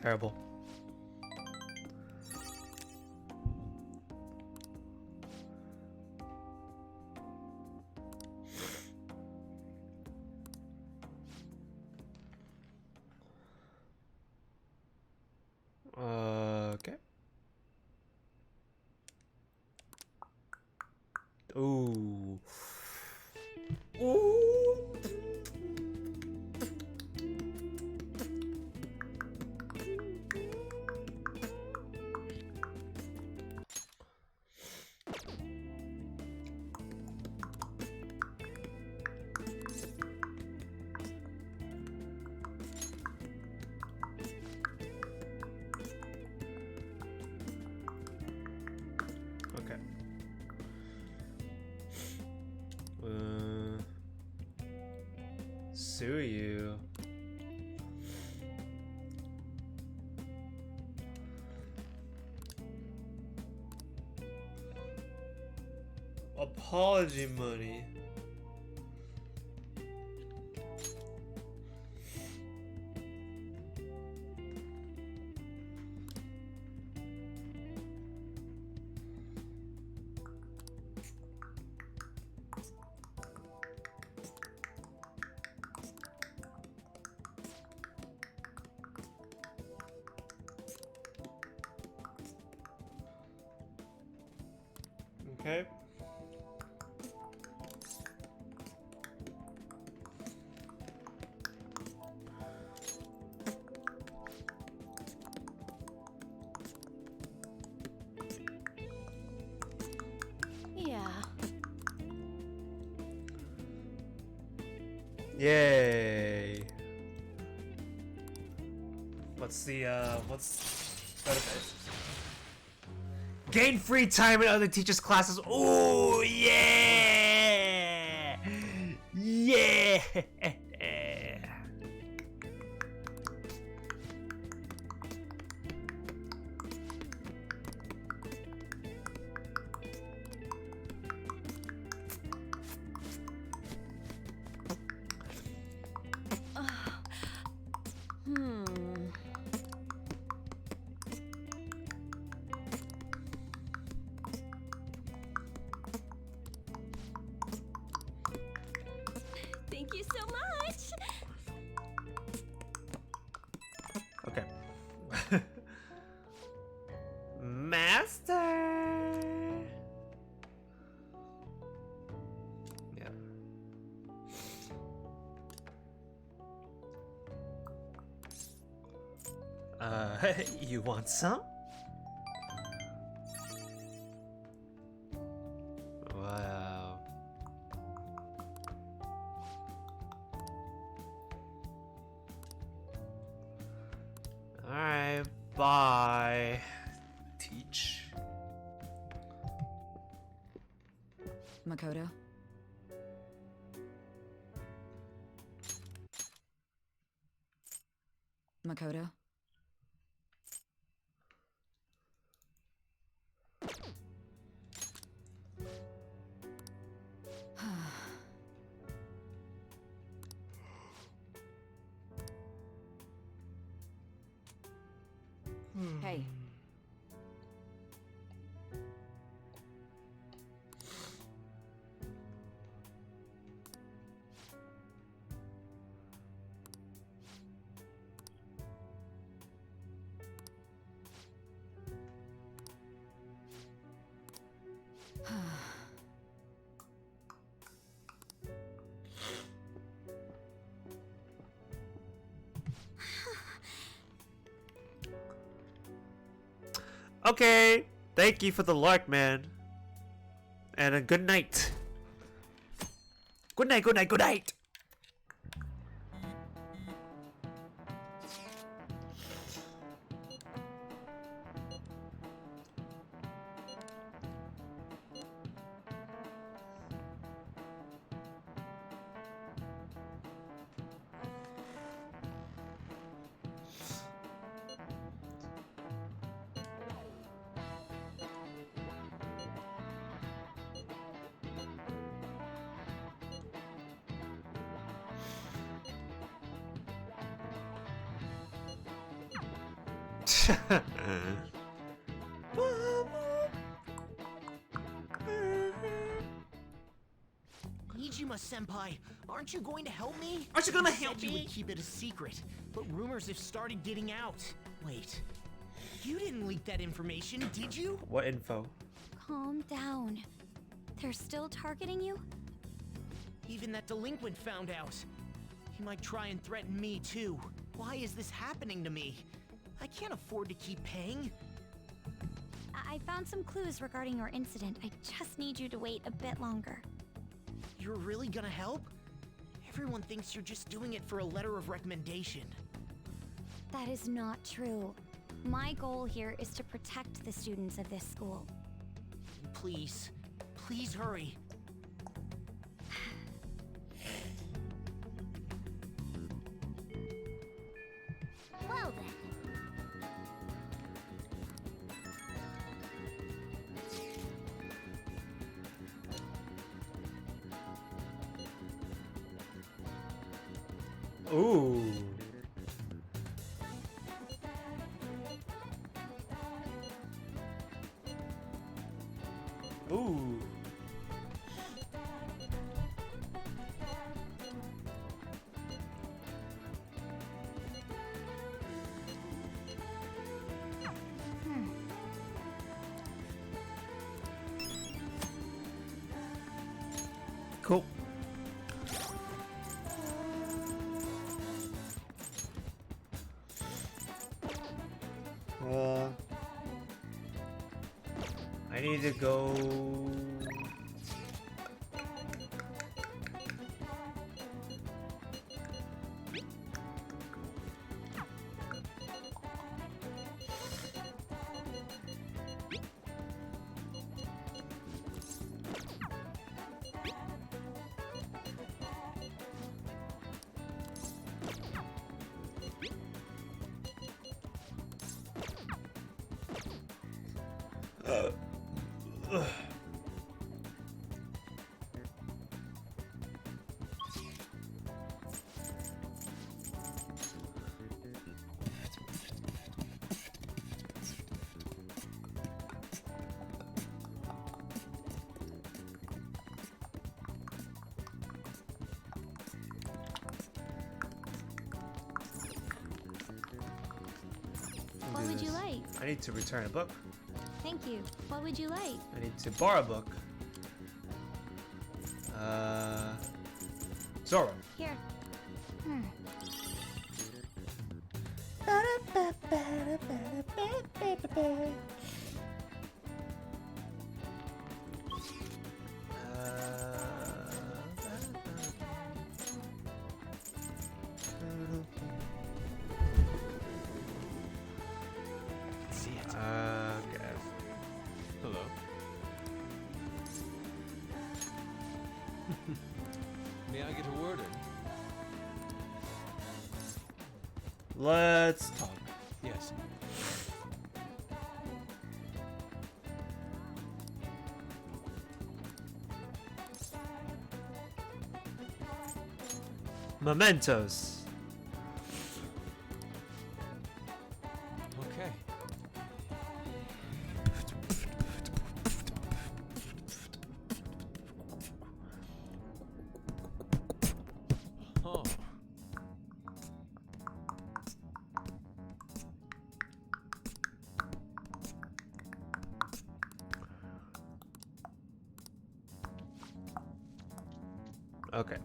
Terrible. Okay. Ooh. Ooh. Okay. Sue you. Apology money. Okay. Yeah. Yay. What's the benefit? Gain free time in other teachers' classes. Oh yeah! Yeah! Thank you so much. Okay. Master. Yeah. You want some? Wow. Alright, bye. Teach. Makoto? Makoto? Hey. Okay, thank you for the lark, man. And a good night. Good night, good night, good night. Nijima-senpai, aren't you going to help me? Aren't you gonna said help you me? would keep it a secret, but rumors have started getting out. Wait, you didn't leak that information, did you? What info? Calm down. They're still targeting you? Even that delinquent found out. He might try and threaten me too. Why is this happening to me? I can't afford to keep paying. I found some clues regarding your incident. I just need you to wait a bit longer. You're really gonna help? Everyone thinks you're just doing it for a letter of recommendation. That is not true. My goal here is to protect the students of this school. Please, please hurry. Well then. Ooh. Ooh. Cool. I need to go. What would you like? I need to return a book. Thank you. What would you like? I need to borrow a book. Zoro. Here. See it. Okay. Hello. May I get a word in? Let's talk. Yes. Mementos. Okay.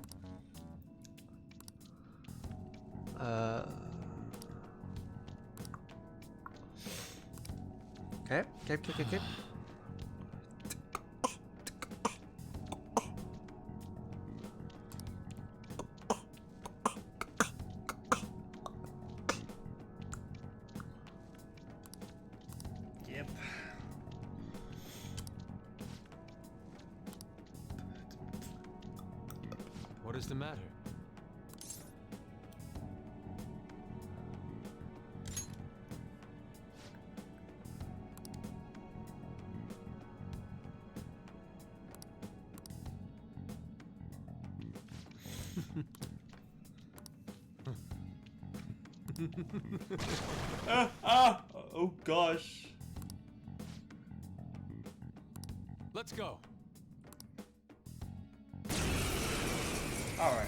Oh. Okay. Okay. Yep. What is the matter? Oh gosh. Let's go. All right.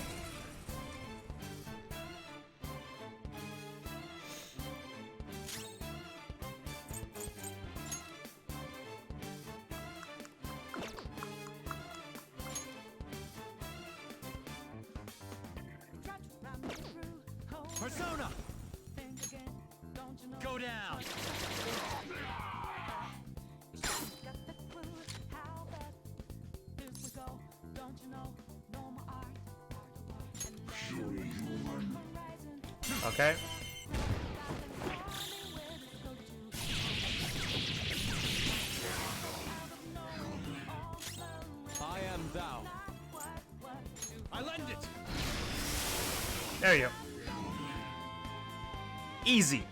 Persona! Go down! Okay. I am thou. I lend it. There you go. Easy.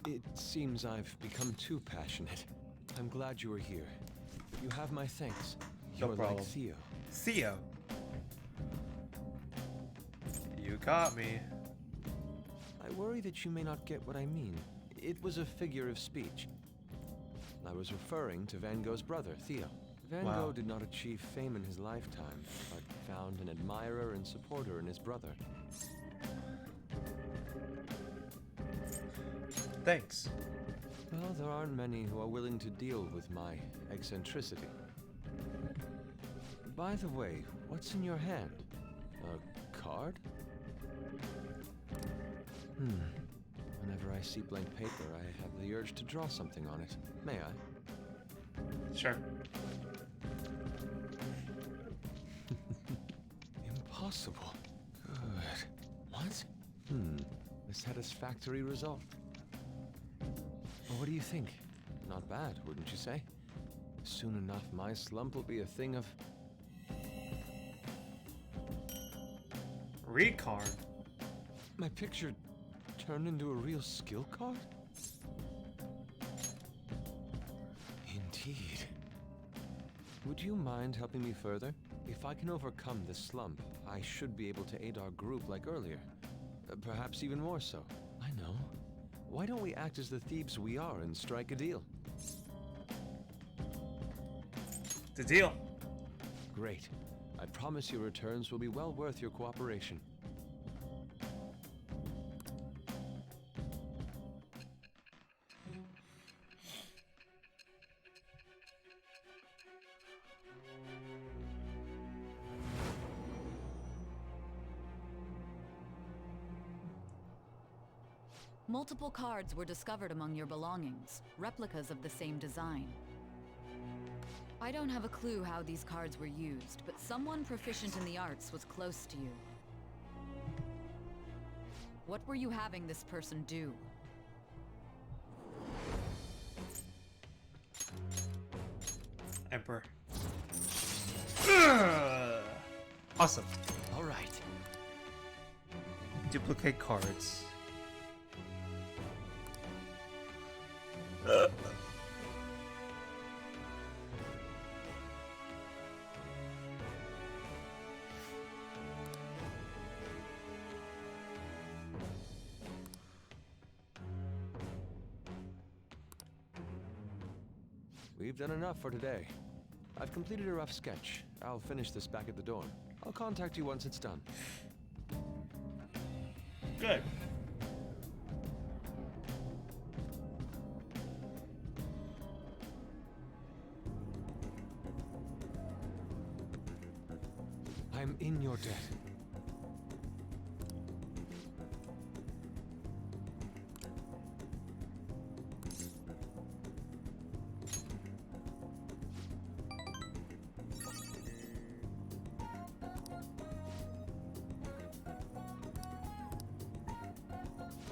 It seems I've become too passionate. I'm glad you are here. You have my thanks. No You're problem. like Theo. Theo. You got me. I worry that you may not get what I mean. It was a figure of speech. I was referring to Van Gogh's brother, Theo. Van Wow. Gogh did not achieve fame in his lifetime, but found an admirer and supporter in his brother. Thanks. Well, there aren't many who are willing to deal with my eccentricity. By the way, what's in your hand? A card? Whenever I see blank paper, I have the urge to draw something on it. May I? Sure. Impossible. Good. What? A satisfactory result. Well, what do you think? Not bad, wouldn't you say? Soon enough, my slump will be a thing of... Read card. My picture turned into a real skill card? Indeed. Would you mind helping me further? If I can overcome this slump, I should be able to aid our group like earlier. Perhaps even more so. I know. Why don't we act as the thieves we are and strike a deal? The deal. Great. I promise your returns will be well worth your cooperation. Multiple cards were discovered among your belongings, replicas of the same design. I don't have a clue how these cards were used, but someone proficient in the arts was close to you. What were you having this person do? Emperor. Ugh. Awesome. All right. Duplicate cards. We've done enough for today. I've completed a rough sketch. I'll finish this back at the dorm. I'll contact you once it's done. Good. I'm in your debt.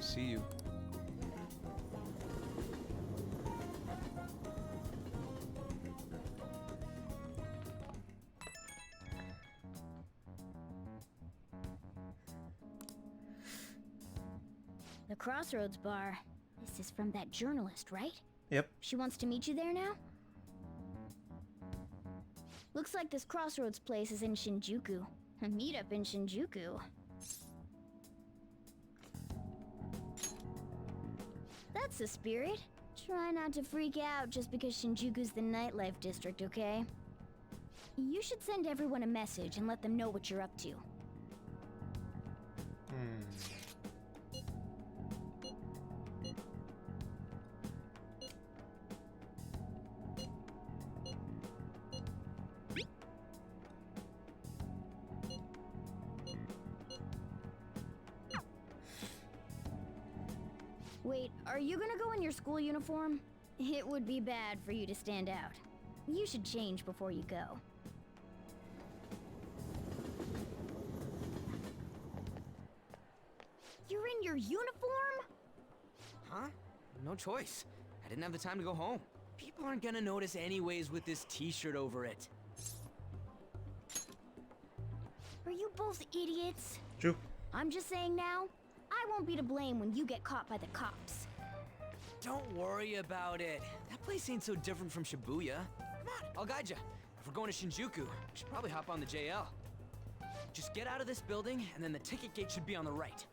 See you. The Crossroads Bar. This is from that journalist, right? Yep. She wants to meet you there now? Looks like this Crossroads place is in Shinjuku. A meetup in Shinjuku. That's the spirit. Try not to freak out just because Shinjuku's the nightlife district, okay? You should send everyone a message and let them know what you're up to. Wait, are you gonna go in your school uniform? It would be bad for you to stand out. You should change before you go. You're in your uniform? Huh? No choice. I didn't have the time to go home. People aren't gonna notice anyways with this t-shirt over it. Are you both idiots? True. I'm just saying now, I won't be to blame when you get caught by the cops. Don't worry about it. That place ain't so different from Shibuya. Come on, I'll guide you. If we're going to Shinjuku, we should probably hop on the JL. Just get out of this building, and then the ticket gate should be on the right.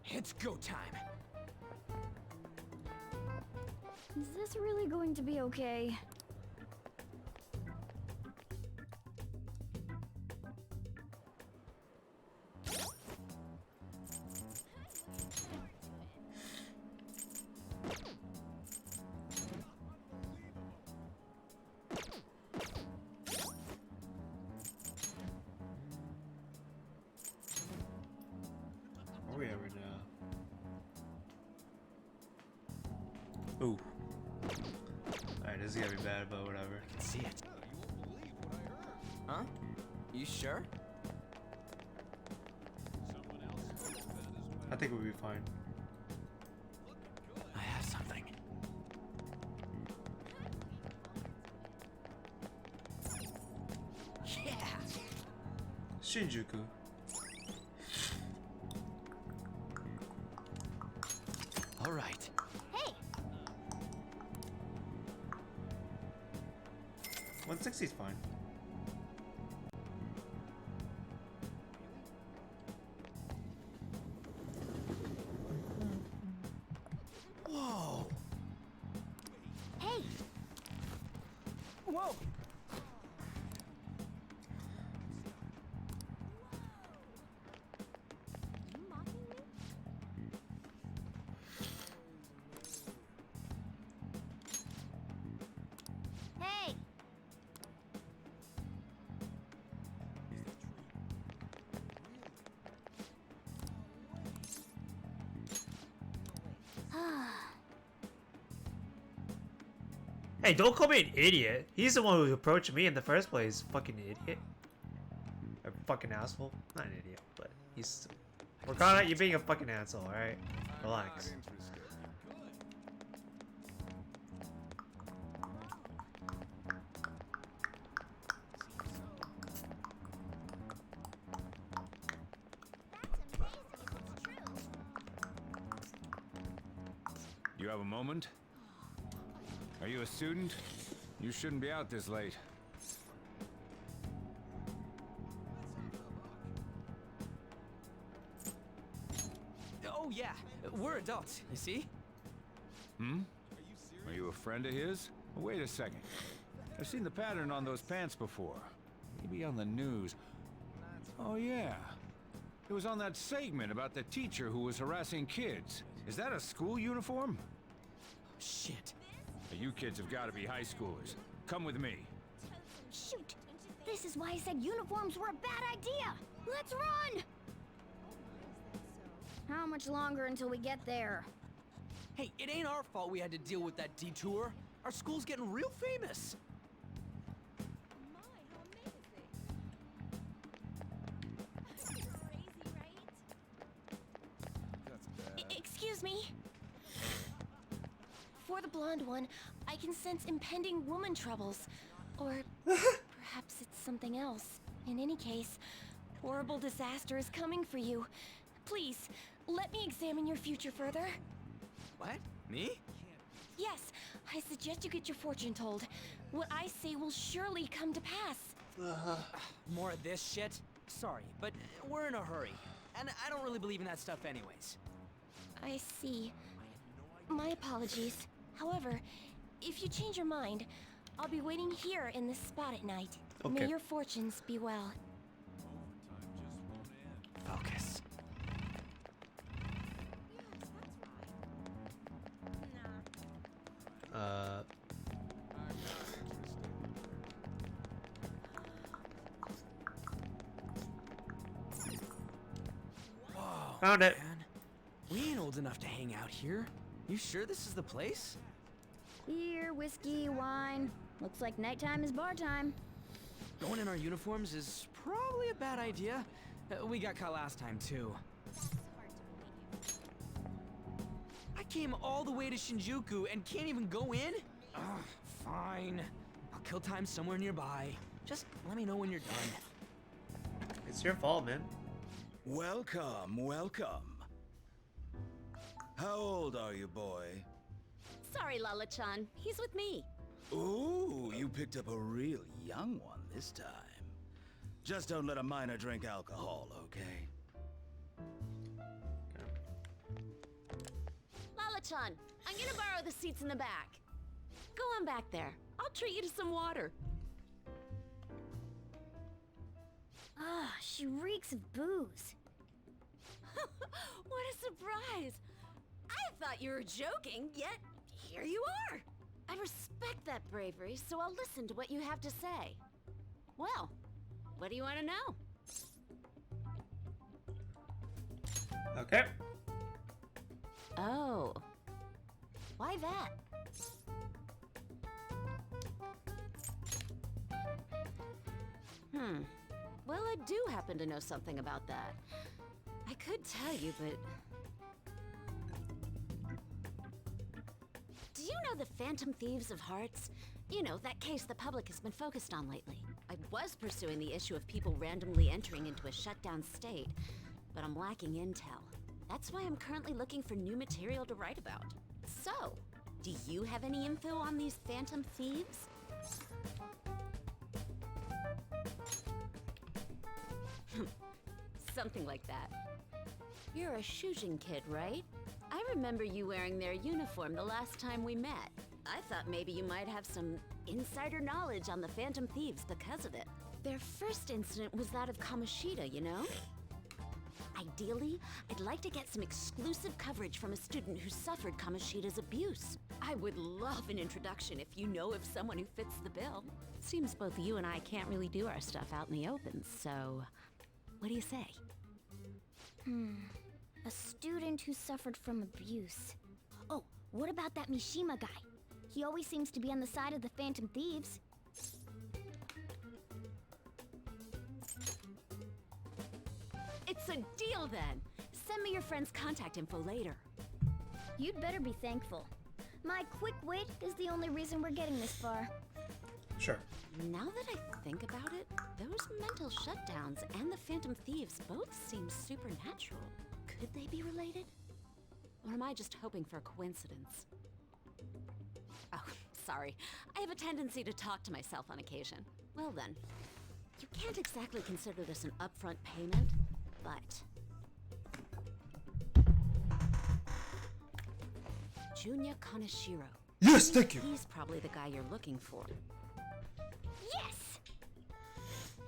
It's go time. Is this really going to be okay? Where are we at right now? Ooh. Alright, this is gonna be bad, but whatever. I can see it. Huh? You sure? I think we'll be fine. I have something. Yeah! Shinjuku. All right. Hey! 160 is fine. Whoa! Hey! Whoa! You mocking me? Hey! Hey, don't call me an idiot. He's the one who approached me in the first place. Fucking idiot. A fucking asshole. Not an idiot, but he's Morgana, you're being a fucking asshole, alright? Relax. You have a moment? Are you a student? You shouldn't be out this late. Oh yeah, we're adults, you see? Hmm? Are you a friend of his? Wait a second. I've seen the pattern on those pants before. Maybe on the news. Oh yeah. It was on that segment about the teacher who was harassing kids. Is that a school uniform? Shit. You kids have got to be high schoolers. Come with me. Shoot! This is why I said uniforms were a bad idea! Let's run! How much longer until we get there? Hey, it ain't our fault we had to deal with that detour. Our school's getting real famous. Excuse me? For the blonde one, I can sense impending woman troubles. Or perhaps it's something else. In any case, horrible disaster is coming for you. Please, let me examine your future further. What? Me? Yes, I suggest you get your fortune told. What I say will surely come to pass. More of this shit? Sorry, but we're in a hurry. And I don't really believe in that stuff anyways. I see. My apologies. However, if you change your mind, I'll be waiting here in this spot at night. Okay. May your fortunes be well. Focus. Whoa, Found it. man. We ain't old enough to hang out here. You sure this is the place? Beer, whiskey, wine. Looks like nighttime is bar time. Going in our uniforms is probably a bad idea. We got caught last time, too. I came all the way to Shinjuku and can't even go in? Ugh, fine. I'll kill time somewhere nearby. Just let me know when you're done. It's your fault, man. Welcome, welcome. How old are you, boy? Sorry, Lala-chan. He's with me. Ooh, you picked up a real young one this time. Just don't let a minor drink alcohol, okay? Lala-chan, I'm gonna borrow the seats in the back. Go on back there. I'll treat you to some water. Ah, she reeks of booze. What a surprise! I thought you were joking, yet here you are. I respect that bravery, so I'll listen to what you have to say. Well, what do you want to know? Okay. Oh. Why that? Well, I do happen to know something about that. I could tell you, but... Do you know the Phantom Thieves of Hearts? You know, that case the public has been focused on lately. I was pursuing the issue of people randomly entering into a shutdown state, but I'm lacking intel. That's why I'm currently looking for new material to write about. So, do you have any info on these Phantom Thieves? Something like that. You're a Shujin kid, right? I remember you wearing their uniform the last time we met. I thought maybe you might have some insider knowledge on the Phantom Thieves because of it. Their first incident was that of Kamoshida, you know? Ideally, I'd like to get some exclusive coverage from a student who suffered Kamoshida's abuse. I would love an introduction if you know of someone who fits the bill. Seems both you and I can't really do our stuff out in the open, so... What do you say? A student who suffered from abuse. Oh, what about that Mishima guy? He always seems to be on the side of the Phantom Thieves. It's a deal then! Send me your friend's contact info later. You'd better be thankful. My quick wit is the only reason we're getting this far. Sure. Now that I think about it, those mental shutdowns and the Phantom Thieves both seem supernatural. Could they be related? Or am I just hoping for a coincidence? Oh, sorry. I have a tendency to talk to myself on occasion. Well then, you can't exactly consider this an upfront payment, but... Junya Kaneshiro. Yes, thank you! He's probably the guy you're looking for. Yes!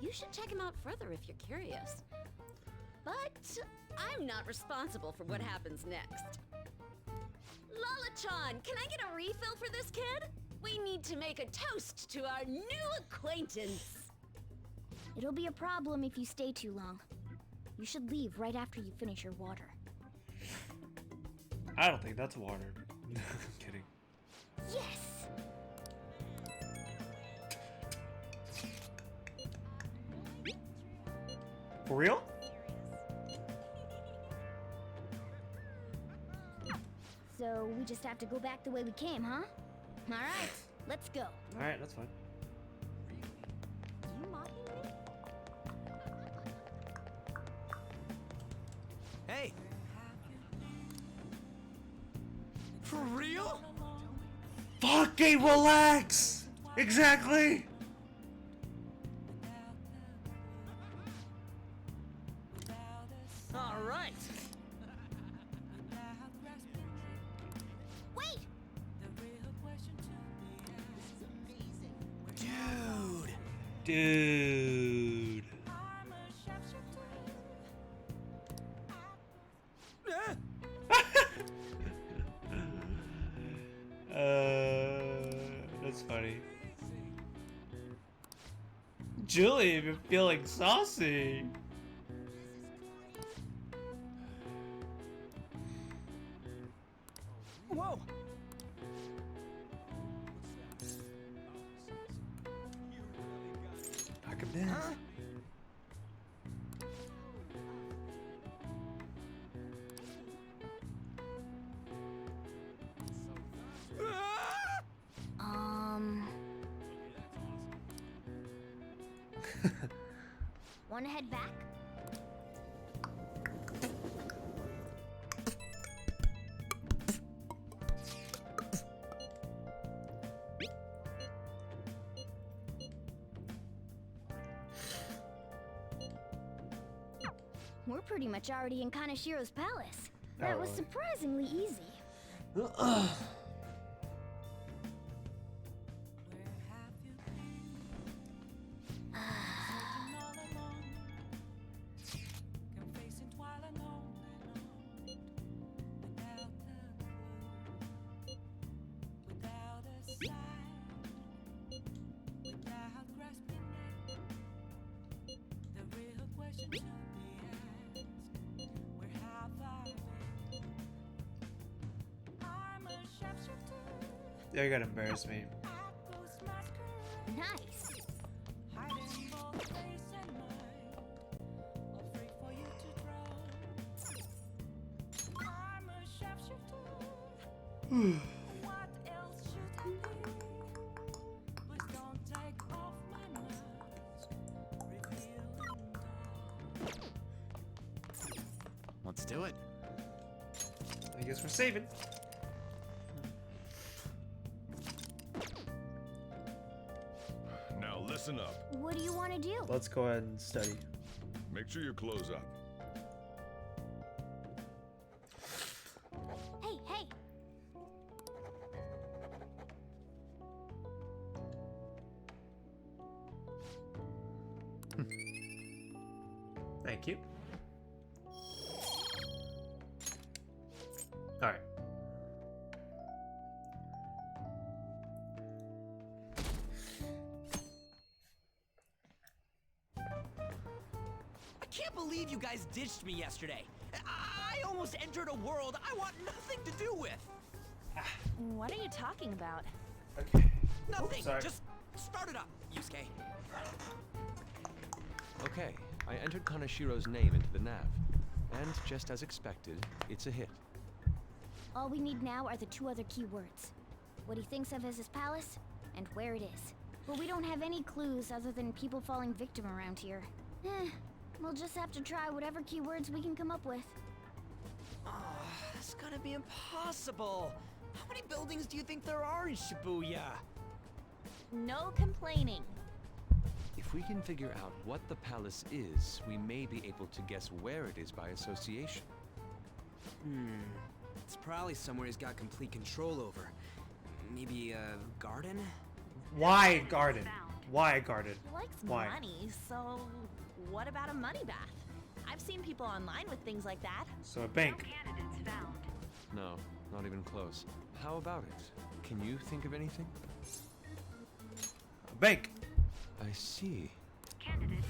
You should check him out further if you're curious. But I'm not responsible for what happens next. Lala-chan, can I get a refill for this kid? We need to make a toast to our new acquaintance. It'll be a problem if you stay too long. You should leave right after you finish your water. I don't think that's water. I'm kidding. Yes! For real? So we just have to go back the way we came, huh? Alright, let's go. Alright, that's fine. You mocking me? Hey! For real? Fucking relax! Exactly! All right. Wait! Dude. That's funny. Julie, you're feeling saucy. Whoa! I come in. Wanna head back? We're pretty much already in Kaneshiro's palace. That was surprisingly easy. You're gonna embarrass me. Nice. Let's do it. I guess we're saving. Now listen up. What do you want to do? Let's go ahead and study. Make sure you close up. Hey, hey! Thank you. Alright. I can't believe you guys ditched me yesterday. I almost entered a world I want nothing to do with. What are you talking about? Okay. Nothing. sorry. Just start it up, Yusuke. Okay, I entered Kaneshiro's name into the nav, And just as expected, it's a hit. All we need now are the 2 other keywords. What he thinks of as his palace, and where it is. But we don't have any clues other than people falling victim around here. We'll just have to try whatever keywords we can come up with. Oh, that's gonna be impossible. How many buildings do you think there are in Shibuya? No complaining. If we can figure out what the palace is, we may be able to guess where it is by association. It's probably somewhere he's got complete control over. Maybe a garden? Why garden? Why a garden? He likes Why? money, so what about a money bath? I've seen people online with things like that. So a bank. Candidates found. No, not even close. How about it? Can you think of anything? A bank. I see. Candidate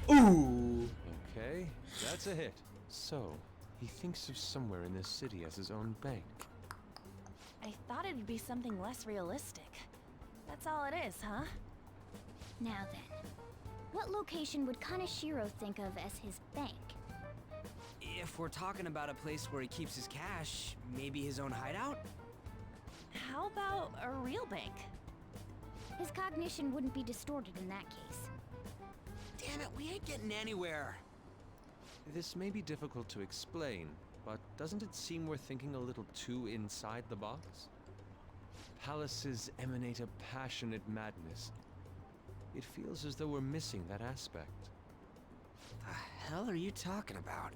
found. Ooh. Okay, that's a hit. So, he thinks of somewhere in this city as his own bank. I thought it'd be something less realistic. That's all it is, huh? Now then, what location would Kaneshiro think of as his bank? If we're talking about a place where he keeps his cash, maybe his own hideout? How about a real bank? His cognition wouldn't be distorted in that case. Damn it, we ain't getting anywhere. This may be difficult to explain, but doesn't it seem we're thinking a little too inside the box? Palaces emanate a passionate madness. It feels as though we're missing that aspect. The hell are you talking about?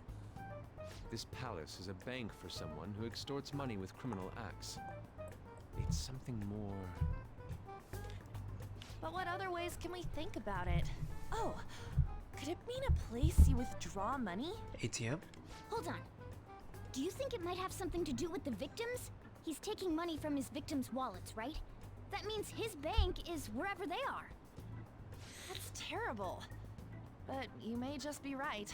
This palace is a bank for someone who extorts money with criminal acts. It's something more... But what other ways can we think about it? Oh, could it mean a place you withdraw money? ATM? Hold on. Do you think it might have something to do with the victims? He's taking money from his victims' wallets, right? That means his bank is wherever they are. That's terrible. But you may just be right.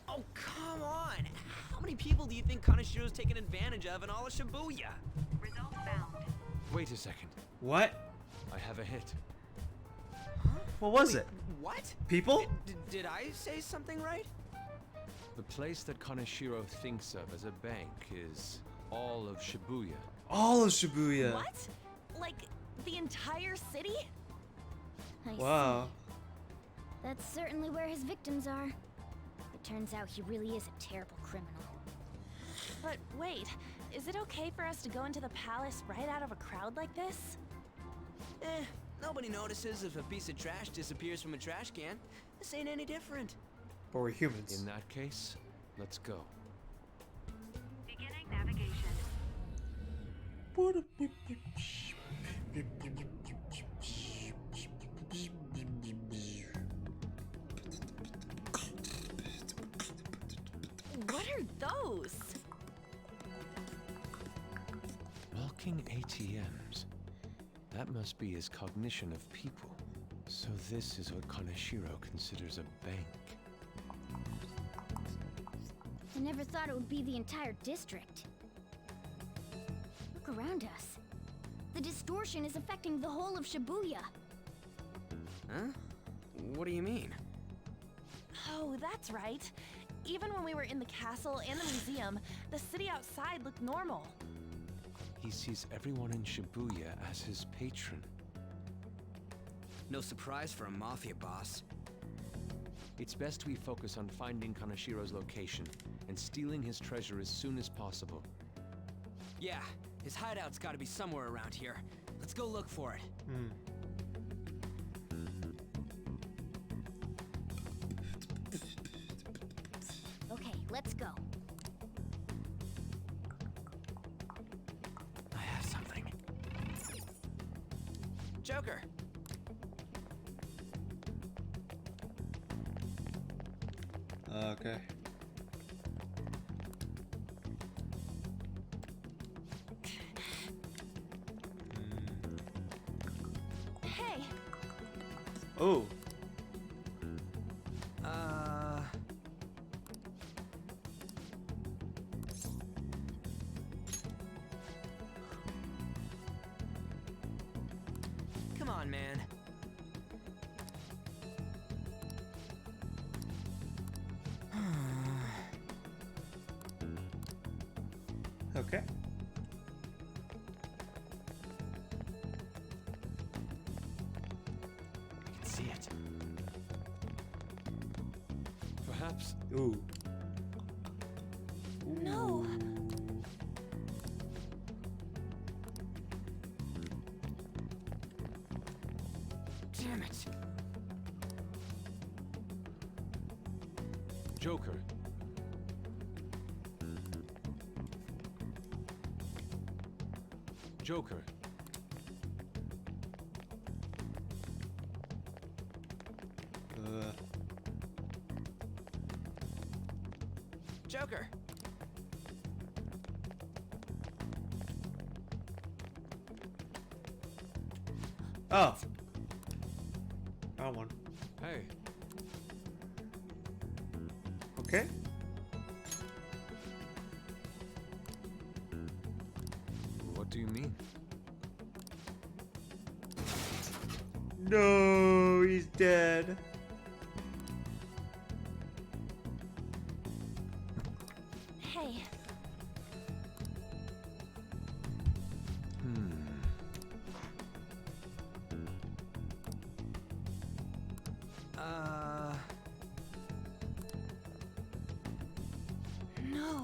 Oh, come on! How many people do you think Kaneshiro's taken advantage of in all of Shibuya? Result found. Wait a second. What? I have a hit. What was it? What? People? Did I say something right? The place that Kaneshiro thinks of as a bank is all of Shibuya. All of Shibuya. What? Like, the entire city? I Wow. see. That's certainly where his victims are. It turns out he really is a terrible criminal. But wait, is it okay for us to go into the palace right out of a crowd like this? Nobody notices if a piece of trash disappears from a trash can. This ain't any different. But we're humans. In that case, let's go. Beginning navigation. What are those? Walking ATMs. That must be his cognition of people. So this is what Kaneshiro considers a bank. I never thought it would be the entire district. Look around us. The distortion is affecting the whole of Shibuya. Huh? What do you mean? Oh, that's right. Even when we were in the castle and the museum, the city outside looked normal. He sees everyone in Shibuya as his patron. No surprise for a mafia boss. It's best we focus on finding Kaneshiro's location and stealing his treasure as soon as possible. Yeah, his hideout's gotta be somewhere around here. Let's go look for it. Okay, let's go. I have something. Joker! Okay. Hey! Oh. Come on, man. Okay. I can see it. Perhaps. Ooh. No. Damn it. Joker. Joker. Joker. Oh. Wrong one. Hey. Okay. What do you mean? No, he's dead. Hey, no.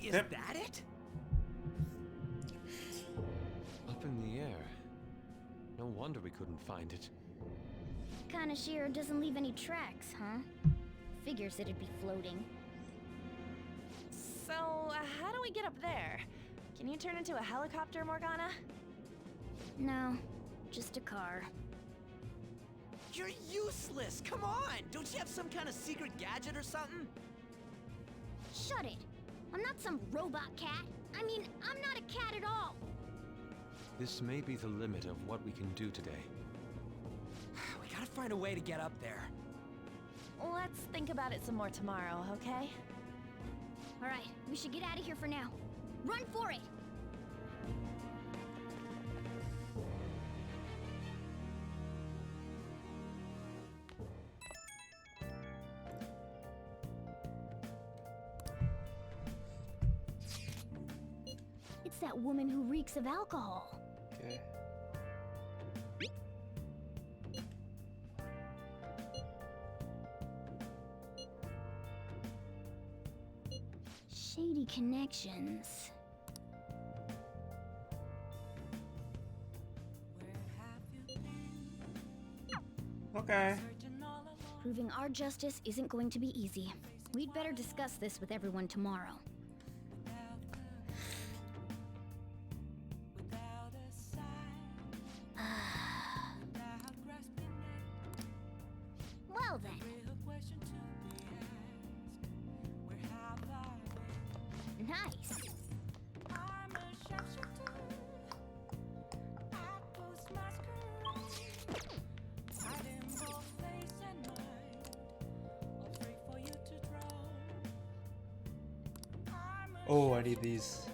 Is Yep. that it? Up in the air. No wonder we couldn't find it. Kanashiro doesn't leave any tracks, huh? Figures it'd be floating. So, how do we get up there? Can you turn into a helicopter, Morgana? No, just a car. You're useless. Come on. Don't you have some kind of secret gadget or something? Shut it! I'm not some robot cat. I mean, I'm not a cat at all. This may be the limit of what we can do today. We gotta find a way to get up there. Let's think about it some more tomorrow, okay? All right, we should get out of here for now. Run for it! It's that woman who reeks of alcohol. Okay. Shady connections. Okay. Proving our justice isn't going to be easy. We'd better discuss this with everyone tomorrow. Well then. Nice. Oh, I need these.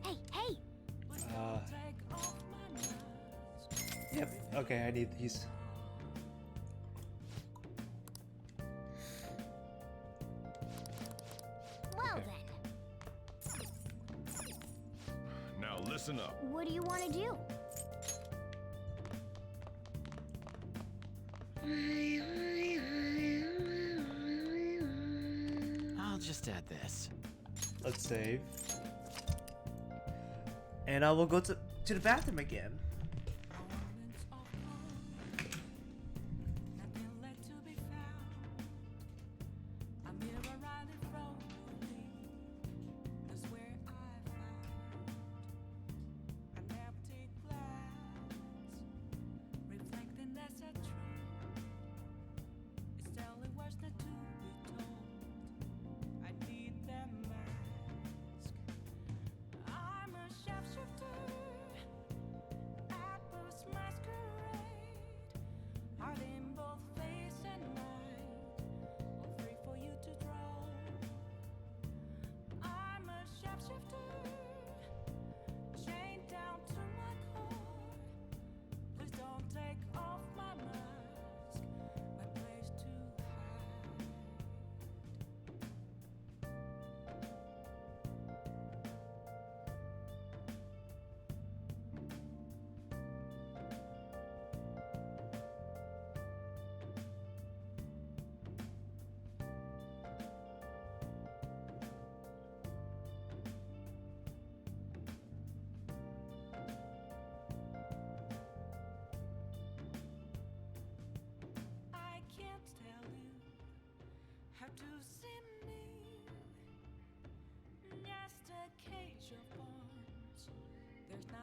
Hey, hey! Yep. Okay, I need these. Well Okay. then. Now listen up. What do you want to do? I'll just add this. Let's save. And I will go to the bathroom again.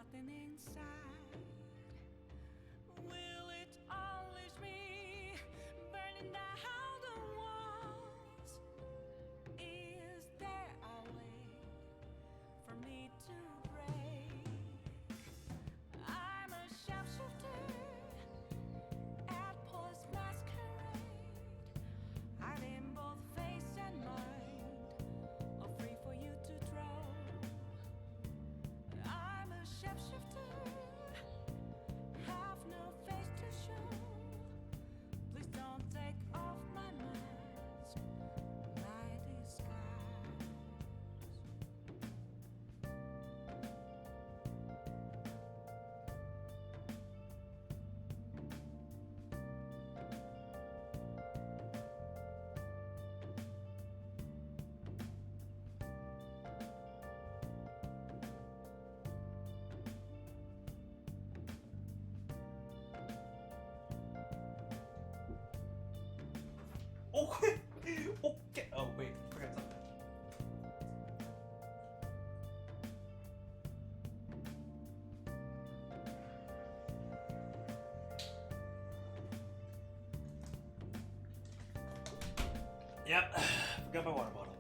nothing inside. Will it unleash me, burning down the walls? Is there a way for me to break? I'm a sharpshooter at Paul's masquerade, hiding both face and mind, all free for you to draw. I'm a shapeshifter, have no face to show. Please don't take off my mask, my disguise. Okay. Okay. Oh wait, forgot something. Yep, forgot my water bottle.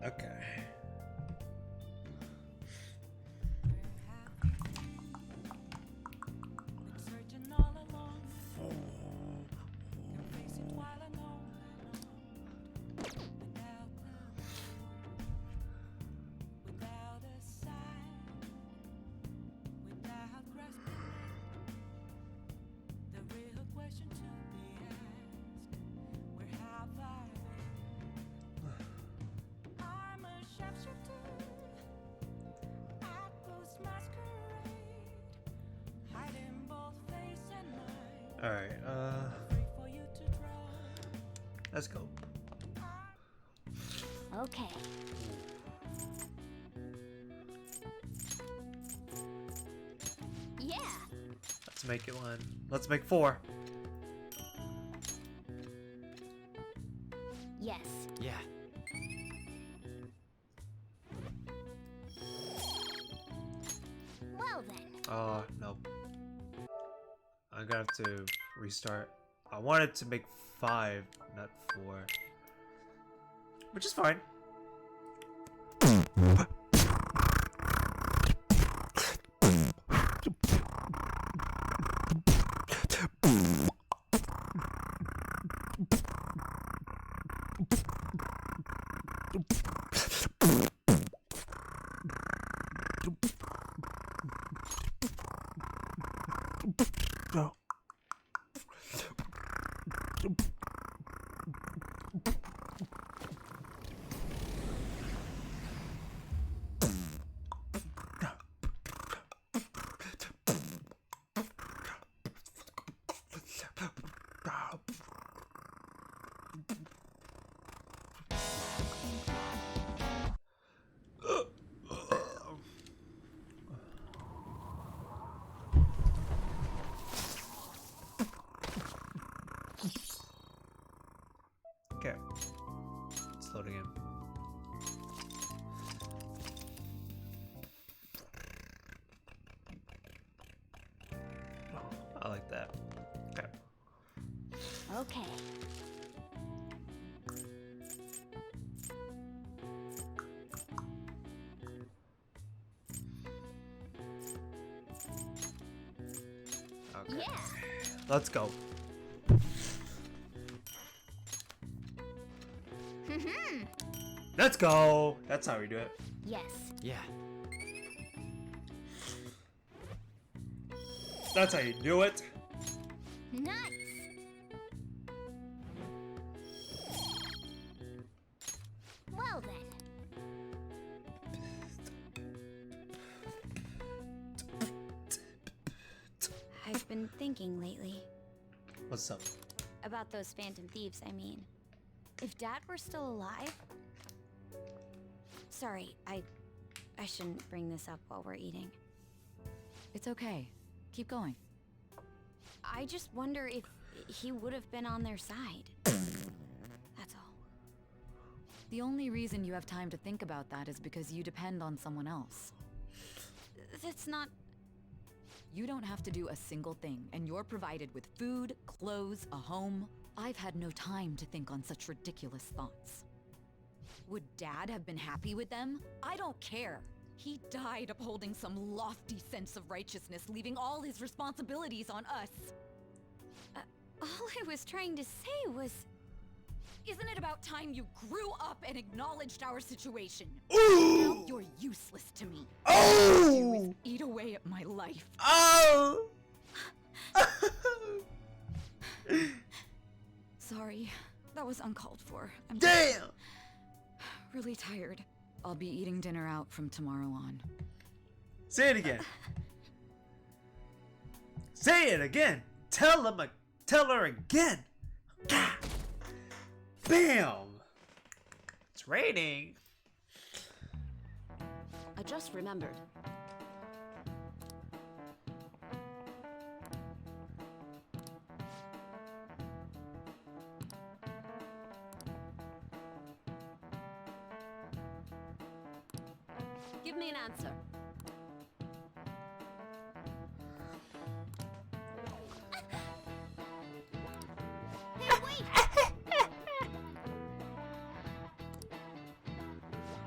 Okay. Searching all along, can face it while alone, without a sign, without grasping it. The real question to be asked: where have I been? I'm a sharpshooter at Post Masquerade, hiding both face and mind. All right. Free for you to draw. Let's go. Okay. Yeah. Let's make it one. Let's make 4. Yes. Yeah. Well then. Oh, nope. I'm gonna have to restart. I wanted to make 5, not 4. Which is fine. Okay. It's loading in. I like that. Okay. Okay. Okay. Yeah. Let's go. Let's go. That's how we do it. Yes. Yeah. That's how you do it. Nice. Well then. I've been thinking lately. What's up? About those Phantom Thieves, I mean. If Dad were still alive... Sorry, I shouldn't bring this up while we're eating. It's okay. Keep going. I just wonder if he would have been on their side. That's all. The only reason you have time to think about that is because you depend on someone else. That's not... You don't have to do a single thing, and you're provided with food, clothes, a home. I've had no time to think on such ridiculous thoughts. Would Dad have been happy with them? I don't care. He died upholding some lofty sense of righteousness, leaving all his responsibilities on us. All I was trying to say was... Isn't it about time you grew up and acknowledged our situation? Ooh! Now you're useless to me. Oh! Eat away at my life. Oh! Sorry, that was uncalled for. I'm Damn! really tired. I'll be eating dinner out from tomorrow on. Say it again. Say it again. Tell her again. Gah! Bam! It's raining. I just remembered. Give me an answer.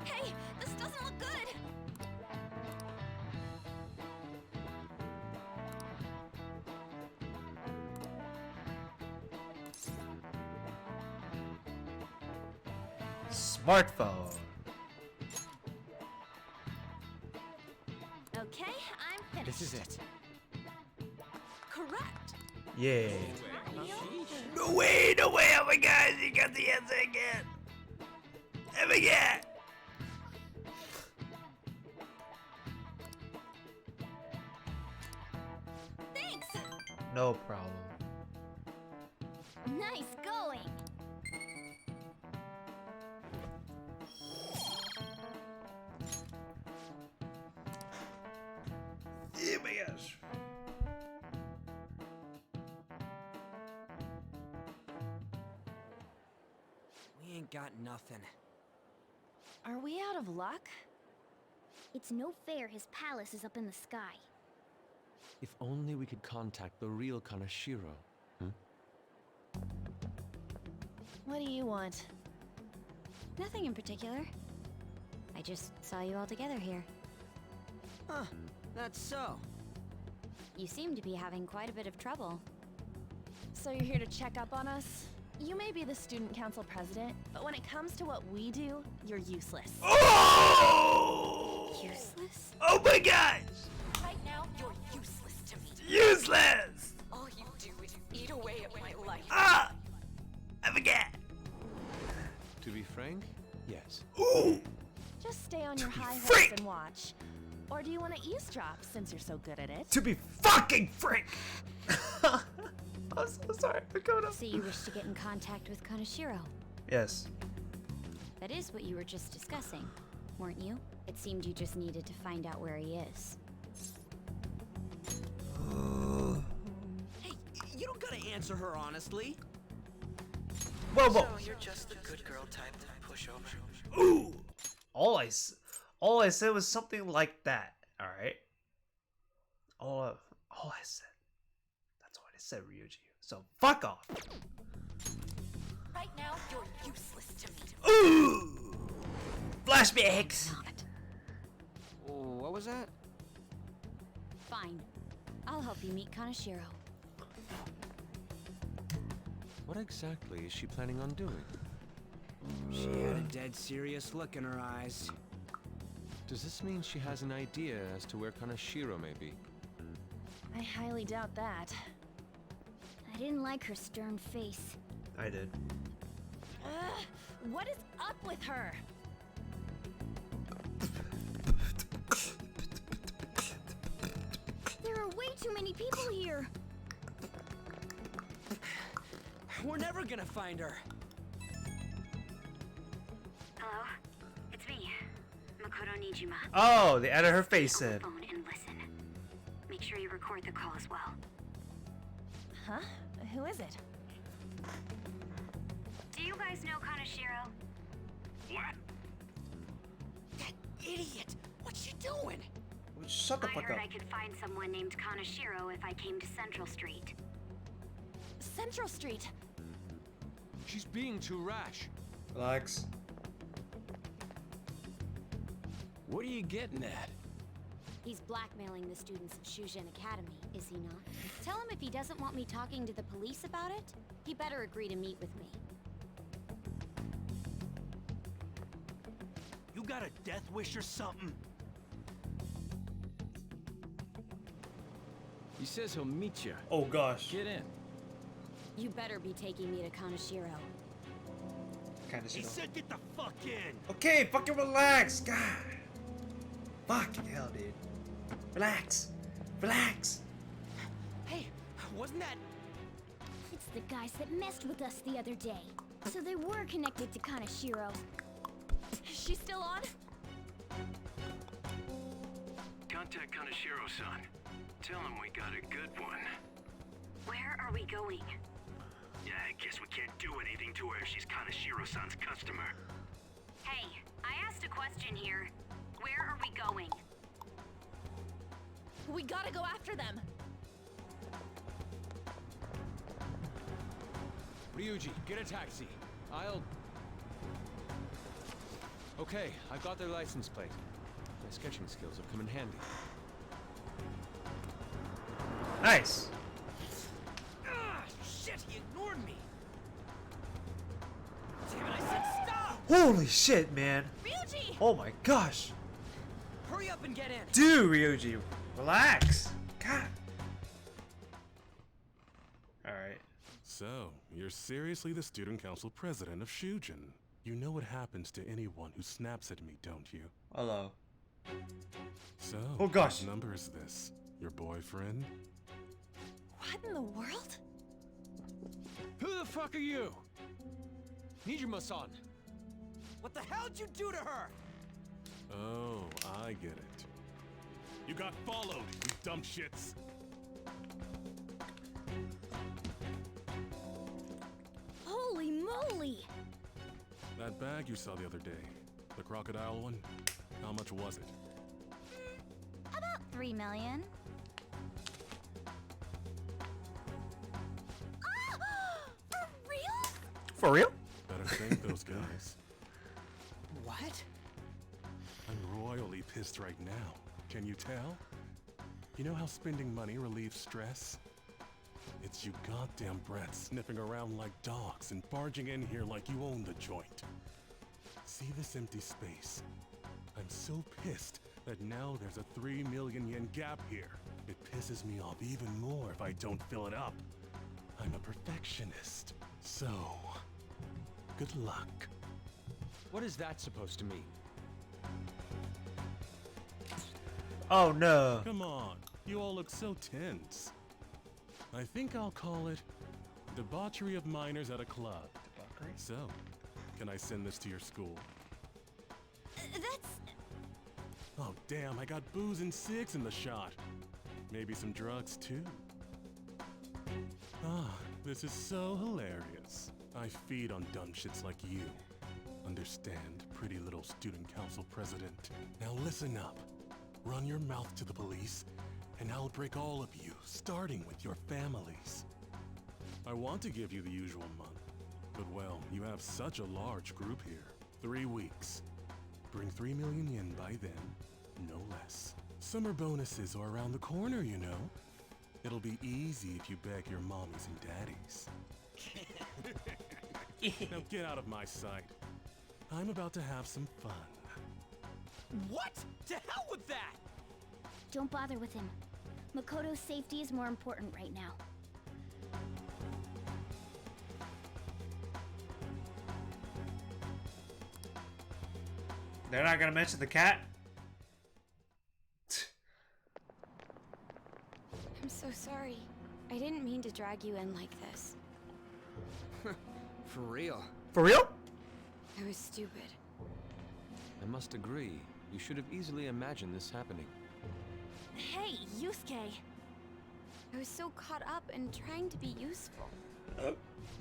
Hey, this doesn't look good! Smartphone. Okay, I'm finished. This is it. Correct. Yeah. No way, no way. Oh my god, you got the answer again. Oh my god. Thanks! No problem. Nice going. Oh my gosh. We ain't got nothing. Are we out of luck? It's no fair his palace is up in the sky. If only we could contact the real Kanashiro. What do you want? Nothing in particular. I just saw you all together here. Huh, that's so. You seem to be having quite a bit of trouble. So you're here to check up on us? You may be the student council president, but when it comes to what we do, you're useless. Oh! Useless? Oh my gosh! Right now, you're useless to me. Useless! All you do is eat away at my life. Ah! I forget. To be frank, yes. Ooh! Just stay on your high horse frank! and watch. Or do you want to eavesdrop since you're so good at it? To be fucking frank! I'm so sorry, Dakota. So you wish to get in contact with Kanashiro? Yes. That is what you were just discussing, weren't you? It seemed you just needed to find out where he is. Hey, you don't gotta answer her honestly. Whoa, whoa. So you're just the good girl type to push over. Ooh! All I said was something like that. All right. All I said. That's what I said, Ryuji. So fuck off. Right now, you're useless to me. Ooh! Flashbacks. What was that? Fine. I'll help you meet Kanashiro. What exactly is she planning on doing? She had a dead serious look in her eyes. Does this mean she has an idea as to where Kanashiro may be? I highly doubt that. I didn't like her stern face. I did. What is up with her? There are way too many people here. We're never gonna find her. Hello? It's me, Makoto Nijima. Oh, they added her face in. Phone and listen. Make sure you record the call as well. Huh? Who is it? Do you guys know Kanashiro? What? That idiot! What's she doing? Shut the I fuck heard up. I could find someone named Kanashiro if I came to Central Street. Central Street. She's being too rash. Relax. What are you getting at? He's blackmailing the students of Shujin Academy, is he not? Tell him if he doesn't want me talking to the police about it, he better agree to meet with me. You got a death wish or something? He says he'll meet you. Oh gosh. Get in. You better be taking me to Kanashiro. He said get the fuck in! Okay, fucking relax, God. Fucking hell, dude. Relax. Relax. Hey, wasn't that... It's the guys that messed with us the other day. So they were connected to Kanashiro. She's still on? Contact Kanashiro-san. Tell him we got a good one. Where are we going? Yeah, I guess we can't do anything to her if she's Kanashiro-san's customer. Hey, I asked a question here. Where are we going? We gotta go after them. Ryuji, get a taxi. I'll... Okay, I got their license plate. My sketching skills have come in handy. Nice. Ah, shit, he ignored me! Damn it, I said stop! Holy shit, man. Ryuji! Oh my gosh. Hurry up and get in! Dude, Ryuji. Relax. God. Alright. So, you're seriously the student council president of Shujin. You know what happens to anyone who snaps at me, don't you? Hello. So, Oh gosh. what number is this? Your boyfriend? What in the world? Who the fuck are you? Nijima-san. What the hell'd you do to her? Oh, I get it. You got followed, you dumb shits. Holy moly! That bag you saw the other day, the crocodile one, how much was it? About 3 million. For real? For real? Better thank those guys. What? I'm royally pissed right now. Can you tell? You know how spending money relieves stress? It's you goddamn brats sniffing around like dogs and barging in here like you own the joint. See this empty space? I'm so pissed that now there's a 3 million yen gap here. It pisses me off even more if I don't fill it up. I'm a perfectionist. So, good luck. What is that supposed to mean? Oh no. Come on, you all look so tense. I think I'll call it debauchery of minors at a club. Debauchery? So, can I send this to your school? That's... Oh damn, I got booze and cigs in the shot. Maybe some drugs too. Ah, this is so hilarious. I feed on dumb shits like you. Understand, pretty little student council president. Now listen up. Run your mouth to the police, and I'll break all of you, starting with your families. I want to give you the usual month, but well, you have such a large group here. 3 weeks. Bring 3 million yen by then, no less. Summer bonuses are around the corner, you know. It'll be easy if you beg your mommies and daddies. Now get out of my sight. I'm about to have some fun. What? To hell with that! Don't bother with him. Makoto's safety is more important right now. They're not gonna mention the cat? I'm so sorry. I didn't mean to drag you in like this. For real. For real? I was stupid. I must agree. You should have easily imagined this happening. Hey, Yusuke! I was so caught up in trying to be useful.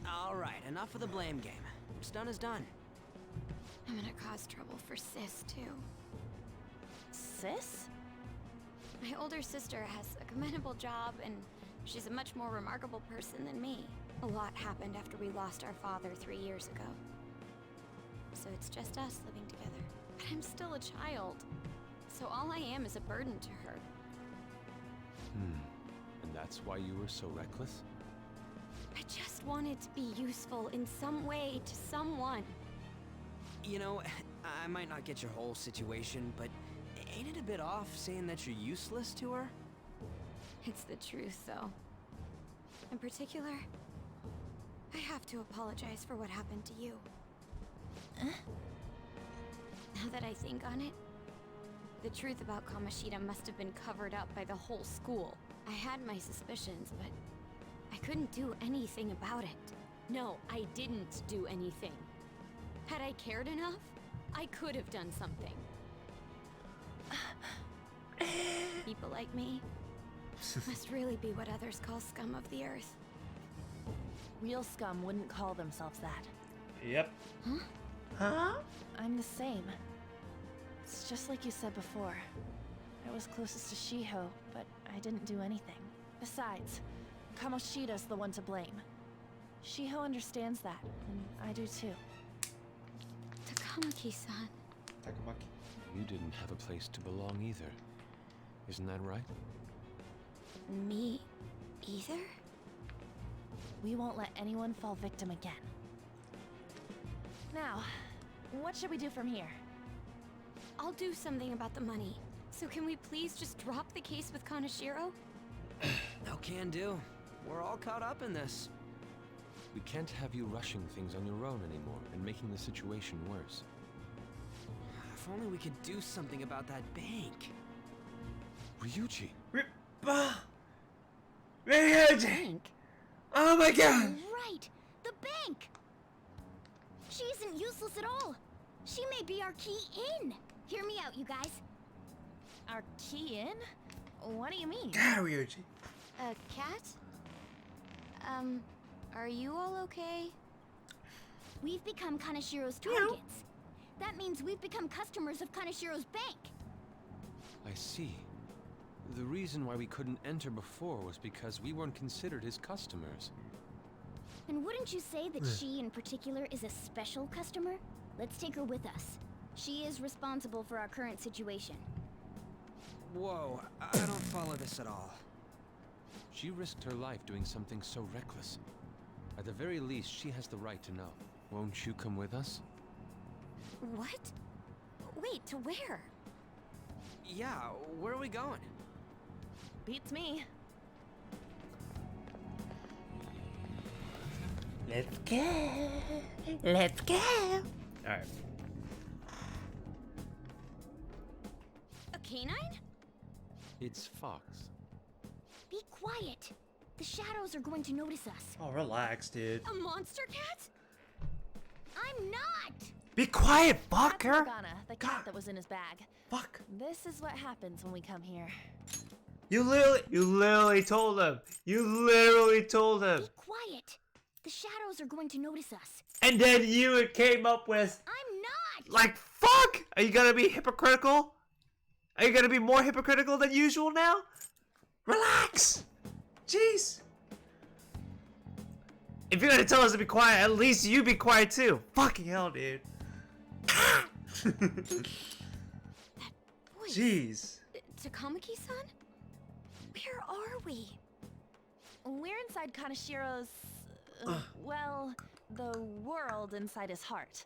Alright, enough of the blame game. What's done is done. I'm gonna cause trouble for Sis, too. Sis? My older sister has a commendable job, and she's a much more remarkable person than me. A lot happened after we lost our father 3 years ago. So it's just us living together. But I'm still a child. So all I am is a burden to her. And that's why you were so reckless? I just wanted to be useful in some way to someone. You know, I might not get your whole situation, but ain't it a bit off saying that you're useless to her? It's the truth, though. In particular, I have to apologize for what happened to you. Now that I think on it, the truth about Kamoshida must have been covered up by the whole school. I had my suspicions, but I couldn't do anything about it. No, I didn't do anything. Had I cared enough, I could have done something. People like me must really be what others call scum of the earth. Real scum wouldn't call themselves that. Yep. Huh? Huh? I'm the same. It's just like you said before. I was closest to Shiho, but I didn't do anything. Besides, Kamoshida's the one to blame. Shiho understands that, and I do too. Takamaki-san. Takamaki. You didn't have a place to belong either. Isn't that right? Me either? We won't let anyone fall victim again. Now, what should we do from here? I'll do something about the money. So can we please just drop the case with Kaneshiro? No can do. We're all caught up in this. We can't have you rushing things on your own anymore and making the situation worse. If only we could do something about that bank. Ryuji! Ryuji! Oh my god! Right! The bank! She isn't useless at all. She may be our key in. Hear me out, you guys. Our key in? What do you mean? God, Ryuji. Cat? Are you all okay? We've become Kaneshiro's targets. That means we've become customers of Kaneshiro's bank. I see. The reason why we couldn't enter before was because we weren't considered his customers. And wouldn't you say that she in particular is a special customer? Let's take her with us. She is responsible for our current situation. Whoa, I don't follow this at all. She risked her life doing something so reckless. At the very least, she has the right to know. Won't you come with us? What? Wait, to where? Yeah, where are we going? Beats me. Let's go. Let's go. Alright. A canine? It's Fox. Be quiet. The shadows are going to notice us. Oh, relax, dude. A monster cat? I'm not! Be quiet, That's fucker! Morgana, the cat that was in his bag. Fuck. This is what happens when we come here. You literally told him. You literally told him. Be quiet. The shadows are going to notice us. And then you came up with, I'm not! like, fuck! Are you gonna be hypocritical? Are you gonna be more hypocritical than usual now? Relax! Jeez. If you're gonna tell us to be quiet, at least you be quiet too. Fucking hell, dude. Voice. Jeez. Takamaki-san? Where are we? We're inside Kaneshiro's... well, the world inside his heart.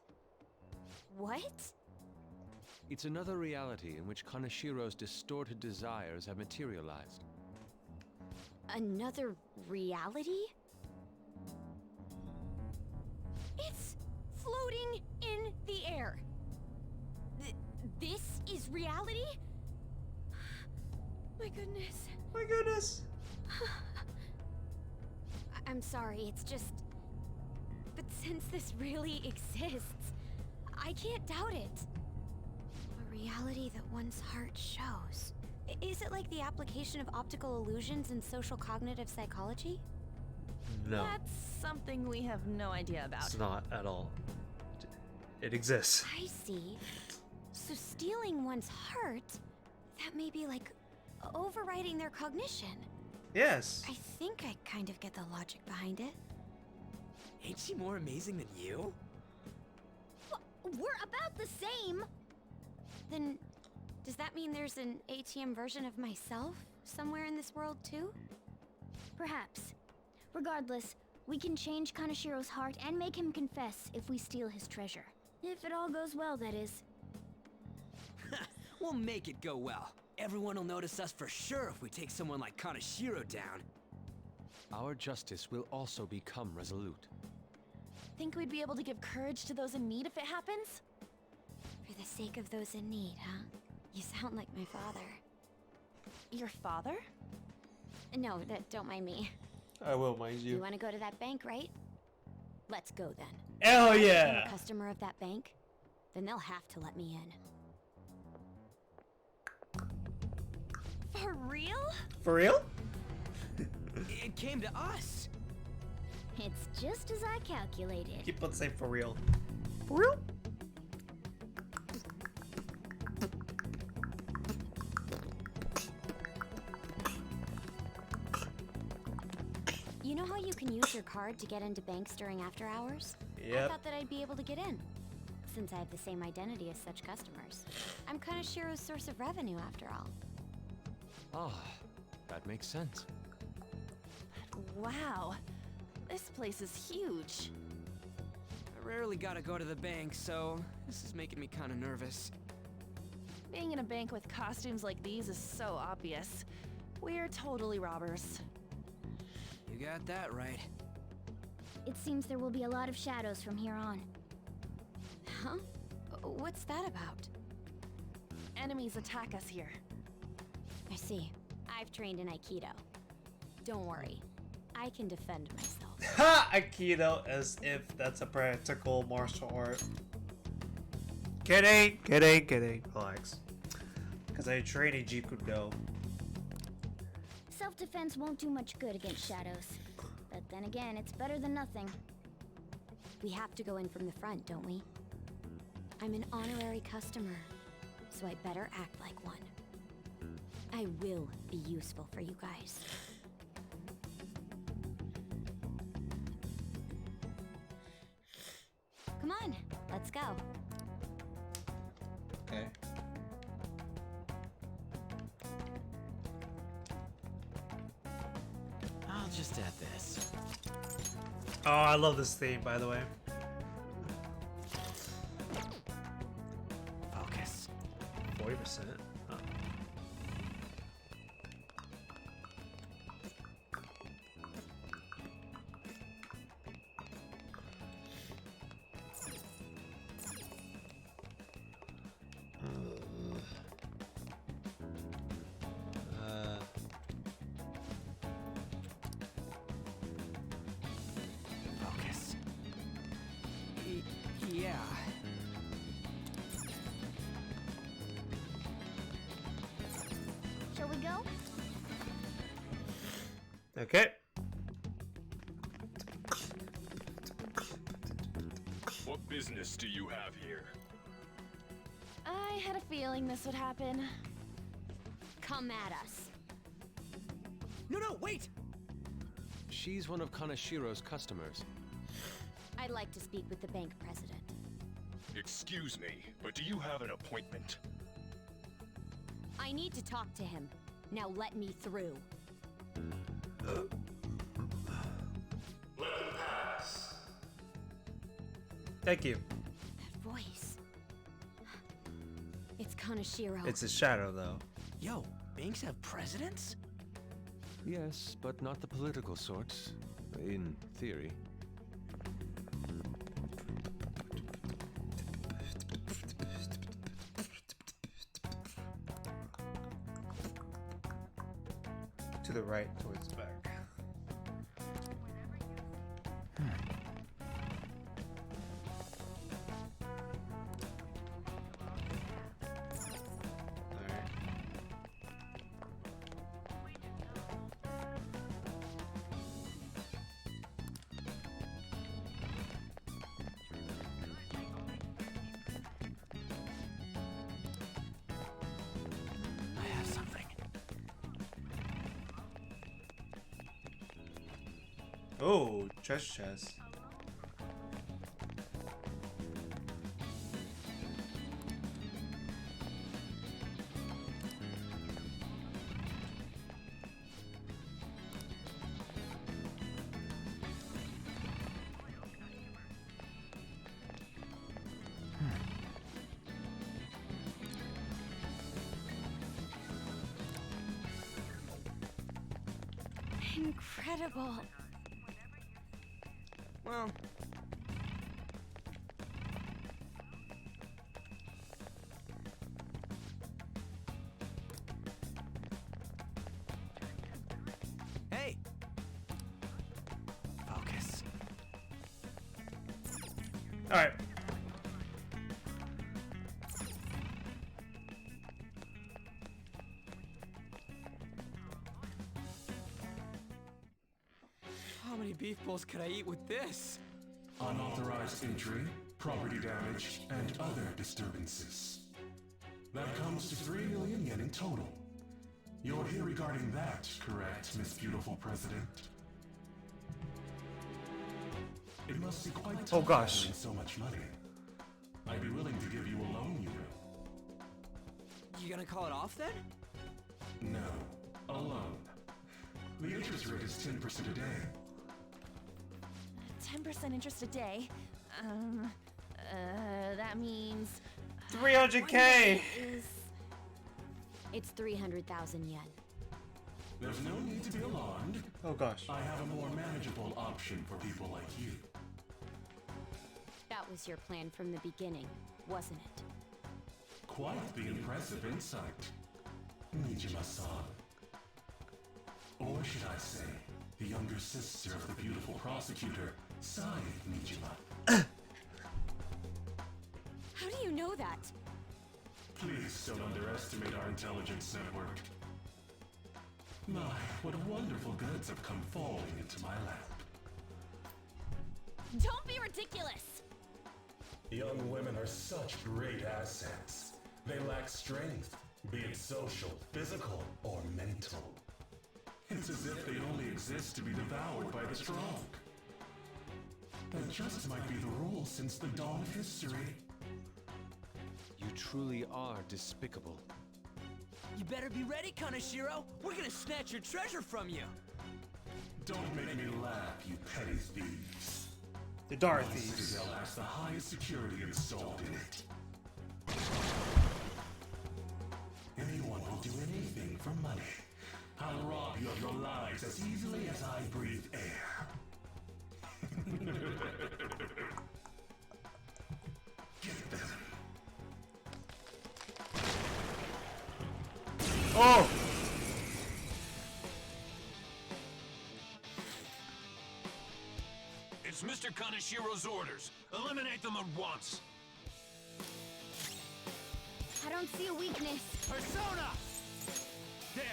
What? It's another reality in which Kaneshiro's distorted desires have materialized. Another reality? It's floating in the air. This is reality? My goodness. My goodness. I'm sorry, it's just... But since this really exists, I can't doubt it. A reality that one's heart shows. Is it like the application of optical illusions in social cognitive psychology? No. That's something we have no idea about. It's not at all. It exists. I see. So stealing one's heart, that may be like overriding their cognition. Yes. I think I kind of get the logic behind it. Ain't she more amazing than you? We're about the same! Then, does that mean there's an ATM version of myself somewhere in this world too? Perhaps. Regardless, we can change Kanashiro's heart and make him confess if we steal his treasure. If it all goes well, that is. We'll make it go well. Everyone will notice us for sure if we take someone like Kanashiro down. Our justice will also become resolute. Think we'd be able to give courage to those in need if it happens? For the sake of those in need, huh? You sound like my father. Your father? No, don't mind me. I will mind you. You want to go to that bank, right? Let's go then. Hell If yeah! I'm a customer of that bank, then they'll have to let me in. For real? For real? It came to us. It's just as I calculated. Keep on saying for real. For real? You know how you can use your card to get into banks during after hours? I Yep. thought that I'd be able to get in, since I have the same identity as such customers. I'm Kanashiro's source of revenue, after all. Ah, that makes sense. Wow. This place is huge. I rarely gotta go to the bank, so this is making me kinda nervous. Being in a bank with costumes like these is so obvious. We're totally robbers. You got that right. It seems there will be a lot of shadows from here on. Huh? What's that about? Enemies attack us here. I see. I've trained in Aikido. Don't worry. I can defend myself. Ha! Aikido, as if that's a practical martial art. Kidding, kidding, kidding. Relax. Because I train in Jeet Do. Self-defense won't do much good against shadows. But then again, it's better than nothing. We have to go in from the front, don't we? I'm an honorary customer, so I better act like one. I will be useful for you guys. Come on, let's go. Okay. I'll just add this. Oh, I love this theme, by the way. Focus. 40%. Oh. Focus. Yeah. Shall we go? Okay. What business do you have here? I had a feeling this would happen. Come at us. No, wait! She's one of Kanashiro's customers. I'd like to speak with the bank president. Excuse me, but do you have an appointment? I need to talk to him. Now let me through. Thank you. That voice. It's Kanashiro. It's a shadow, though. Yo, banks have presidents? Yes, but not the political sorts. In theory. To the right, towards the back. Oh, treasure chest. Incredible. Well, Hey! Focus. Alright. How many beef bowls could I eat with this? Unauthorized entry, property damage, and other disturbances. That comes to 3 million yen in total. You're here regarding that, correct, Miss Beautiful President? It must be quite tough handling so much money. I'd be willing to give you a loan, you know. You gonna call it off then? No, a loan. The interest rate is 10% a day. 10% interest a day. That means 300K. It's 300,000 yen. There's no need to be alarmed. Oh gosh. I have a more manageable option for people like you. That was your plan from the beginning, wasn't it? Quite the impressive insight, Nijima-san. Or should I say, the younger sister of the beautiful prosecutor, Sae Nijima. How do you know that? Please don't underestimate our intelligence network. My, what wonderful goods have come falling into my lap. Don't be ridiculous! Young women are such great assets. They lack strength, be it social, physical, or mental. It's as if they only exist to be devoured by the strong. That just might be the rule since the dawn of history. You truly are despicable. You better be ready, Kaneshiro! We're gonna snatch your treasure from you! Don't make me laugh, you petty thieves. The Dark My Thieves. citadel has the highest security installed in it. Anyone will do anything for money. I'll rob you of your lives as easily as I breathe air. Get them. Oh! It's Mr. Kaneshiro's orders. Eliminate them at once. I don't see a weakness. Persona! There!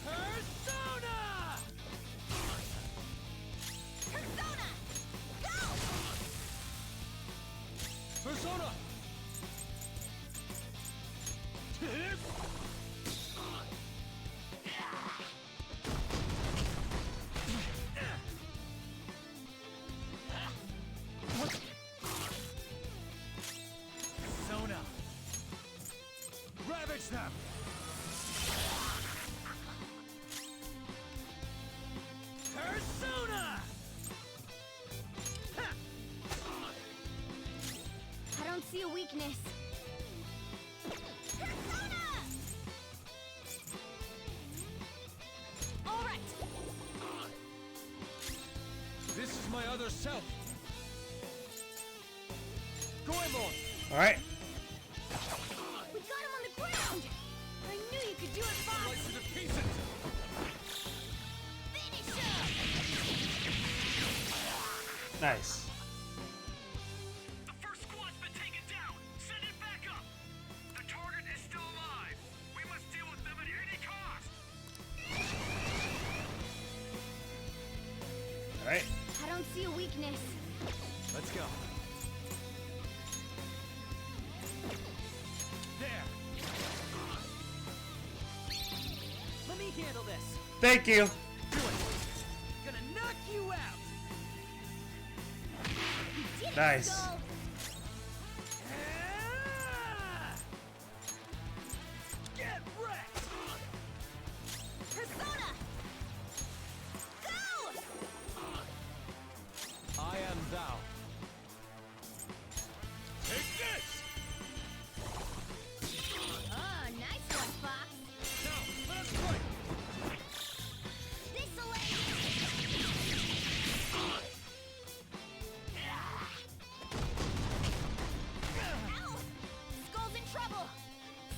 Persona! Persona! Go! Persona! Persona! Ravage them! Persona! I don't see a weakness. Persona! All right. This is my other self. Goemon! Alright. We got him on the ground! I knew you could do it, Fox! Right to the pieces! Finish him! Nice. The first squad's been taken down! Send it back up! The target is still alive! We must deal with them at any cost! Alright. I don't see a weakness. Let's go. There! Let me handle this! Thank you. Gonna knock you out. Nice. Get wrecked. Persona! Go! I am thou. Take this! Oh, nice one, Fox. Now, let us fight! This'll Ow! Skull's in trouble!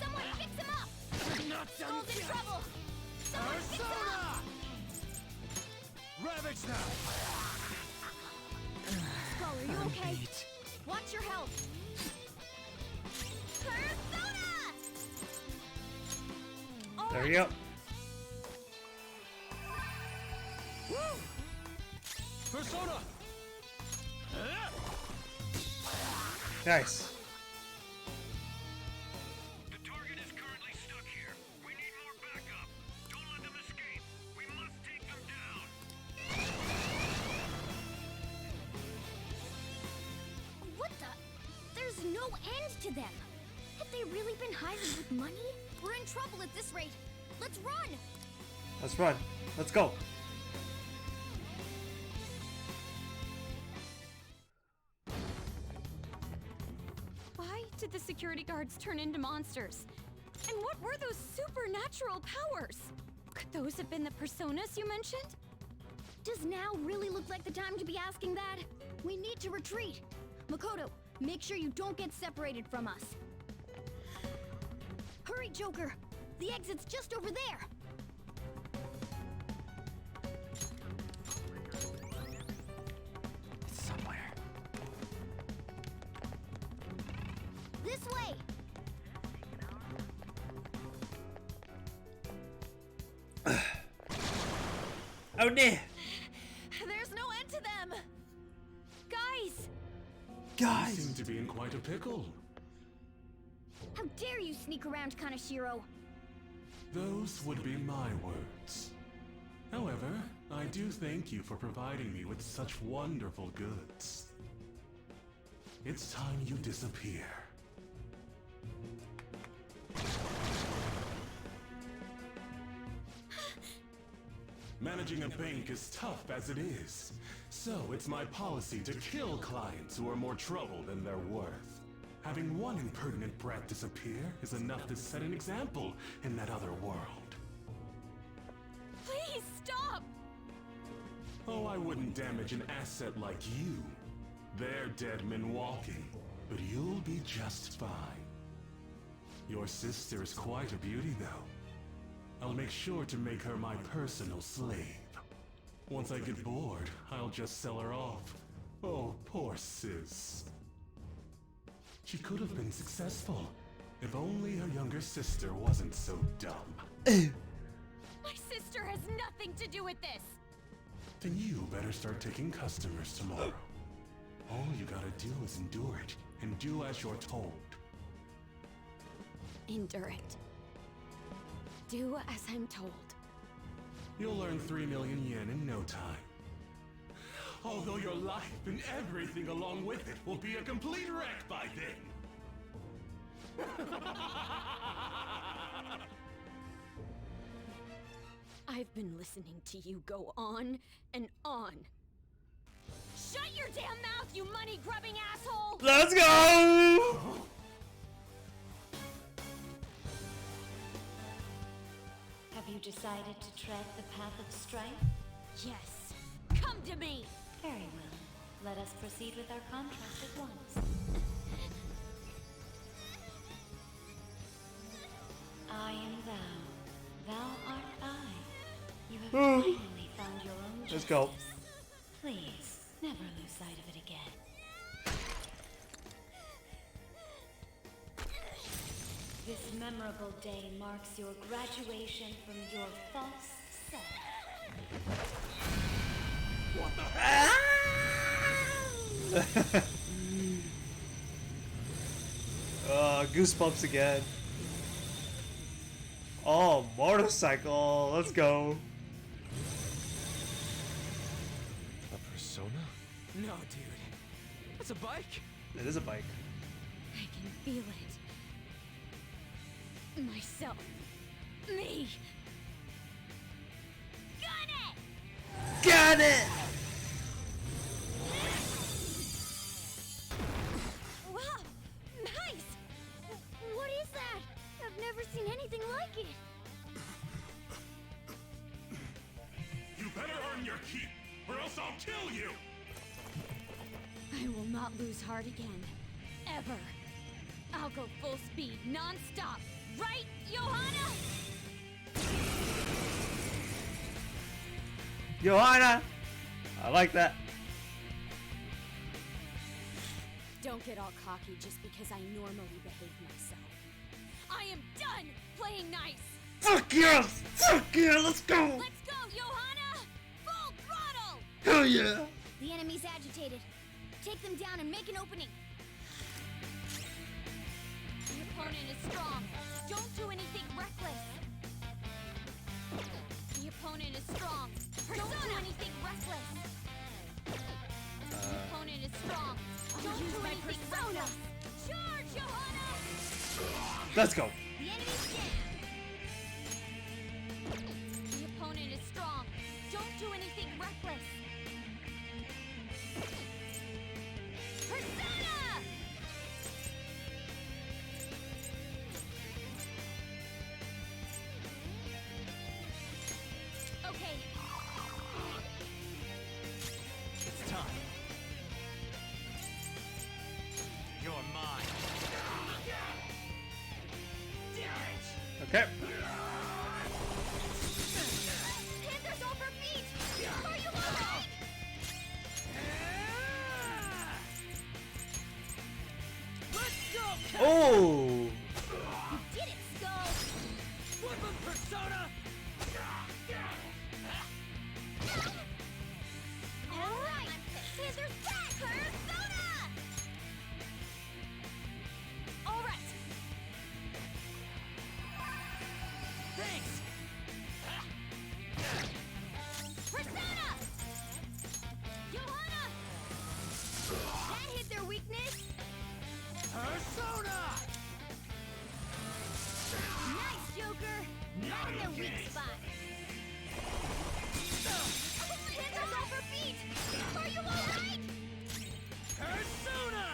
Someone fix him up! Skull's in trouble! Someone fix him up! Ravage now! Skull, are you okay? Watch your health! Persona! There you go. Persona! Nice. The target is currently stuck here. We need more backup. Don't let them escape. We must take them down. What the? There's no end to them! Have they really been hired with money? We're in trouble at this rate. Let's run! Let's run. Let's go. Why did the security guards turn into monsters? And what were those supernatural powers? Could those have been the personas you mentioned? Does now really look like the time to be asking that? We need to retreat. Makoto, make sure you don't get separated from us. Hurry, Joker! The exit's just over there! It's somewhere. This way! Oh, no. There's no end to them! Guys! You seem to be in quite a pickle. How dare you sneak around, Kaneshiro? Those would be my words. However, I do thank you for providing me with such wonderful goods. It's time you disappear. Managing a bank is tough as it is, so it's my policy to kill clients who are more trouble than they're worth. Having one impertinent brat disappear is enough to set an example in that other world. Please stop! Oh, I wouldn't damage an asset like you. They're dead men walking, but you'll be just fine. Your sister is quite a beauty, though. I'll make sure to make her my personal slave. Once I get bored, I'll just sell her off. Oh, poor sis. She could have been successful, if only her younger sister wasn't so dumb. My sister has nothing to do with this! Then you better start taking customers tomorrow. All you gotta do is endure it, and do as you're told. Endure it. Do as I'm told. You'll earn 3 million yen in no time. Although your life and everything along with it will be a complete wreck by then. I've been listening to you go on and on. Shut your damn mouth, you money-grubbing asshole! Let's go! Have you decided to tread the path of strife? Yes. Come to me! Very well. Let us proceed with our contract at once. I am thou. Thou art I. You have finally found your own justice. Let's go. Please, never lose sight of it again. This memorable day marks your graduation from your false self. What the goosebumps again. Oh, motorcycle. Let's go. Persona? No, dude. That's a bike. It is a bike. I can feel it. Myself. Me. Got it! Got it! Wow! Nice! What is that? I've never seen anything like it. You better earn your keep, or else I'll kill you! I will not lose heart again. Ever. I'll go full speed, non-stop. Right, Johanna? Johanna! I like that. Don't get all cocky just because I normally behave myself. I am done playing nice! Fuck yes! Fuck yeah! Let's go! Let's go, Johanna! Full throttle! Hell yeah! The enemy's agitated. Take them down and make an opening. The opponent is strong. Don't do anything reckless. The opponent is strong. Don't do anything reckless. The opponent is strong. Don't do anything reckless. Charge, Johanna! Let's go. The enemy's down. The opponent is strong. Don't do anything reckless. Persona! Okay. It's time. You're mine. Okay. Panthers over feet! Are you alright? Let's go, Cat! Oh! You did it, Skull! Woodland Persona! Alright! Panthers back! Persona! Alright. Thanks! Persona! Johanna! That hit their weakness! Persona! Nice, Joker! Not in their weak spot! Panthers over feet! Are you alright? Persona!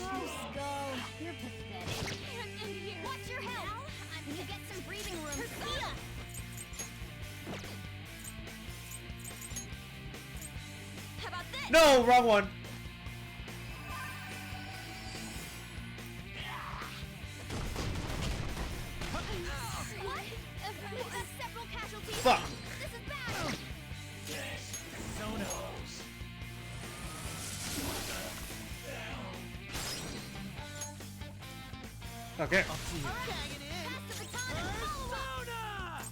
Oh, Skull, you're pathetic. And here. Watch your health! I'm gonna get some breathing room. Persona! How about this? No, wrong one. What? Several casualties. Fuck. This is bad. Persona! Okay. Up to you. Tagging in. Pass the baton and follow up.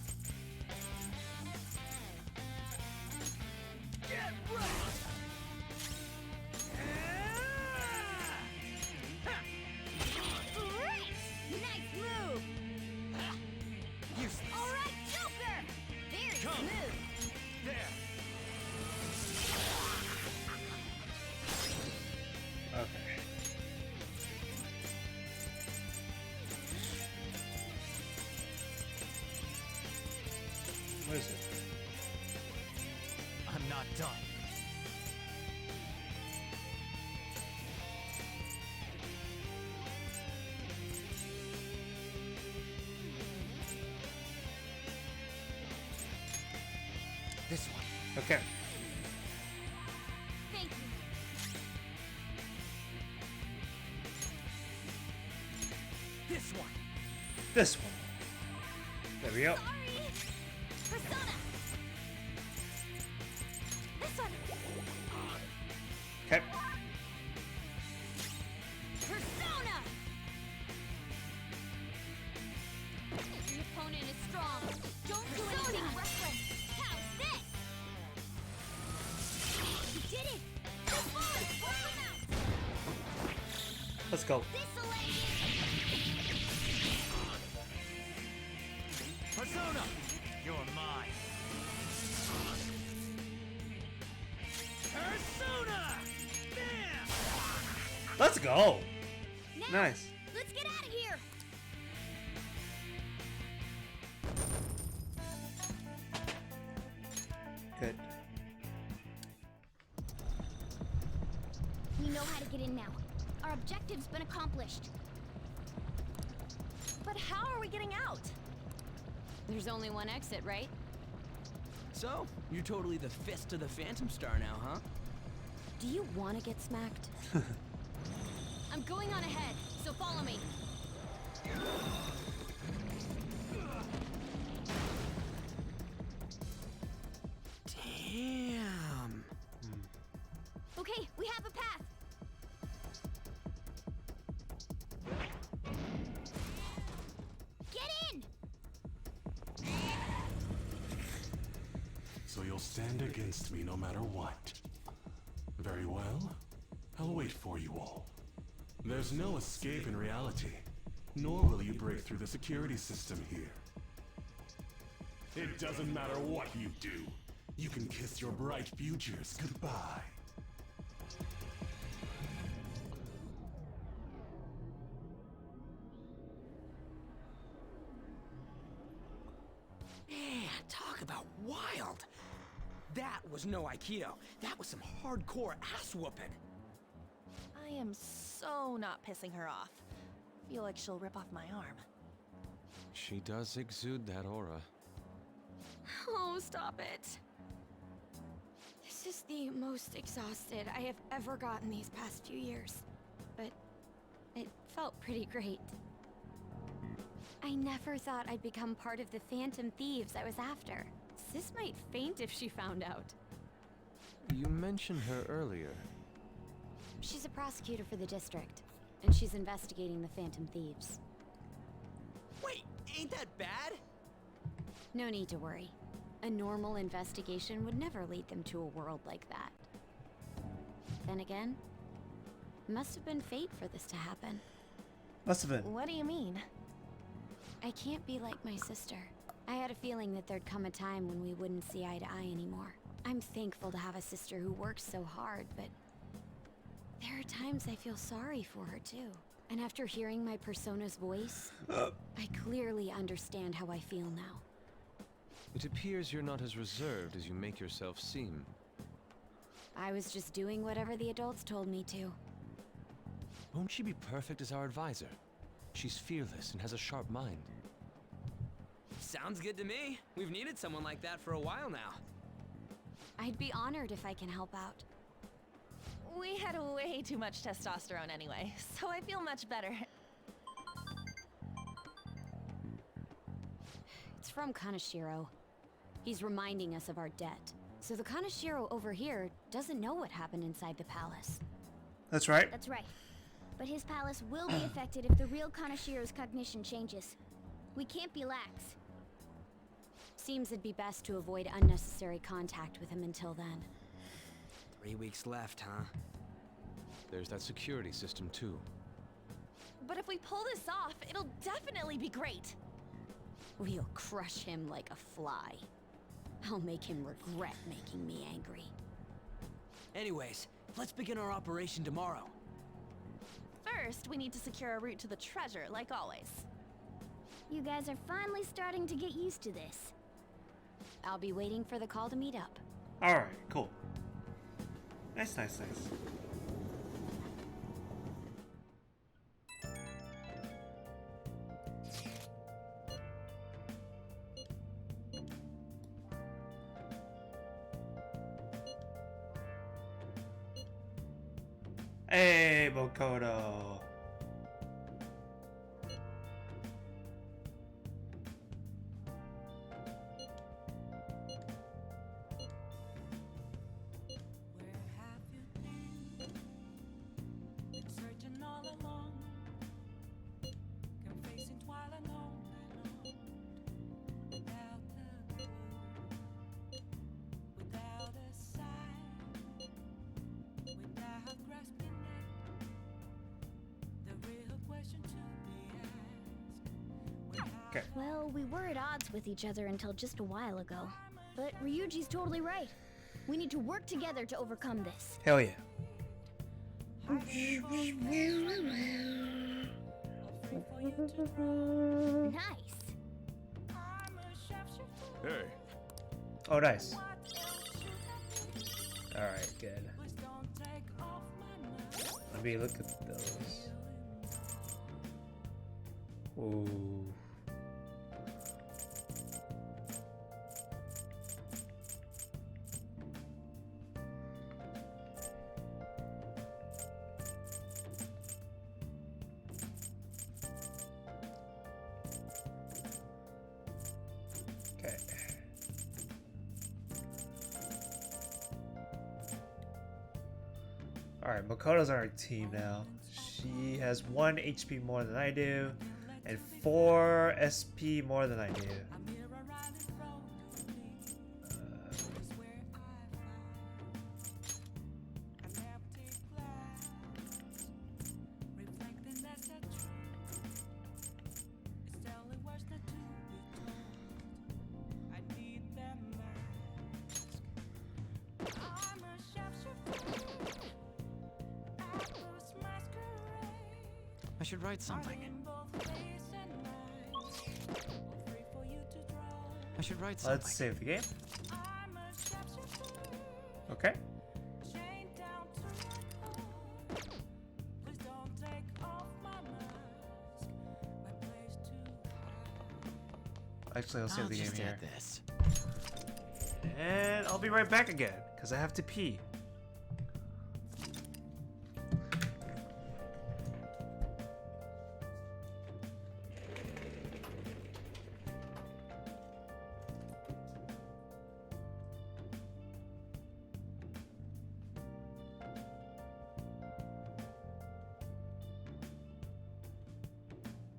Persona! Get right! Great! Nice move. Useless. All right, Joker. Very Come. smooth. There. Okay. What is it? I'm not done. This one. Okay. Thank you. This one. This one. There we go. Sorry. Persona. This one. Okay. Persona. The opponent is strong. Don't do anything reckless. How's this? You did it. This forward. Work them out. Let's go. This'll let you. Persona! You're mine. Let's go. Now, Nice. let's get out of here. Good. We know how to get in now. Our objective's been accomplished. But how are we getting out? There's only one exit, right? So, you're totally the fist of the Phantom Star now, huh? Do you want to get smacked? I'm going on ahead, so follow me. Damn. Okay, we have a path. Get in! So you'll stand against me no matter what. Very well. I'll wait for you all. There's no escape in reality, nor will you break through the security system here. It doesn't matter what you do. You can kiss your bright futures goodbye. Man, talk about wild. That was no Aikido. That was some hardcore ass whooping. I am so not pissing her off. Feel like she'll rip off my arm. She does exude that aura. Oh, stop it. This is the most exhausted I have ever gotten these past few years. But it felt pretty great. I never thought I'd become part of the Phantom Thieves I was after. Sis might faint if she found out. You mentioned her earlier. She's a prosecutor for the district, and she's investigating the Phantom Thieves. Wait, ain't that bad? No need to worry. A normal investigation would never lead them to a world like that. Then again, it must have been fate for this to happen. Must have been. What do you mean? I can't be like my sister. I had a feeling that there'd come a time when we wouldn't see eye to eye anymore. I'm thankful to have a sister who works so hard, but there are times I feel sorry for her too. And after hearing my persona's voice, I clearly understand how I feel now. It appears you're not as reserved as you make yourself seem. I was just doing whatever the adults told me to. Won't she be perfect as our advisor? She's fearless and has a sharp mind. Sounds good to me. We've needed someone like that for a while now. I'd be honored if I can help out. We had way too much testosterone anyway, so I feel much better. It's from Kaneshiro. He's reminding us of our debt. So the Kaneshiro over here doesn't know what happened inside the palace. That's right. That's right. But his palace will be affected if the real Kaneshiro's cognition changes. We can't be lax. Seems it'd be best to avoid unnecessary contact with him until then. 3 weeks left, huh? There's that security system too. But if we pull this off, it'll definitely be great. We'll crush him like a fly. I'll make him regret making me angry. Anyways, let's begin our operation tomorrow. First, we need to secure a route to the treasure, like always. You guys are finally starting to get used to this. I'll be waiting for the call to meet up. Alright, cool. Nice, nice, nice. Hey, Bokoto. Searching all along, confessing twilight on and on, without a clue, without a sign, without grasping it. The real question to be asked. Okay. Well, we were at odds with each other until just a while ago. But Ryuji's totally right. We need to work together to overcome this. Hell yeah. Nice. Hey, Oh, nice. Alright, good. Let me look at those. Ooh. Okay. Alright, Makoto's on our team now. She has 1 HP more than I do, and 4 SP more than I do. I should write something. I should write something. Let's save the game. Okay. Actually, I'll save the game here. This. And I'll be right back again, because I have to pee.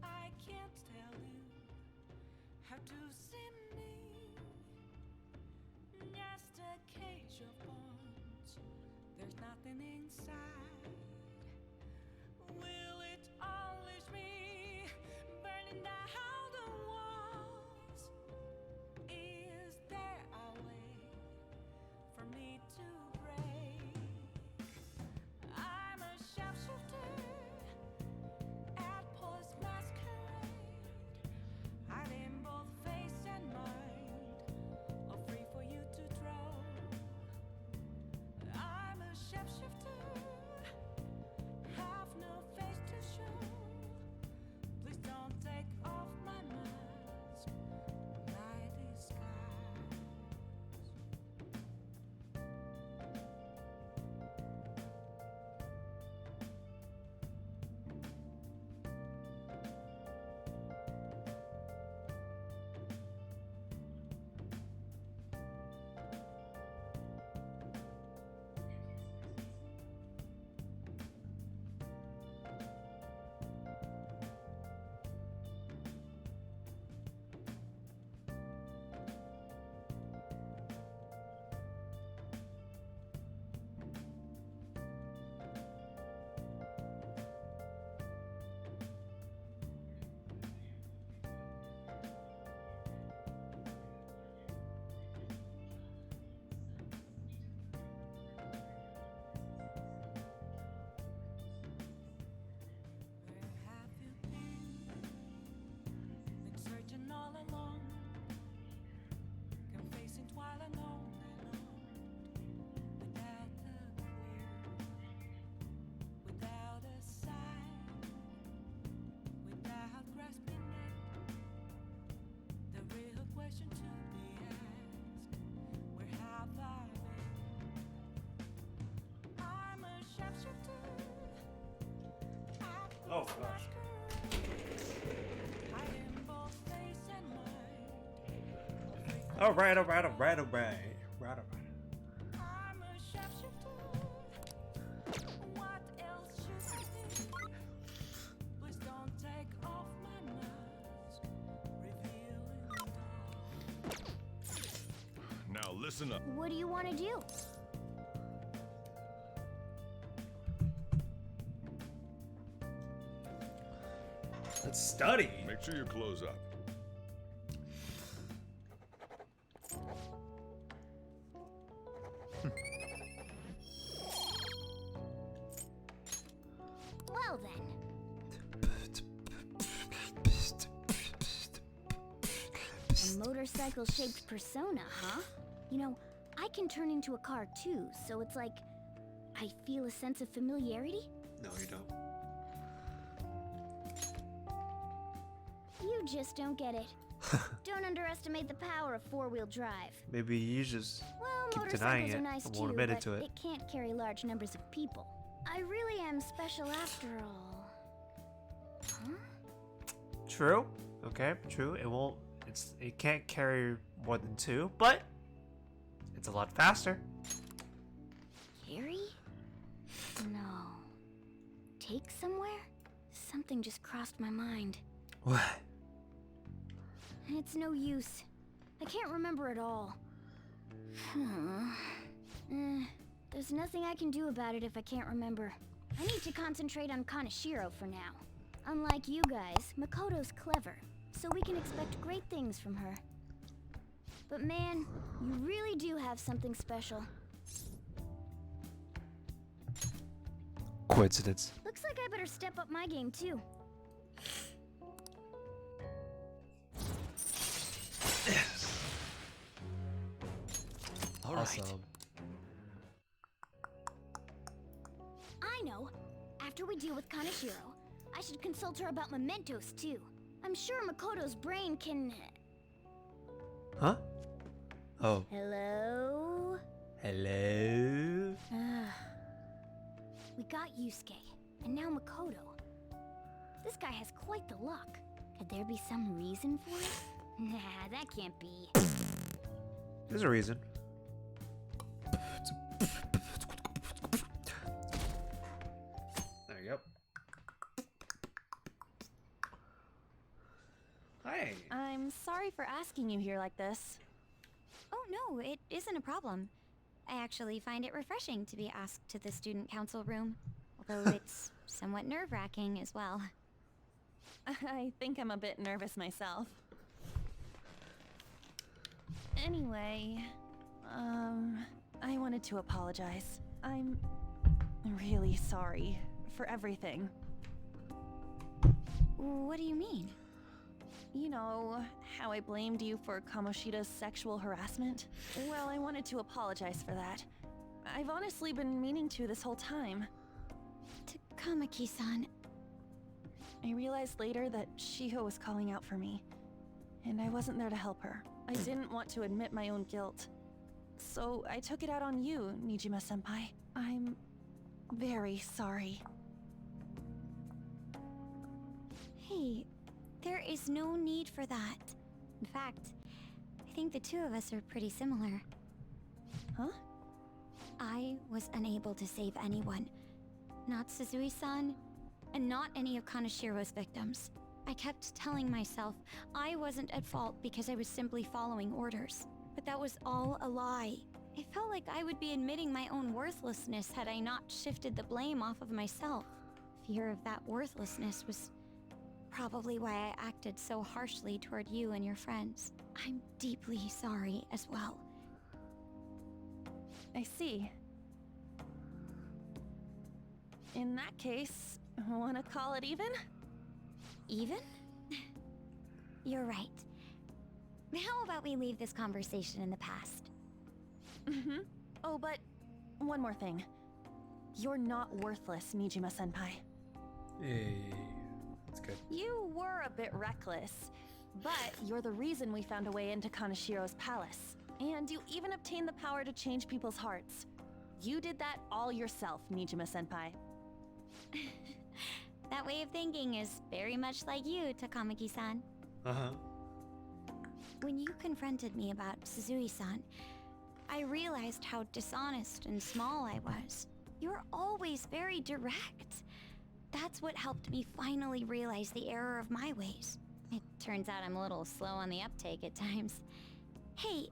I can't tell you how to see me. Just a cage of bones. There's nothing inside. Will it always be burning down the walls? Is there a way for me to break? I'm a sharpshooter at Post Masquerade, hiding both face and mind, all free for you to draw. I'm a shapeshifter, have no face to show. Please don't take off my mask, my disguise. Been searching all along, confessing while alone without a clue, without a sign, without grasping it. The real question to be asked: where have I been? I'm a sharpshooter. Oh gosh. Alright. I'm a sharpshooter. What else should I be? Please don't take off my mask, revealing now listen up. What do you want to do? Let's study. Make sure you close up. motorcycle-shaped persona, huh? You know, I can turn into a car too, so it's like I feel a sense of familiarity. No, you don't. You just don't get it. Don't underestimate the power of four-wheel drive. Maybe you just Well, keep denying motorcycles it are nice and too, won't admit but it to it. it can't carry large numbers of people. I really am special after all. Huh? True. Okay, true. It can't carry more than 2, but it's a lot faster. Carry? No. Take somewhere? Something just crossed my mind. What? It's no use. I can't remember it all. There's nothing I can do about it if I can't remember. I need to concentrate on Kaneshiro for now. Unlike you guys, Makoto's clever, so we can expect great things from her. But man, you really do have something special. Coincidence. Looks like I better step up my game too. All right. Awesome. I know. After we deal with Kaneshiro, I should consult her about mementos too. I'm sure Makoto's brain can... Huh? Oh. Hello? Hello? We got Yusuke, and now Makoto. This guy has quite the luck. Could there be some reason for it? Nah, that can't be. There's a reason. There you go. Hi. I'm sorry for asking you here like this. Oh no, it isn't a problem. I actually find it refreshing to be asked to the student council room, although it's somewhat nerve-wracking as well. I think I'm a bit nervous myself. Anyway, I wanted to apologize. I'm really sorry for everything. What do you mean? You know, how I blamed you for Kamoshida's sexual harassment? Well, I wanted to apologize for that. I've honestly been meaning to this whole time. Kamaki-san. I realized later that Shiho was calling out for me, and I wasn't there to help her. I didn't want to admit my own guilt. So I took it out on you, Nijima-senpai. I'm very sorry. Hey, there is no need for that. In fact, I think the two of us are pretty similar. Huh? I was unable to save anyone. Not Suzui-san, and not any of Kaneshiro's victims. I kept telling myself I wasn't at fault because I was simply following orders. But that was all a lie. I felt like I would be admitting my own worthlessness had I not shifted the blame off of myself. Fear of that worthlessness was probably why I acted so harshly toward you and your friends. I'm deeply sorry as well. I see. In that case, wanna call it even? Even? You're right. How about we leave this conversation in the past? Mm-hmm. Oh, but one more thing. You're not worthless, Nijima-senpai. Hey, that's good. You were a bit reckless, but you're the reason we found a way into Kaneshiro's palace. And you even obtained the power to change people's hearts. You did that all yourself, Nijima-senpai. That way of thinking is very much like you, Takamaki-san. Uh-huh. When you confronted me about Suzui-san, I realized how dishonest and small I was. You're always very direct. That's what helped me finally realize the error of my ways. It turns out I'm a little slow on the uptake at times. Hey,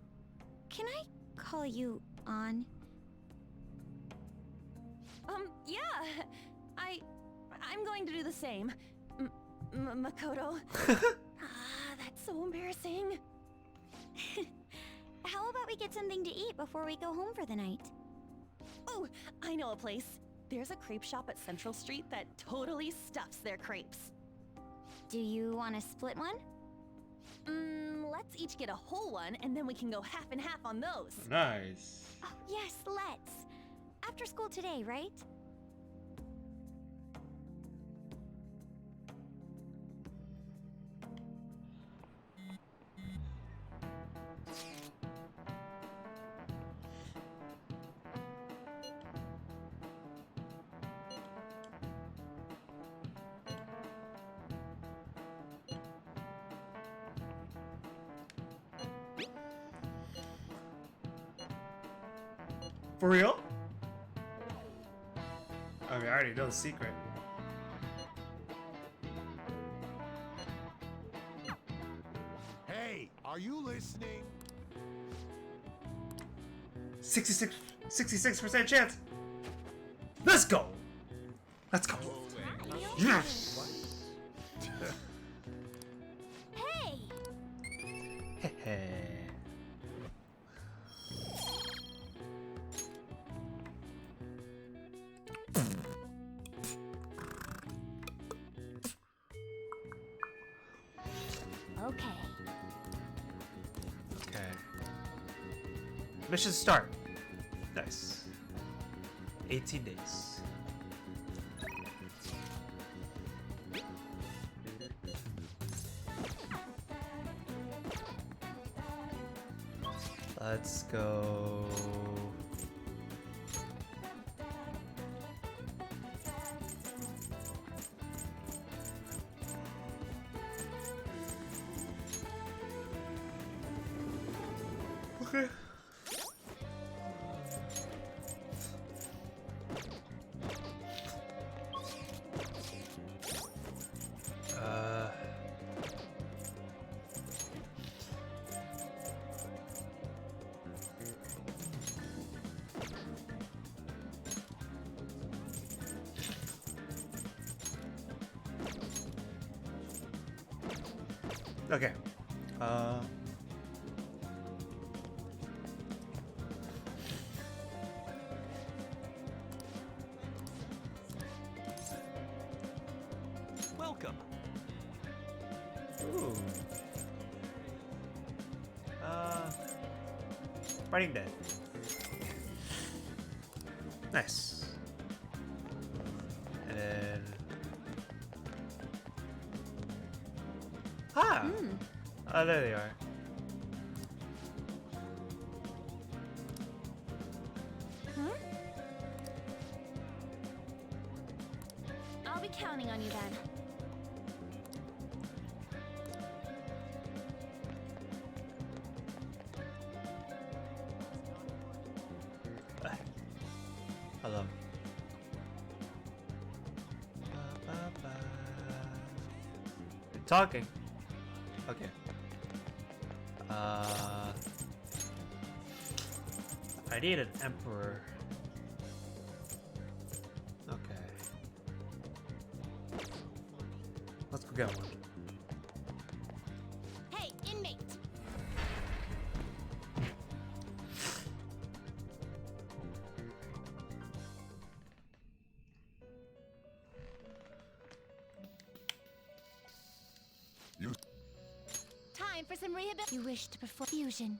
can I call you On? Yeah. I'm going to do the same. Makoto. That's so embarrassing. How about we get something to eat before we go home for the night? Oh, I know a place. There's a crepe shop at Central Street that totally stuffs their crepes. Do you want to split one? Let's each get a whole one, and then we can go half and half on those. Nice. Oh, yes, let's. After school today, right? For real? I mean, I already know the secret. Hey, are you listening? 66% chance. Let's go. Let's go. Yes. Hey! Okay. Okay. Mission start. Nice. 18 days. Let's go. Okay. Okay. Welcome. Ooh. Running Dead. Nice. And then. Ah! Oh, there they are. Huh? I'll be counting on you then. Hello. You're talking. Okay. I need an emperor. Okay. Let's go get one. Hey, inmate! Time for some rehabilitation. You wish to perform fusion.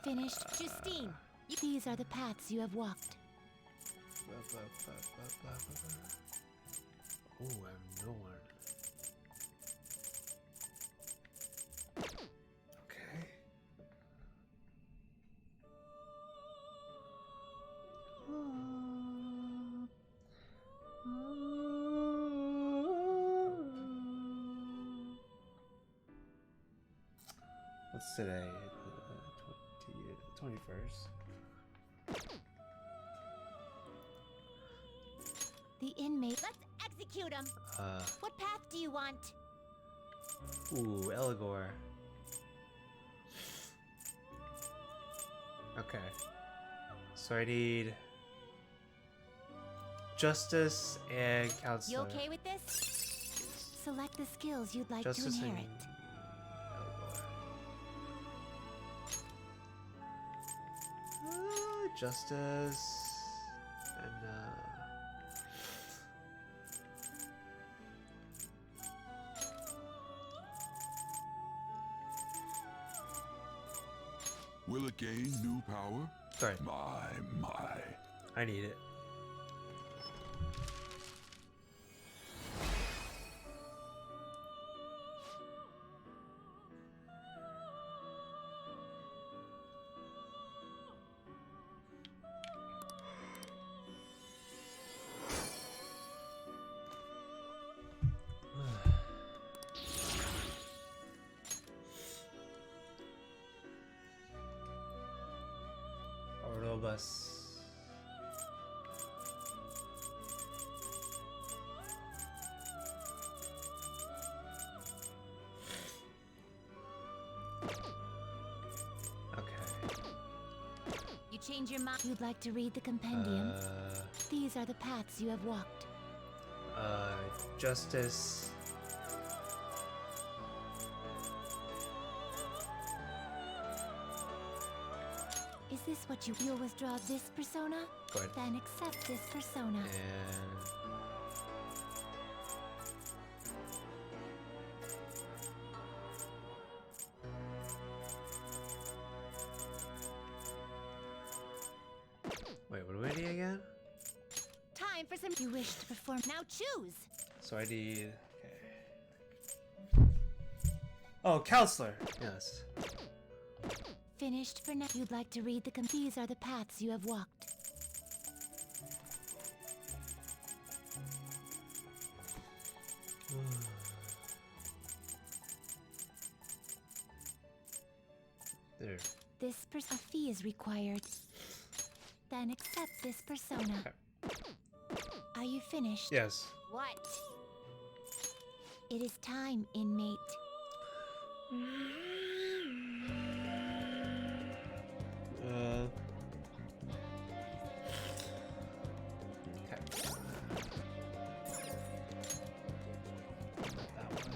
Finished. Justine, these are the paths you have walked. Oh, I have no one. Okay. What's today? 21st. The inmate. Let's execute him. What path do you want? Ooh, Eligor. Okay. So I need Justice and Counselor. You okay with this? Select the skills you'd like Justice to and inherit. Justice and Will it gain new power? Sorry. My. I need it. Orobus. You change your mind. You'd like to read the compendium? These are the paths you have walked. Justice. Is this what you'll withdraw this persona? Good. Then accept this persona. And wait, what do I need again? Time for some. You wish to perform. Now choose. So I need. Okay. Oh, counselor. Yes. Finished for now. You'd like to read the these are the paths you have walked. There. This a fee is required. Then accept this persona. Okay. Are you finished? Yes. What? It is time, inmate. Okay. That one.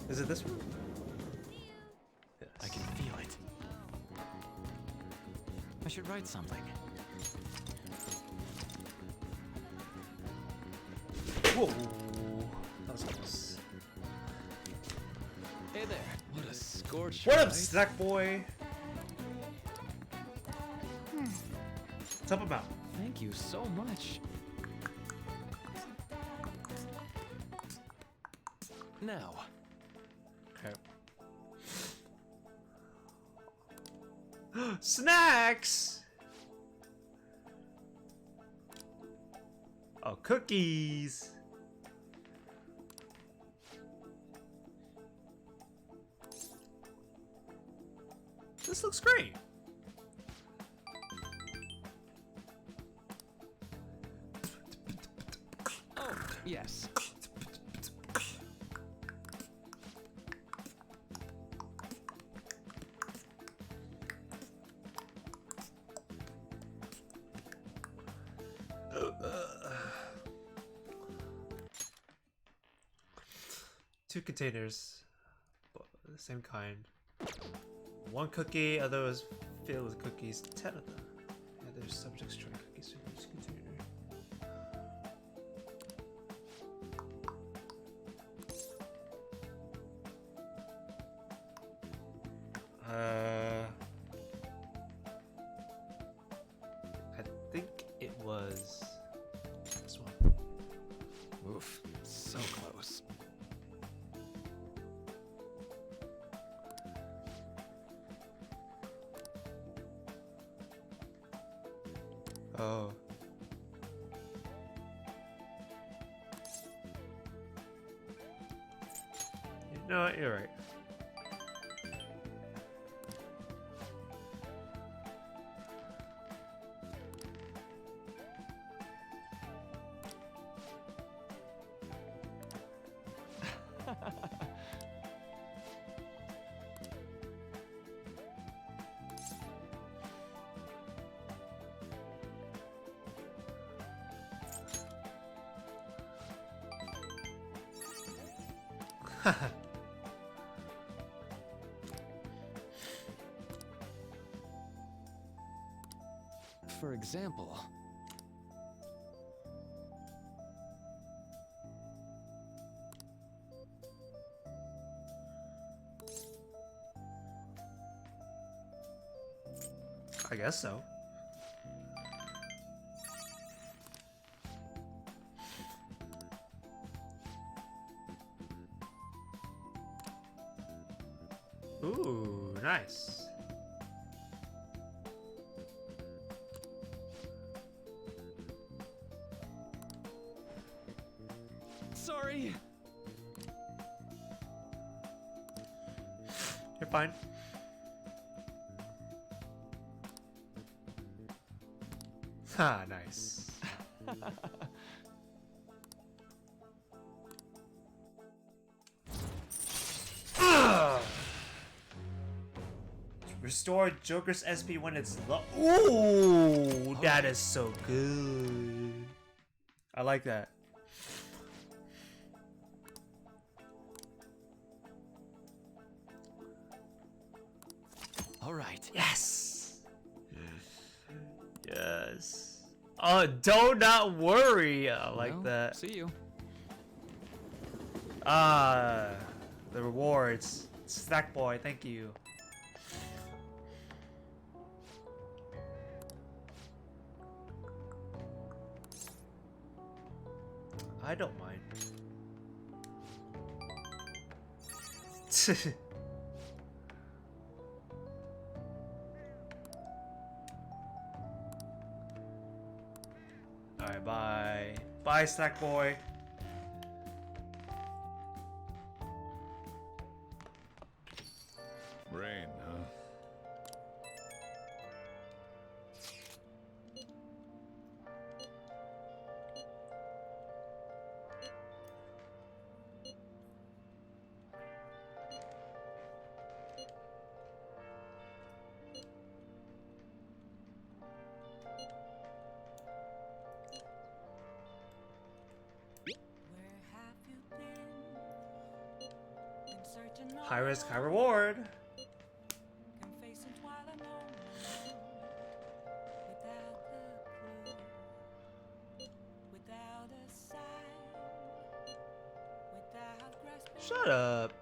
Is it this one? Yes. I can feel it. I should write something. Whoa. That was close. Hey there. What a scorch. What up, right? snack boy? What's up about? Thank you so much. Now. Okay. Snacks! Oh, cookies! This looks great. Oh, yes. Two containers, the same kind. One cookie, other was filled with cookies. 10 of them. Yeah, there's subjects trying cookies in each container. I think it was this one. Oof, so close. Oh. You know what? You're right. For example, guess so. Ooh, nice. Sorry. You're fine. Ha, nice. Restore Joker's SP when it's low. Ooh, that is so good. I like that. All right. Yes. Yes. Oh, do not worry. I like that. See you. The rewards. Snack boy, thank you. I don't mind. Alright, bye. Bye, snack boy. Rain, huh? High risk, high reward. Shut up.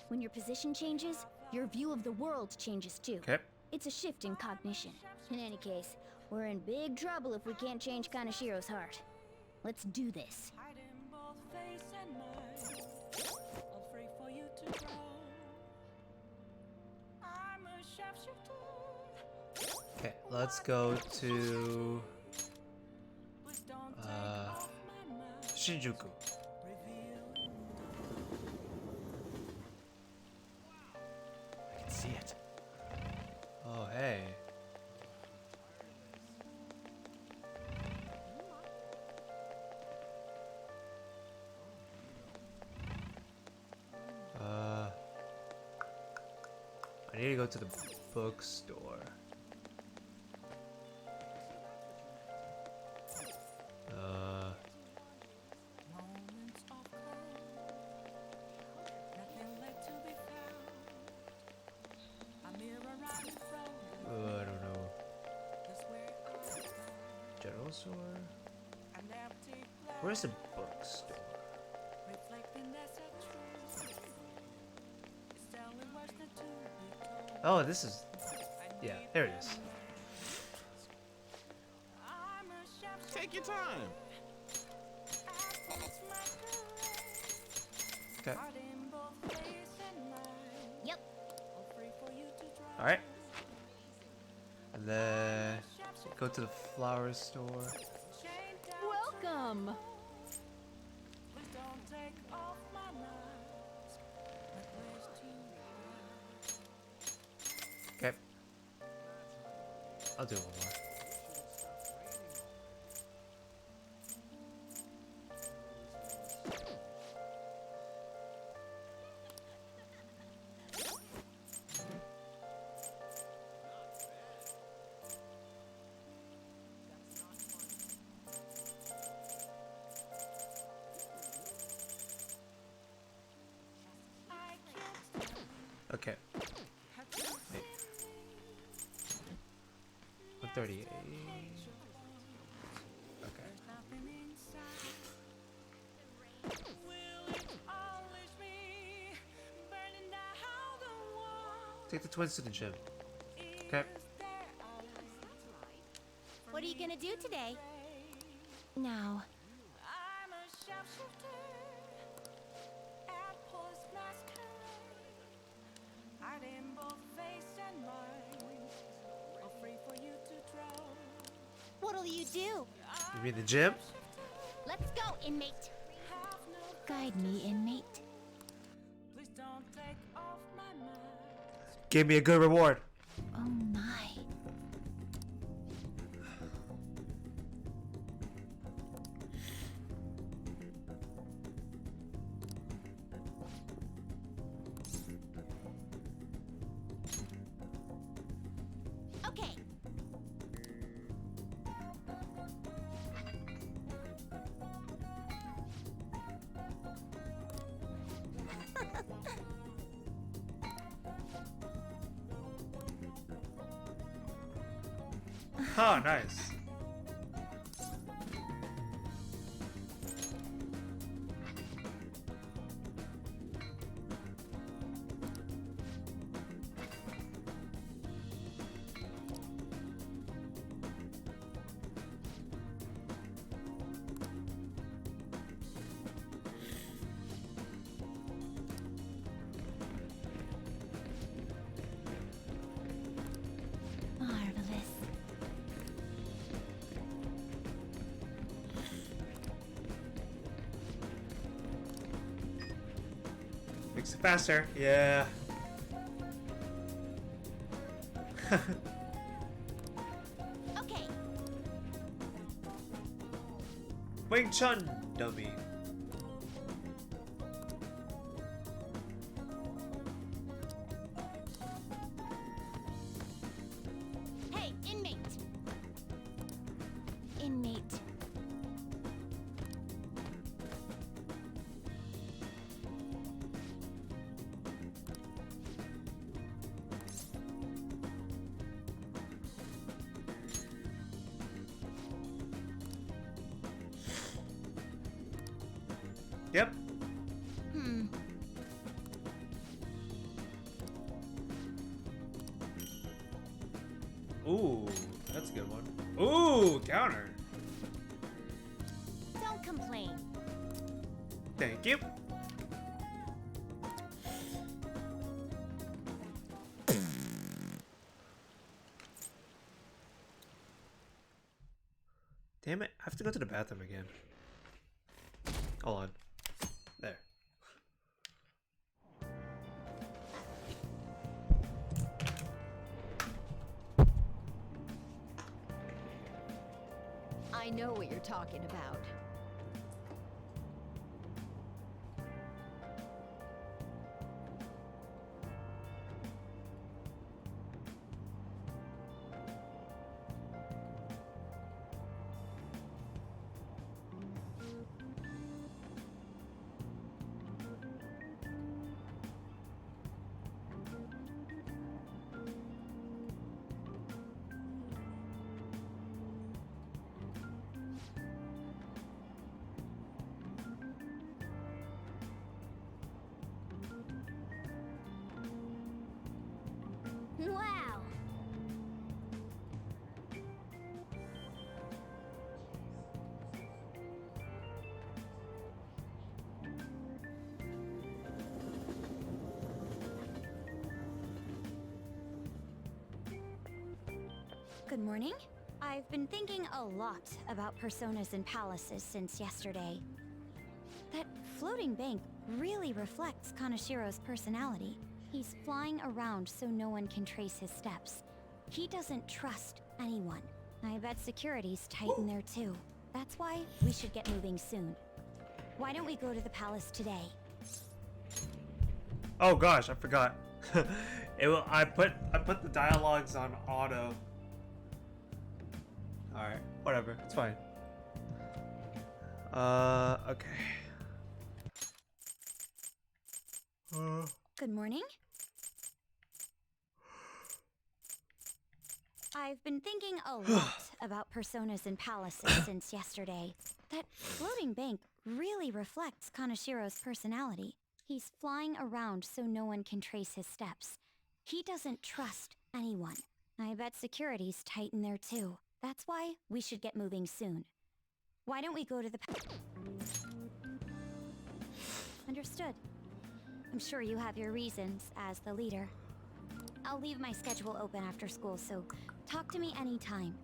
When your position changes, your view of the world changes too. Okay. It's a shift in cognition. In any case, we're in big trouble if we can't change Kanashiro's heart. Let's do this. Okay, let's go to Shinjuku. I can see it. Oh, hey. I need to go to the bookstore. I don't know. General store? Where's the bookstore? Oh, this is... Yeah, there it is. Take your time. Okay. Yep. Alright. And then go to the flower store. Welcome. Okay. I'll do one more. Okay. 138. Okay. Take the twins to the gym. Okay. What are you gonna do today? Now. I'm a sharpshooter at Paul's masquerade. Hiding both face and mind, afraid for you to drown. What'll you do? You mean the gym? Let's go, inmate. Guide me, inmate. Please don't take off my mask. Give me a good reward. Oh my. Okay. Oh, nice. Marvelous. Makes it faster. Yeah. Okay. Wing Chun dummy. Hey, inmate. Inmate. Yep. Hmm. Ooh, that's a good one. Ooh, counter. Don't complain. Thank you. Damn it, I have to go to the bathroom again. Hold on. There. I know what you're talking about. Wow. Good morning. I've been thinking a lot about personas and palaces since yesterday. That floating bank really reflects Kanashiro's personality. He's flying around so no one can trace his steps. He doesn't trust anyone. I bet security's tight in there too. That's why we should get moving soon. Why don't we go to the palace today? Oh gosh, I forgot. I put the dialogues on auto. Alright, whatever, it's fine. Okay. Good morning. I've been thinking a lot about personas and palaces since yesterday. That floating bank really reflects Kanashiro's personality. He's flying around so no one can trace his steps. He doesn't trust anyone. I bet security's tight in there too. That's why we should get moving soon. Why don't we go to the... Understood. I'm sure you have your reasons as the leader. I'll leave my schedule open after school, so talk to me anytime.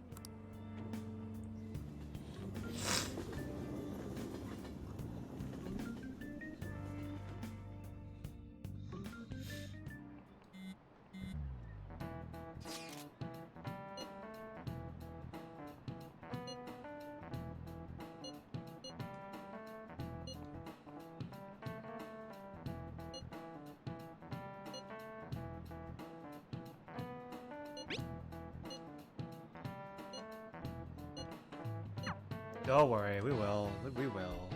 Don't worry, we will. We will.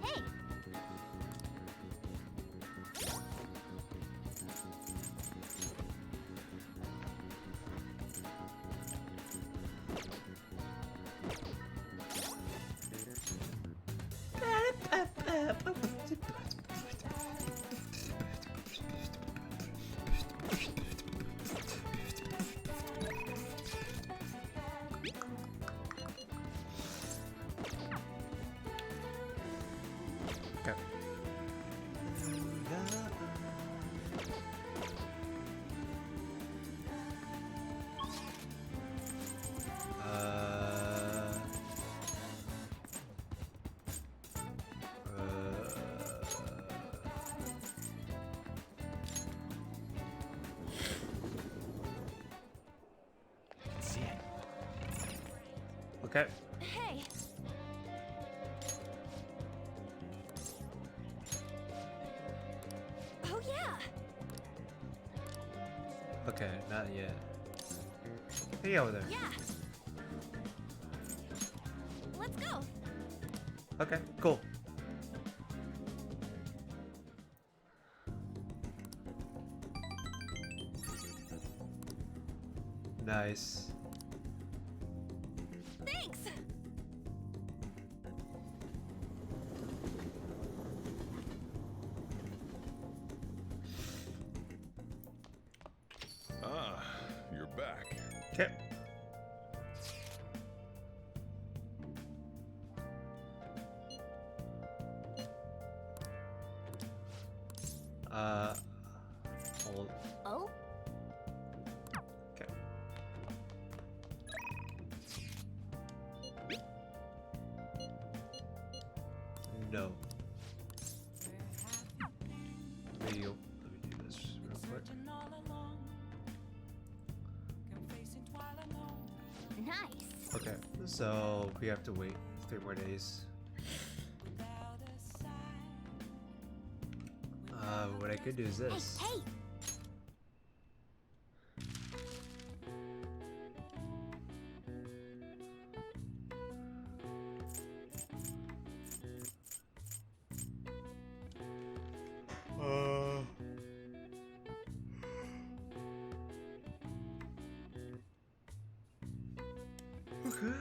Hey! Okay. See it. Okay. Hey! Oh yeah! Okay, not yet. Hey, over there. Yeah! Let's go! Okay, cool. Nice. Thanks! Ah, you're back. Okay. Hold. Oh? Okay. No. Let me do this real quick. Nice! Okay, so we have to wait 3 more days. What I could do is this. Hey! Okay.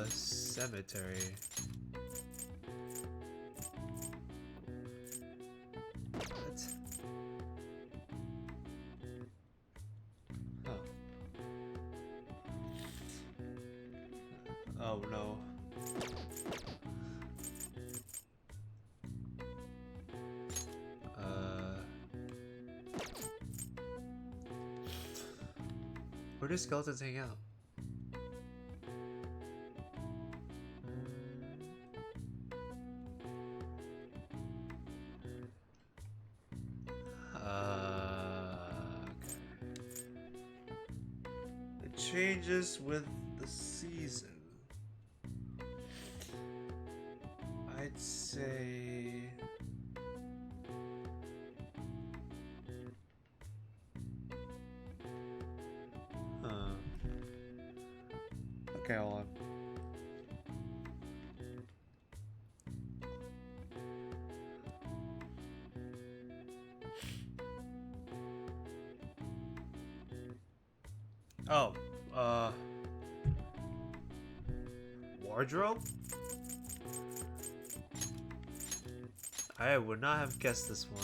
Cemetery. What? Oh. Oh no. Where do skeletons hang out? Okay. It changes with the season. I'd say... Okay, hold on. Oh, wardrobe? I would not have guessed this one.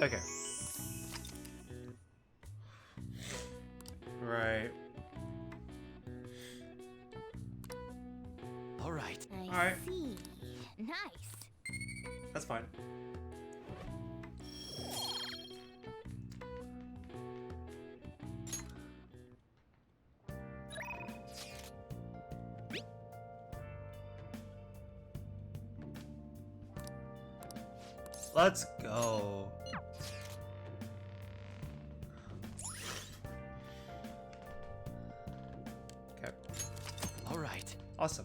Okay. Right. All right. I Alright. see. Nice. That's fine. Let's go. Okay. All right. Awesome.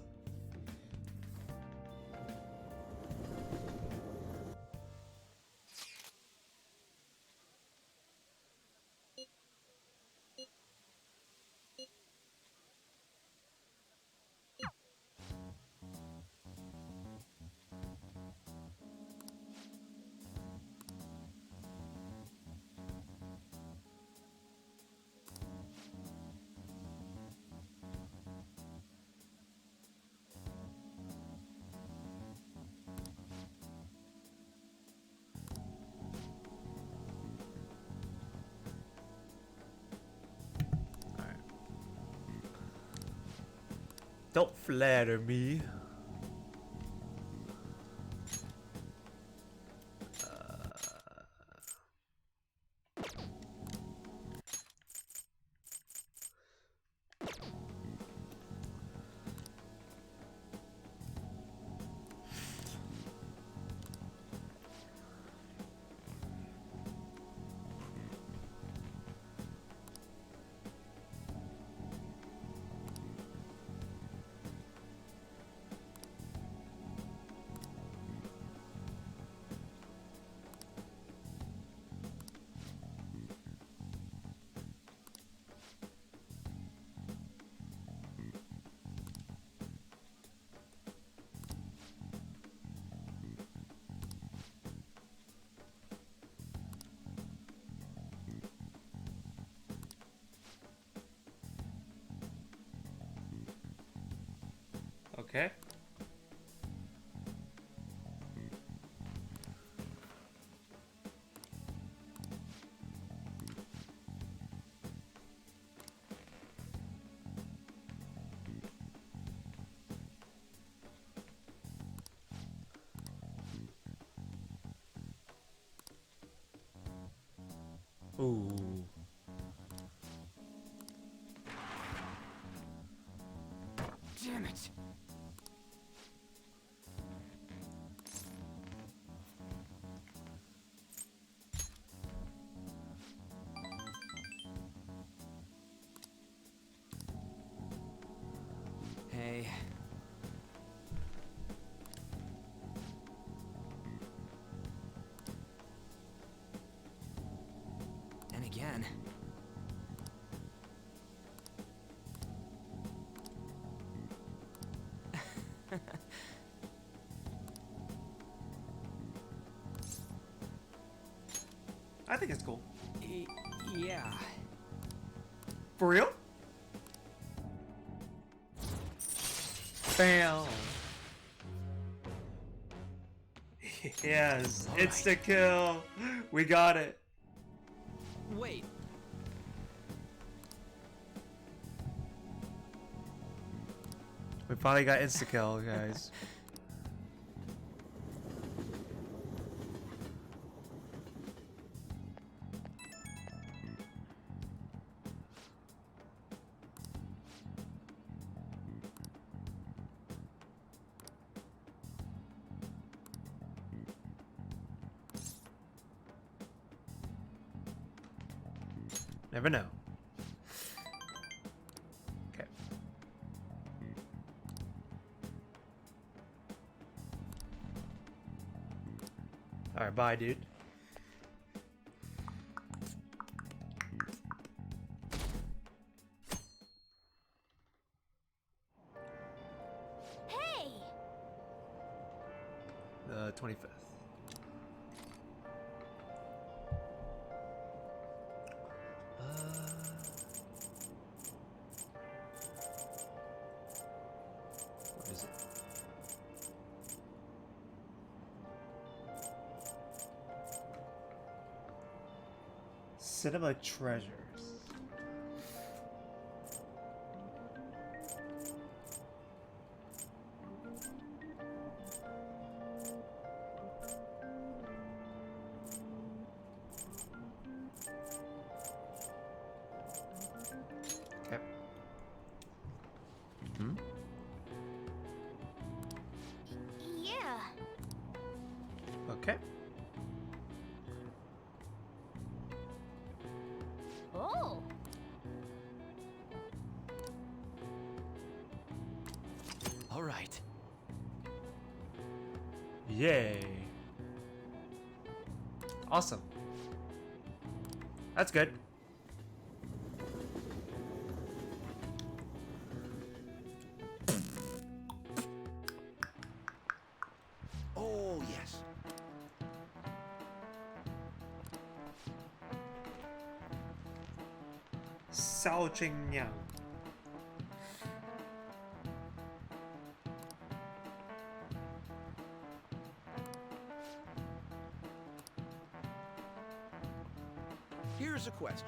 Don't flatter me. Okay. Ooh. Damn it! Hey. And again. I think it's cool. Yeah. For real? Bam. Yes, insta kill. We got it. Wait. We finally got insta kill, guys. Never know. Okay. Alright, bye, dude. Hey! The 25th. What is it? Cinema Treasures. Okay. Hmm? Yeah. Okay. Oh. All right. Yay. Awesome. That's good. Oh, yes. Sao Ching Yang. Here's a question.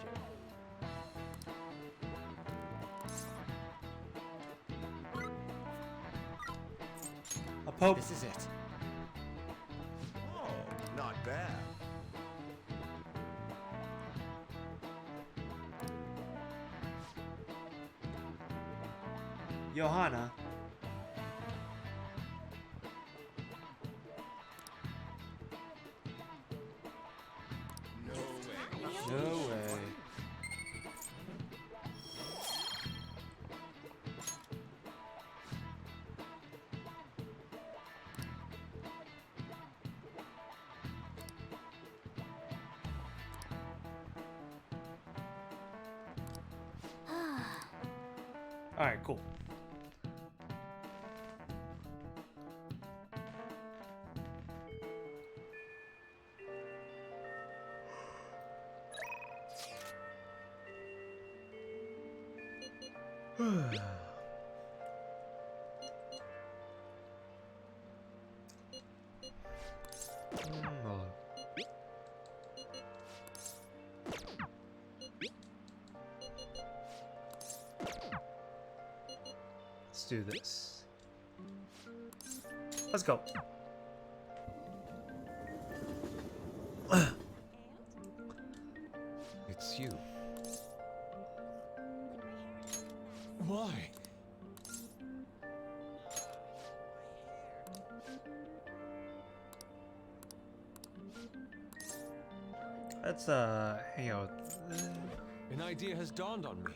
A Pope. This is it. Oh, not bad. Johanna. No way. All right, cool. Let's do this. Let's go. It's you. Why? Let's hang out. An idea has dawned on me.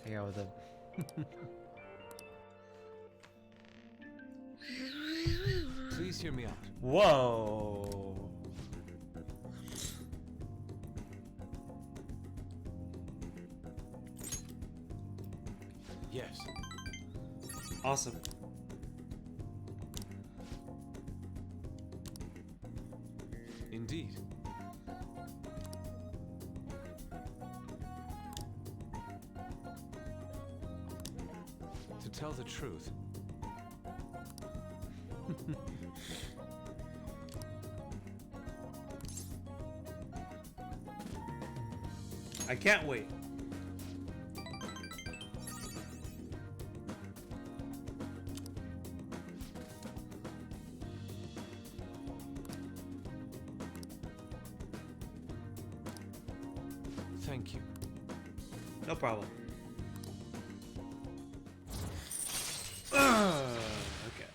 Hang out with him. Please hear me out. Whoa. Yes. Awesome. Indeed. To tell the truth, I can't wait. thank you. No problem. Okay.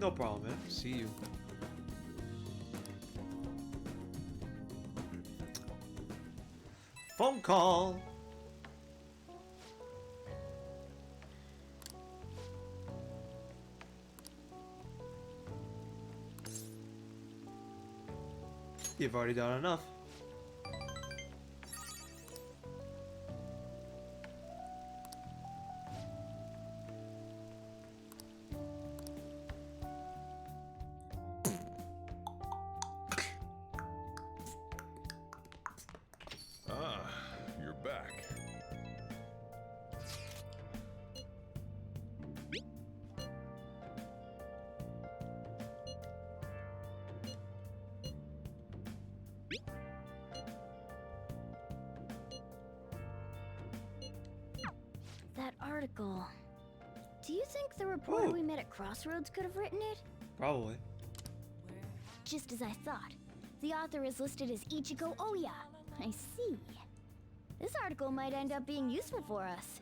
No problem, man. See you. Phone call. You've already done enough. article. Do you think the reporter Ooh. we met at Crossroads could have written it? Probably. Just as I thought. The author is listed as Ichigo Oya. I see. This article might end up being useful for us.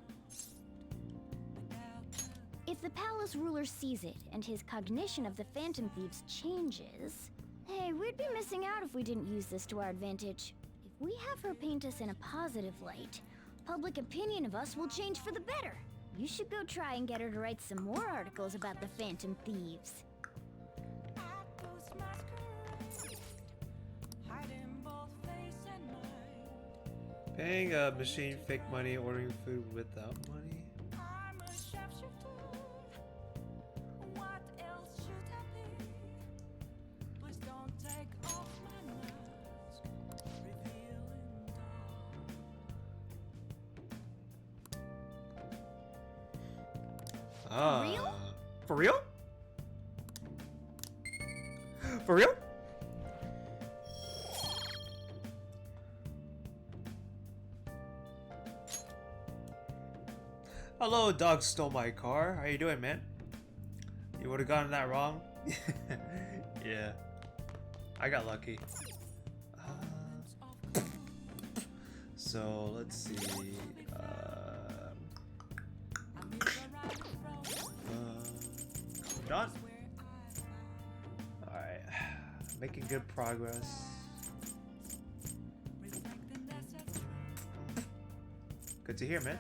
If the palace ruler sees it and his cognition of the Phantom Thieves changes... Hey, we'd be missing out if we didn't use this to our advantage. If we have her paint us in a positive light, public opinion of us will change for the better. You should go try and get her to write some more articles about the Phantom Thieves. Paying a machine fake money, ordering food without money. For real? For real? For real? Hello, dog stole my car. How you doing, man? You would have gotten that wrong. Yeah, I got lucky. So let's see. Done. All right, making good progress. Good to hear, man.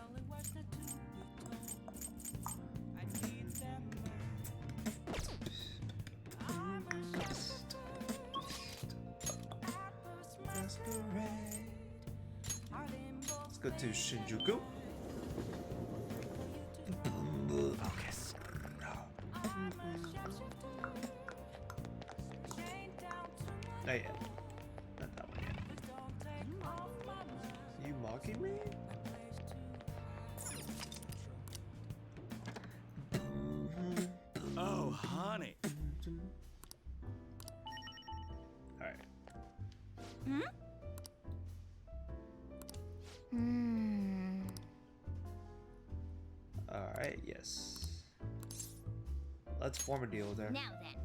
Let's go to Shinjuku. Focus. Not yet. Not that one yet. You mocking me? Oh, honey. Alright. Alright, yes. Let's form a deal with her. Now then.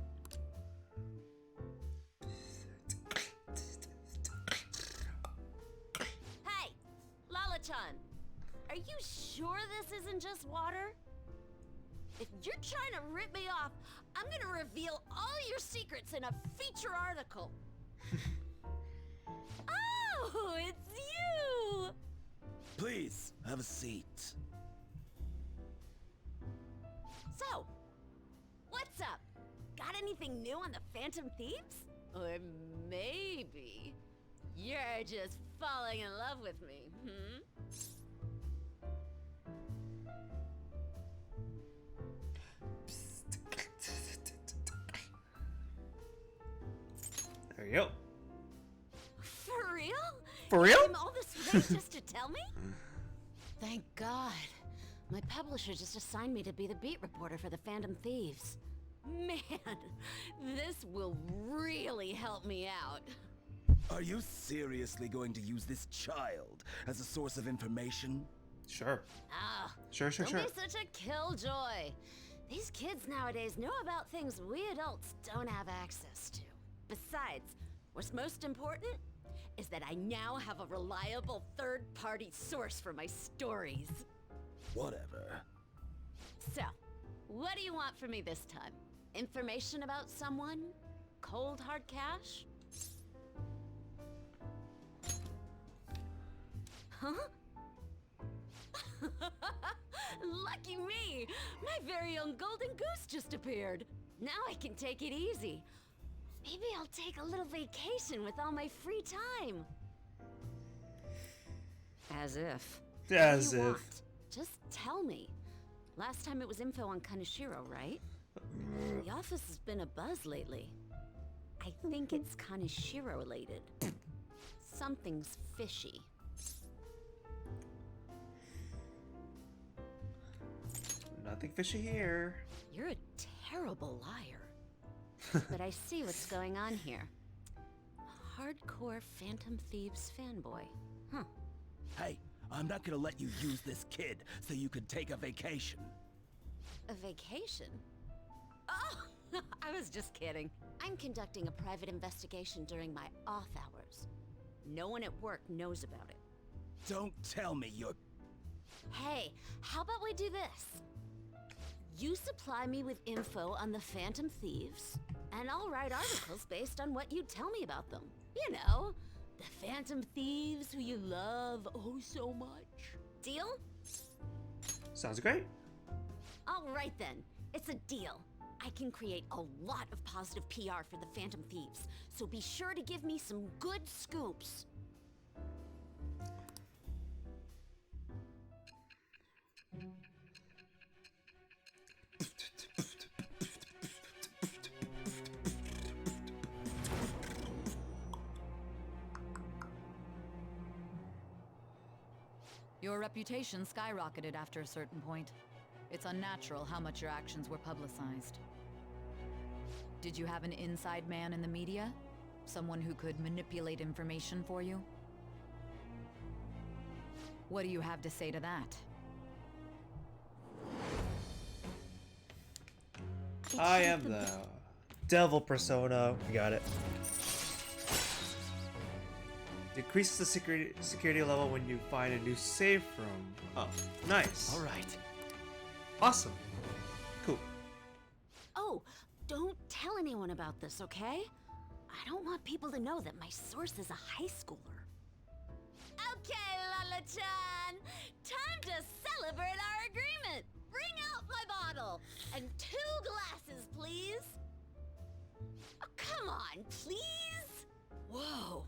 Hey, Lala-chan, are you sure this isn't just water? If you're trying to rip me off, I'm gonna reveal all your secrets in a feature article. Oh, it's you! Please, have a seat. So, what's up? Got anything new on the Phantom Thieves? Or maybe you're just falling in love with me, hmm? There you go. For real? For real? You came all this way just to tell me? Thank God. My publisher just assigned me to be the beat reporter for the Phantom Thieves. Man, this will really help me out. Are you seriously going to use this child as a source of information? Sure. Ah, Sure. don't be such a killjoy. These kids nowadays know about things we adults don't have access to. Besides, what's most important is that I now have a reliable third-party source for my stories. Whatever. So, what do you want from me this time? Information about someone? Cold hard cash? Huh? Lucky me! My very own golden goose just appeared. Now I can take it easy. Maybe I'll take a little vacation with all my free time. As if. As What do you if. want? Just tell me. Last time it was info on Kaneshiro, right? The office has been a buzz lately. I think it's Kaneshiro related. Something's fishy. Nothing fishy here. You're a terrible liar. But I see what's going on here. A hardcore Phantom Thieves fanboy. Huh. Hey, I'm not gonna let you use this kid so you could take a vacation. A vacation? Oh, I was just kidding. I'm conducting a private investigation during my off hours. No one at work knows about it. Don't tell me you're... Hey, how about we do this? You supply me with info on the Phantom Thieves, and I'll write articles based on what you tell me about them. You know, the Phantom Thieves who you love oh so much. Deal? Sounds great. All right then, it's a deal. I can create a lot of positive PR for the Phantom Thieves, so be sure to give me some good scoops. Your reputation skyrocketed after a certain point. It's unnatural how much your actions were publicized. Did you have an inside man in the media? Someone who could manipulate information for you? What do you have to say to that? I am the devil persona. We got it. Decreases the security level when you find a new safe room. Oh, nice. All right. Awesome. Cool. Oh, don't tell anyone about this, okay? I don't want people to know that my source is a high schooler. Okay, Lala-chan! Time to celebrate our agreement! Bring out my bottle! And 2 glasses, please! Oh, come on, please! Whoa!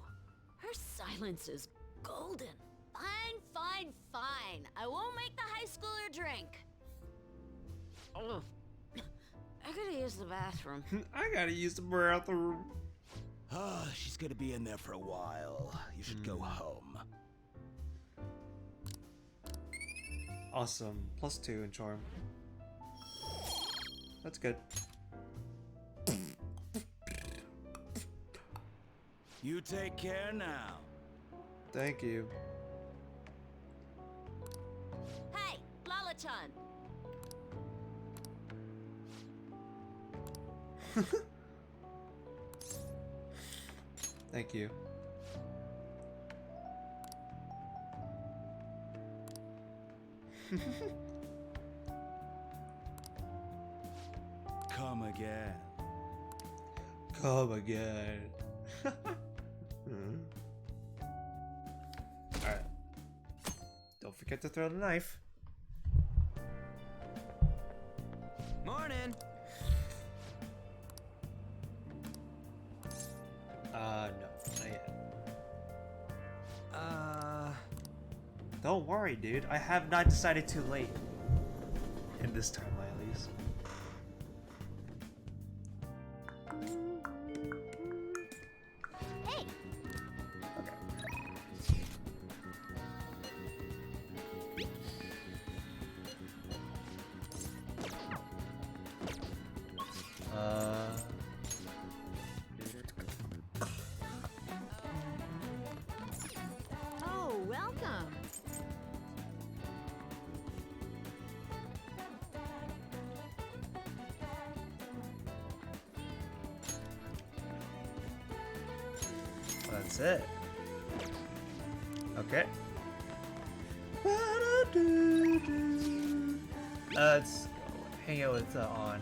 Her silence is golden. Fine, fine, fine. I won't make the high schooler drink. Oh, I gotta use the bathroom. I gotta use the bathroom. Ah, she's gonna be in there for a while. You should go home. Awesome. +2 in charm. That's good. You take care now. Thank you. Hey, Lala-chan! Thank you. Come again. Come again. Alright. Don't forget to throw the knife. Morning. No, not yet. Don't worry, dude. I have not decided too late. In this timeline, at least. Hey! Oh, welcome. That's it. Okay. Let's hang out with on.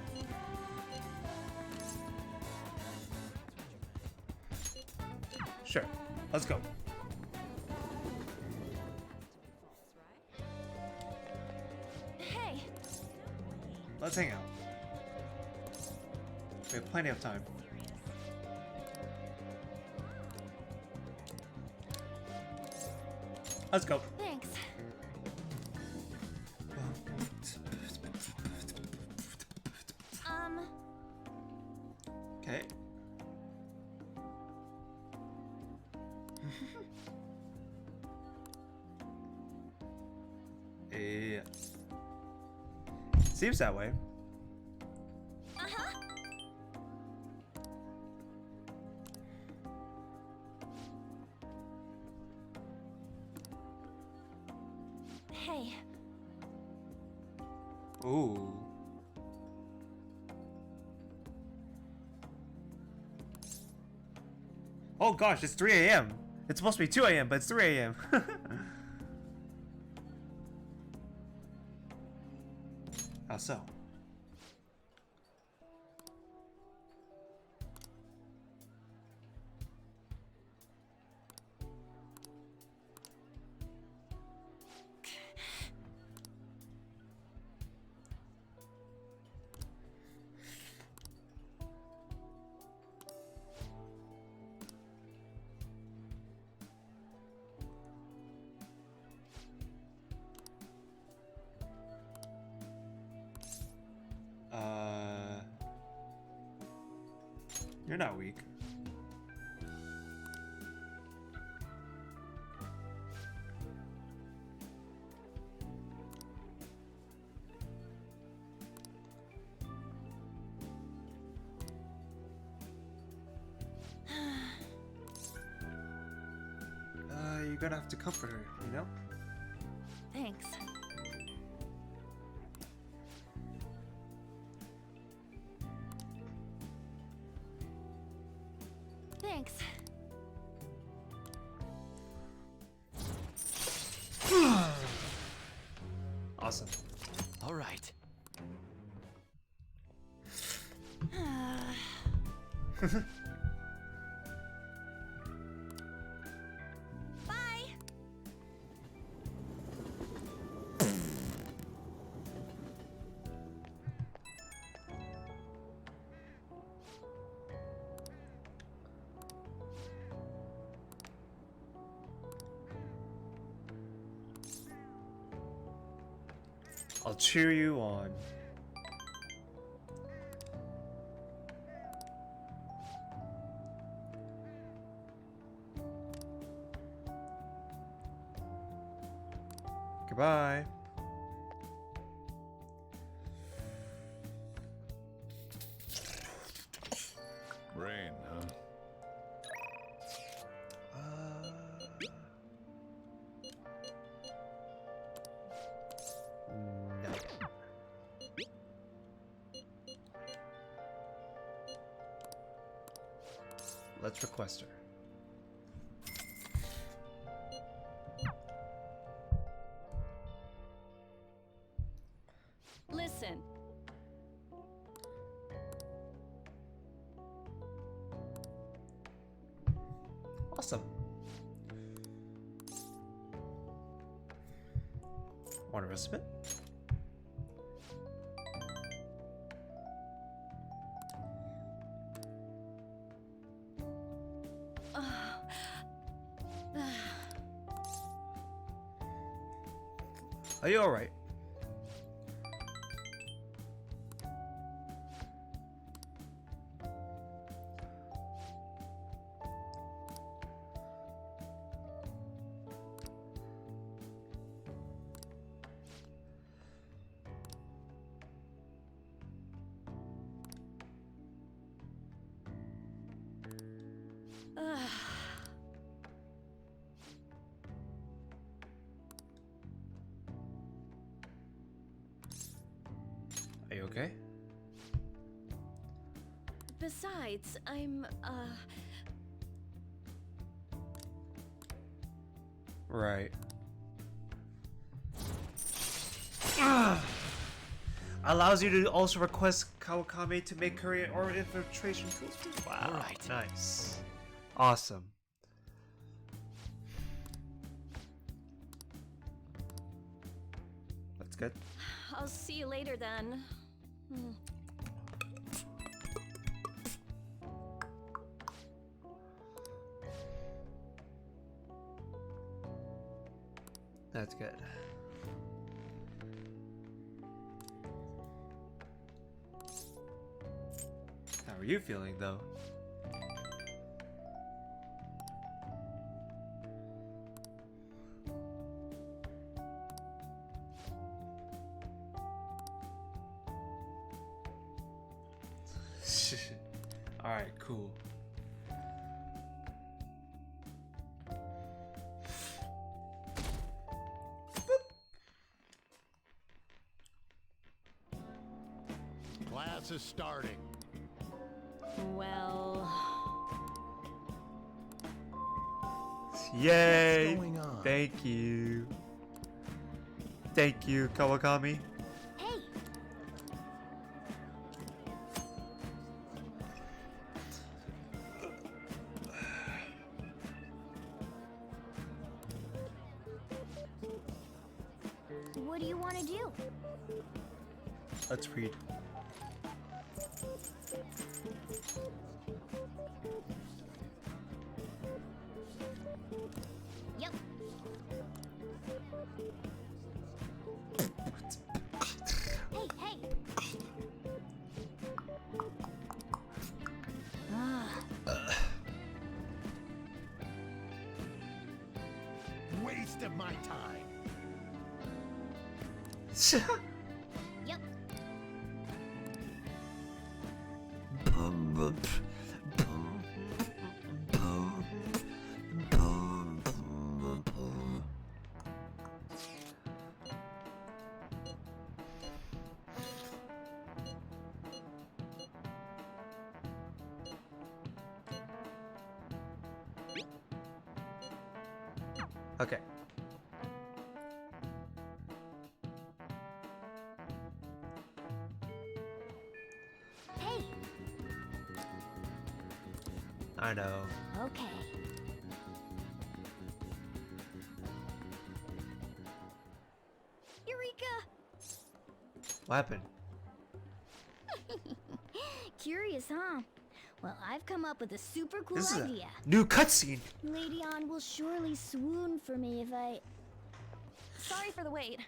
Sure. Let's go. Hey, Let's hang out. We have plenty of time. Let's go. thanks. Okay. Yeah. Seems that way. Uh-huh. day. Ooh. Oh gosh, it's 3 a.m. It's supposed to be 2 a.m., but it's 3 a.m. How so? You're not weak. You're gonna have to comfort her, you know? Thanks. Thanks. Awesome. All right. Bye. I'll cheer you on. Goodbye. Rain, huh? No. Let's request her. Listen. Awesome. Want a respite? Are you alright? Are you okay? Besides, I'm, Right. Allows you to also request Kawakami to make curry or infiltration tools. Wow. Alright. Nice. Awesome. That's good. I'll see you later then. That's good. How are you feeling, though? Alright, cool. Class is starting. Well... Yay! What's going on? Thank you. Thank you, Kawakami. Hey! What do you want to do? Let's read. Yep. Hey, hey! Ah. Waste of my time. Yep. Okay. Hey! I know. Okay. Eureka! What happened? Curious, huh? Well, I've come up with a super cool This is idea. a new cutscene. Lady Ann will surely swoon for me if I... Sorry for the wait.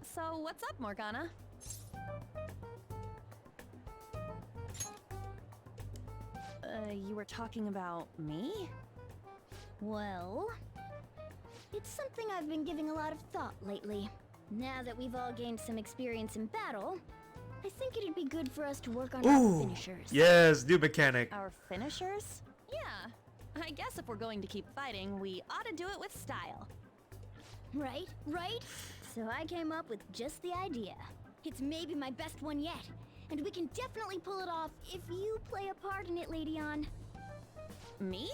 So, what's up, Morgana? You were talking about me? Well... It's something I've been giving a lot of thought lately. Now that we've all gained some experience in battle, I think it'd be good for us to work on our Ooh. finishers. Yes, new mechanic. Our finishers? Yeah. I guess if we're going to keep fighting, we ought to do it with style. Right, right? So I came up with just the idea. It's maybe my best one yet, and we can definitely pull it off if you play a part in it, Lady Ann. Me?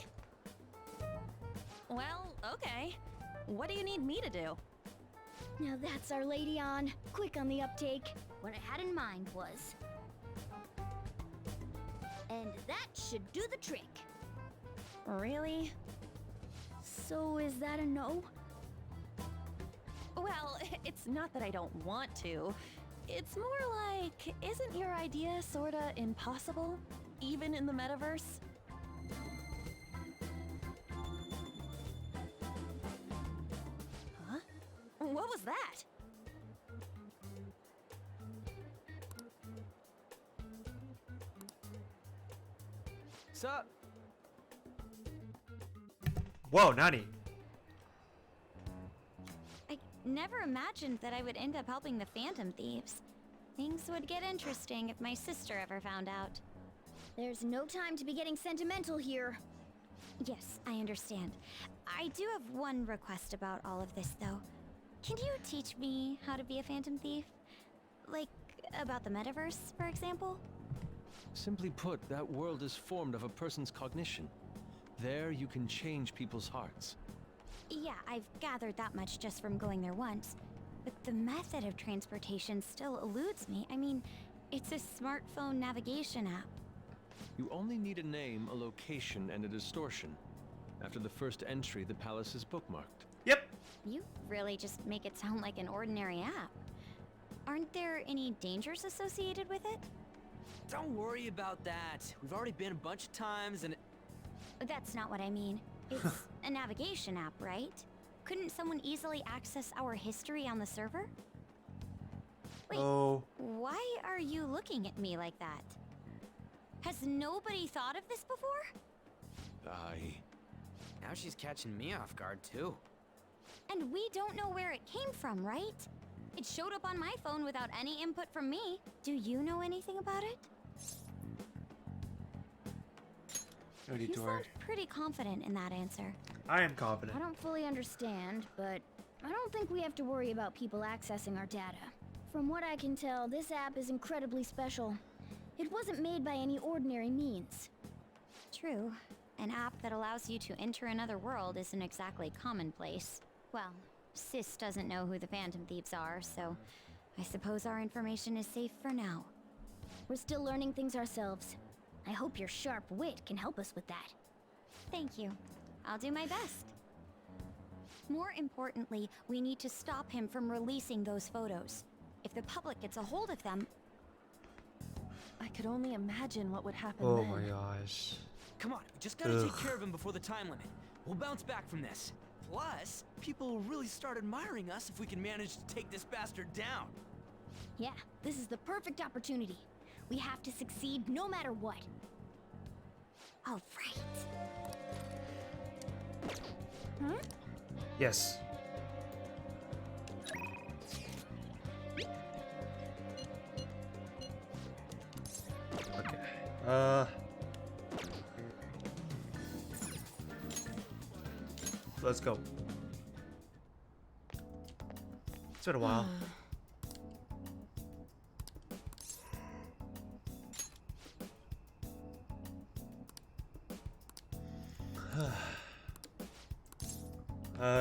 Well, okay. What do you need me to do? Now that's our Lady Ann. Quick on the uptake. What I had in mind was... And that should do the trick. Really? So is that a no? Well, it's not that I don't want to. It's more like, isn't your idea sorta impossible? Even in the metaverse? Huh? What was that? Sup? Whoa, Nani. I never imagined that I would end up helping the Phantom Thieves. Things would get interesting if my sister ever found out. There's no time to be getting sentimental here. Yes, I understand. I do have one request about all of this, though. Can you teach me how to be a Phantom Thief? Like, about the metaverse, for example? Simply put, that world is formed of a person's cognition. There you can change people's hearts. Yeah, I've gathered that much just from going there once. But the method of transportation still eludes me. I mean, it's a smartphone navigation app. You only need a name, a location, and a distortion. After the first entry, the palace is bookmarked. Yep. You really just make it sound like an ordinary app. Aren't there any dangers associated with it? Don't worry about that. We've already been a bunch of times and... That's not what I mean. It's a navigation app, right? Couldn't someone easily access our history on the server? Wait, why are you looking at me like that? Has nobody thought of this before? Now she's catching me off guard, too. And we don't know where it came from, right? It showed up on my phone without any input from me. Do you know anything about it? You sound pretty confident in that answer. I am confident. I don't fully understand, but I don't think we have to worry about people accessing our data. From what I can tell, this app is incredibly special. It wasn't made by any ordinary means. True. An app that allows you to enter another world isn't exactly commonplace. Well, Sis doesn't know who the Phantom Thieves are, so I suppose our information is safe for now. We're still learning things ourselves. I hope your sharp wit can help us with that. Thank you. I'll do my best. More importantly, we need to stop him from releasing those photos. If the public gets a hold of them... I could only imagine what would happen Oh then. my gosh. Come on, we just gotta take Ugh. care of him before the time limit. We'll bounce back from this. Plus, people will really start admiring us if we can manage to take this bastard down. Yeah, this is the perfect opportunity. We have to succeed no matter what. All right. Huh? Yes. Okay. Let's go. It's been a while.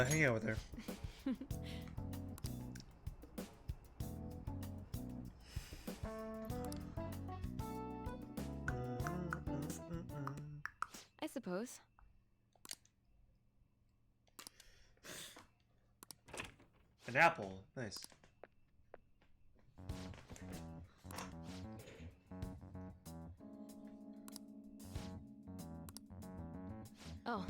Hang out with her. I suppose. An apple. Nice. Oh.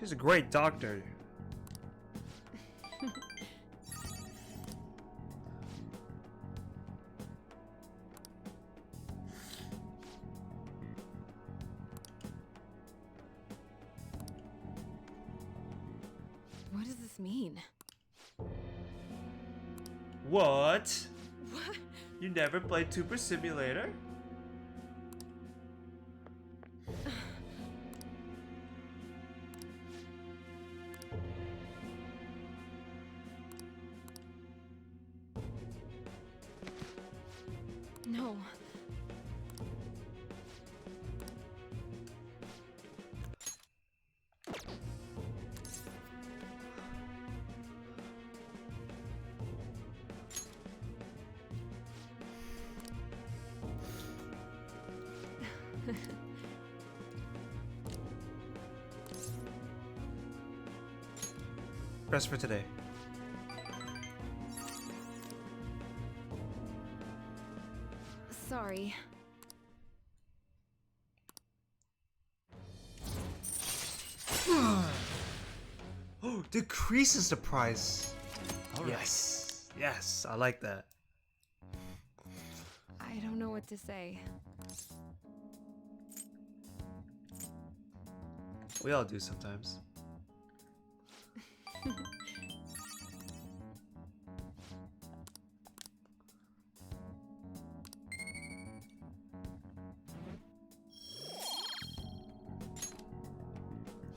She's a great doctor. What does this mean? What? What? You never played Super Simulator? No. Rest for today. Sorry. Oh, decreases the price. All right. Yes. Yes, I like that. I don't know what to say. We all do sometimes.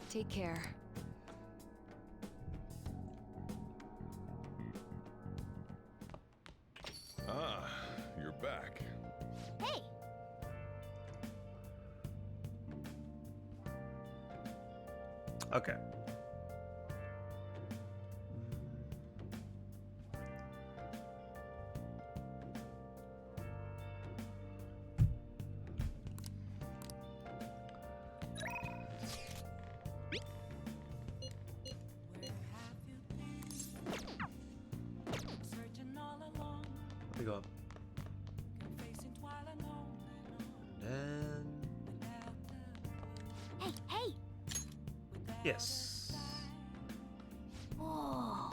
Take care. Ah, you're back. Hey! Okay. Let me go up. And Hey, hey! yes. Whoa!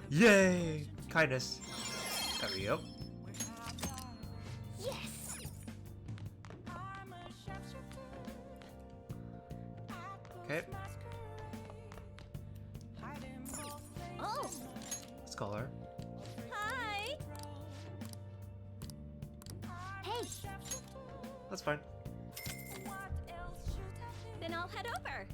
Yay! Kindness. There we go. Yes! Okay. Oh! Let's call her. Hi! Hey! That's fine. Then I'll head over.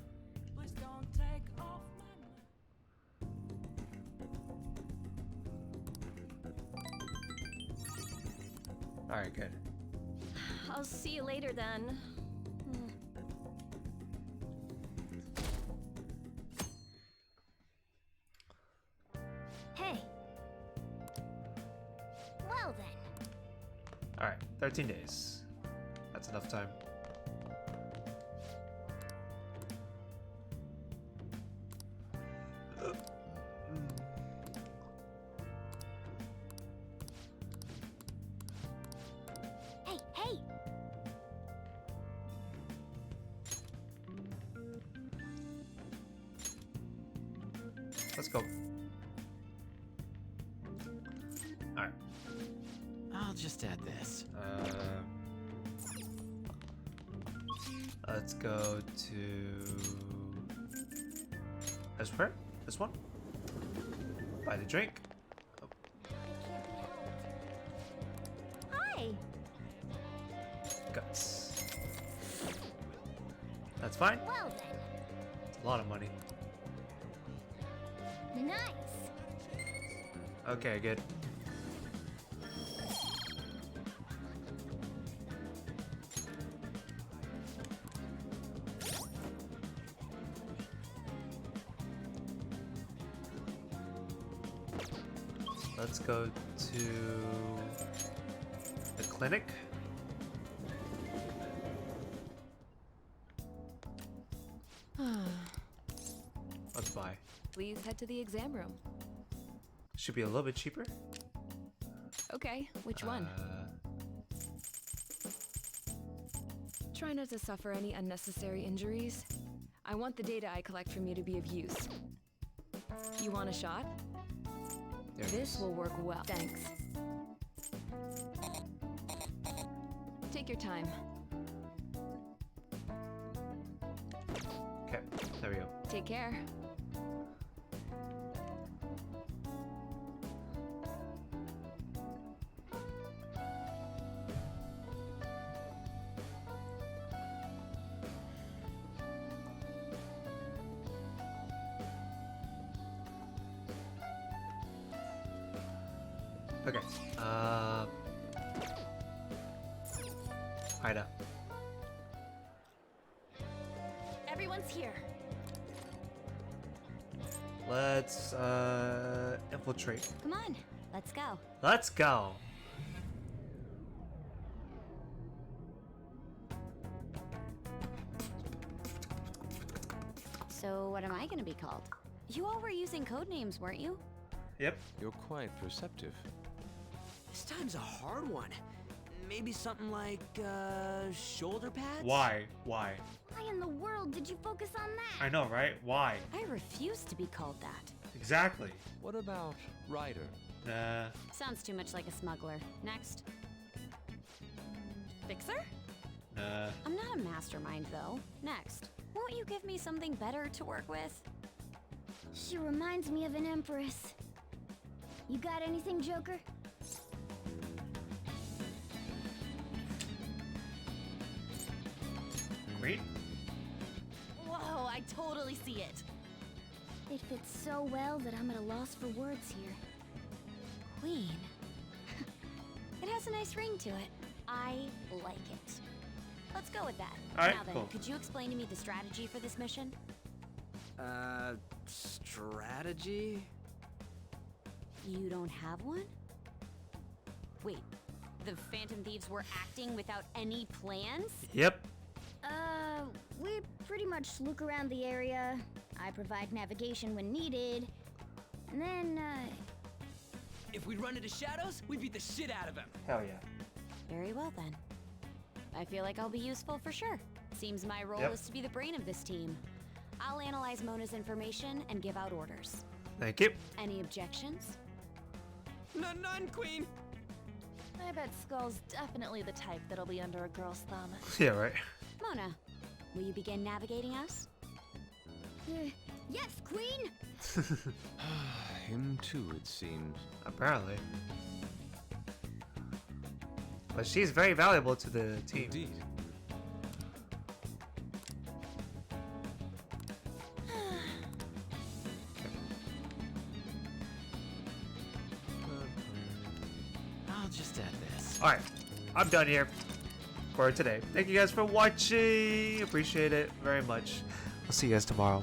Alright, good. I'll see you later then. Hey! Well then. Alright, 13 days. That's enough time. Hey, hey! Let's go. Alright. I'll just add this. Let's go to where? This one? Buy the drink. Oh. Hi! Guts. That's fine. Well then. It's a lot of money. Nice! Okay, good. Let's go to the clinic. Let's buy. Please head to the exam room. Should be a little bit cheaper. Okay, which one? Try not to suffer any unnecessary injuries. I want the data I collect from you to be of use. You want a shot? This will work well. Thanks. Take your time. Okay, there we go. Take care. Okay. Ida. Everyone's here. Let's infiltrate. Come on, let's go. Let's go. So what am I gonna be called? You all were using code names, weren't you? Yep. You're quite perceptive. This time's a hard one. Maybe something like, shoulder pads? Why? Why? Why in the world did you focus on that? I know, right? Why? I refuse to be called that. Exactly. What about Ryder? Nah. Sounds too much like a smuggler. Next. Fixer? Nah. I'm not a mastermind, though. Next. Won't you give me something better to work with? She reminds me of an empress. You got anything, Joker? Great. Whoa, I totally see it. It fits so well that I'm at a loss for words here. Queen. It has a nice ring to it. I like it. Let's go with that. All right, now then, cool. could you explain to me the strategy for this mission? Strategy? You don't have one? Wait, the Phantom Thieves were acting without any plans? Yep. We pretty much look around the area. I provide navigation when needed. And then, If we run into Shadows, we beat the shit out of him. Hell yeah. Very well then. I feel like I'll be useful for sure. Seems my role Yep. is to be the brain of this team. I'll analyze Mona's information and give out orders. Thank you. Any objections? None, Queen. I bet Skull's definitely the type that'll be under a girl's thumb. Yeah, right. Mona, will you begin navigating us? Yes, Queen! Him too, it seems. Apparently. But she's very valuable to the team. Indeed. I'll just add this. Alright, I'm done here for today. Thank you guys for watching. Appreciate it very much. I'll see you guys tomorrow.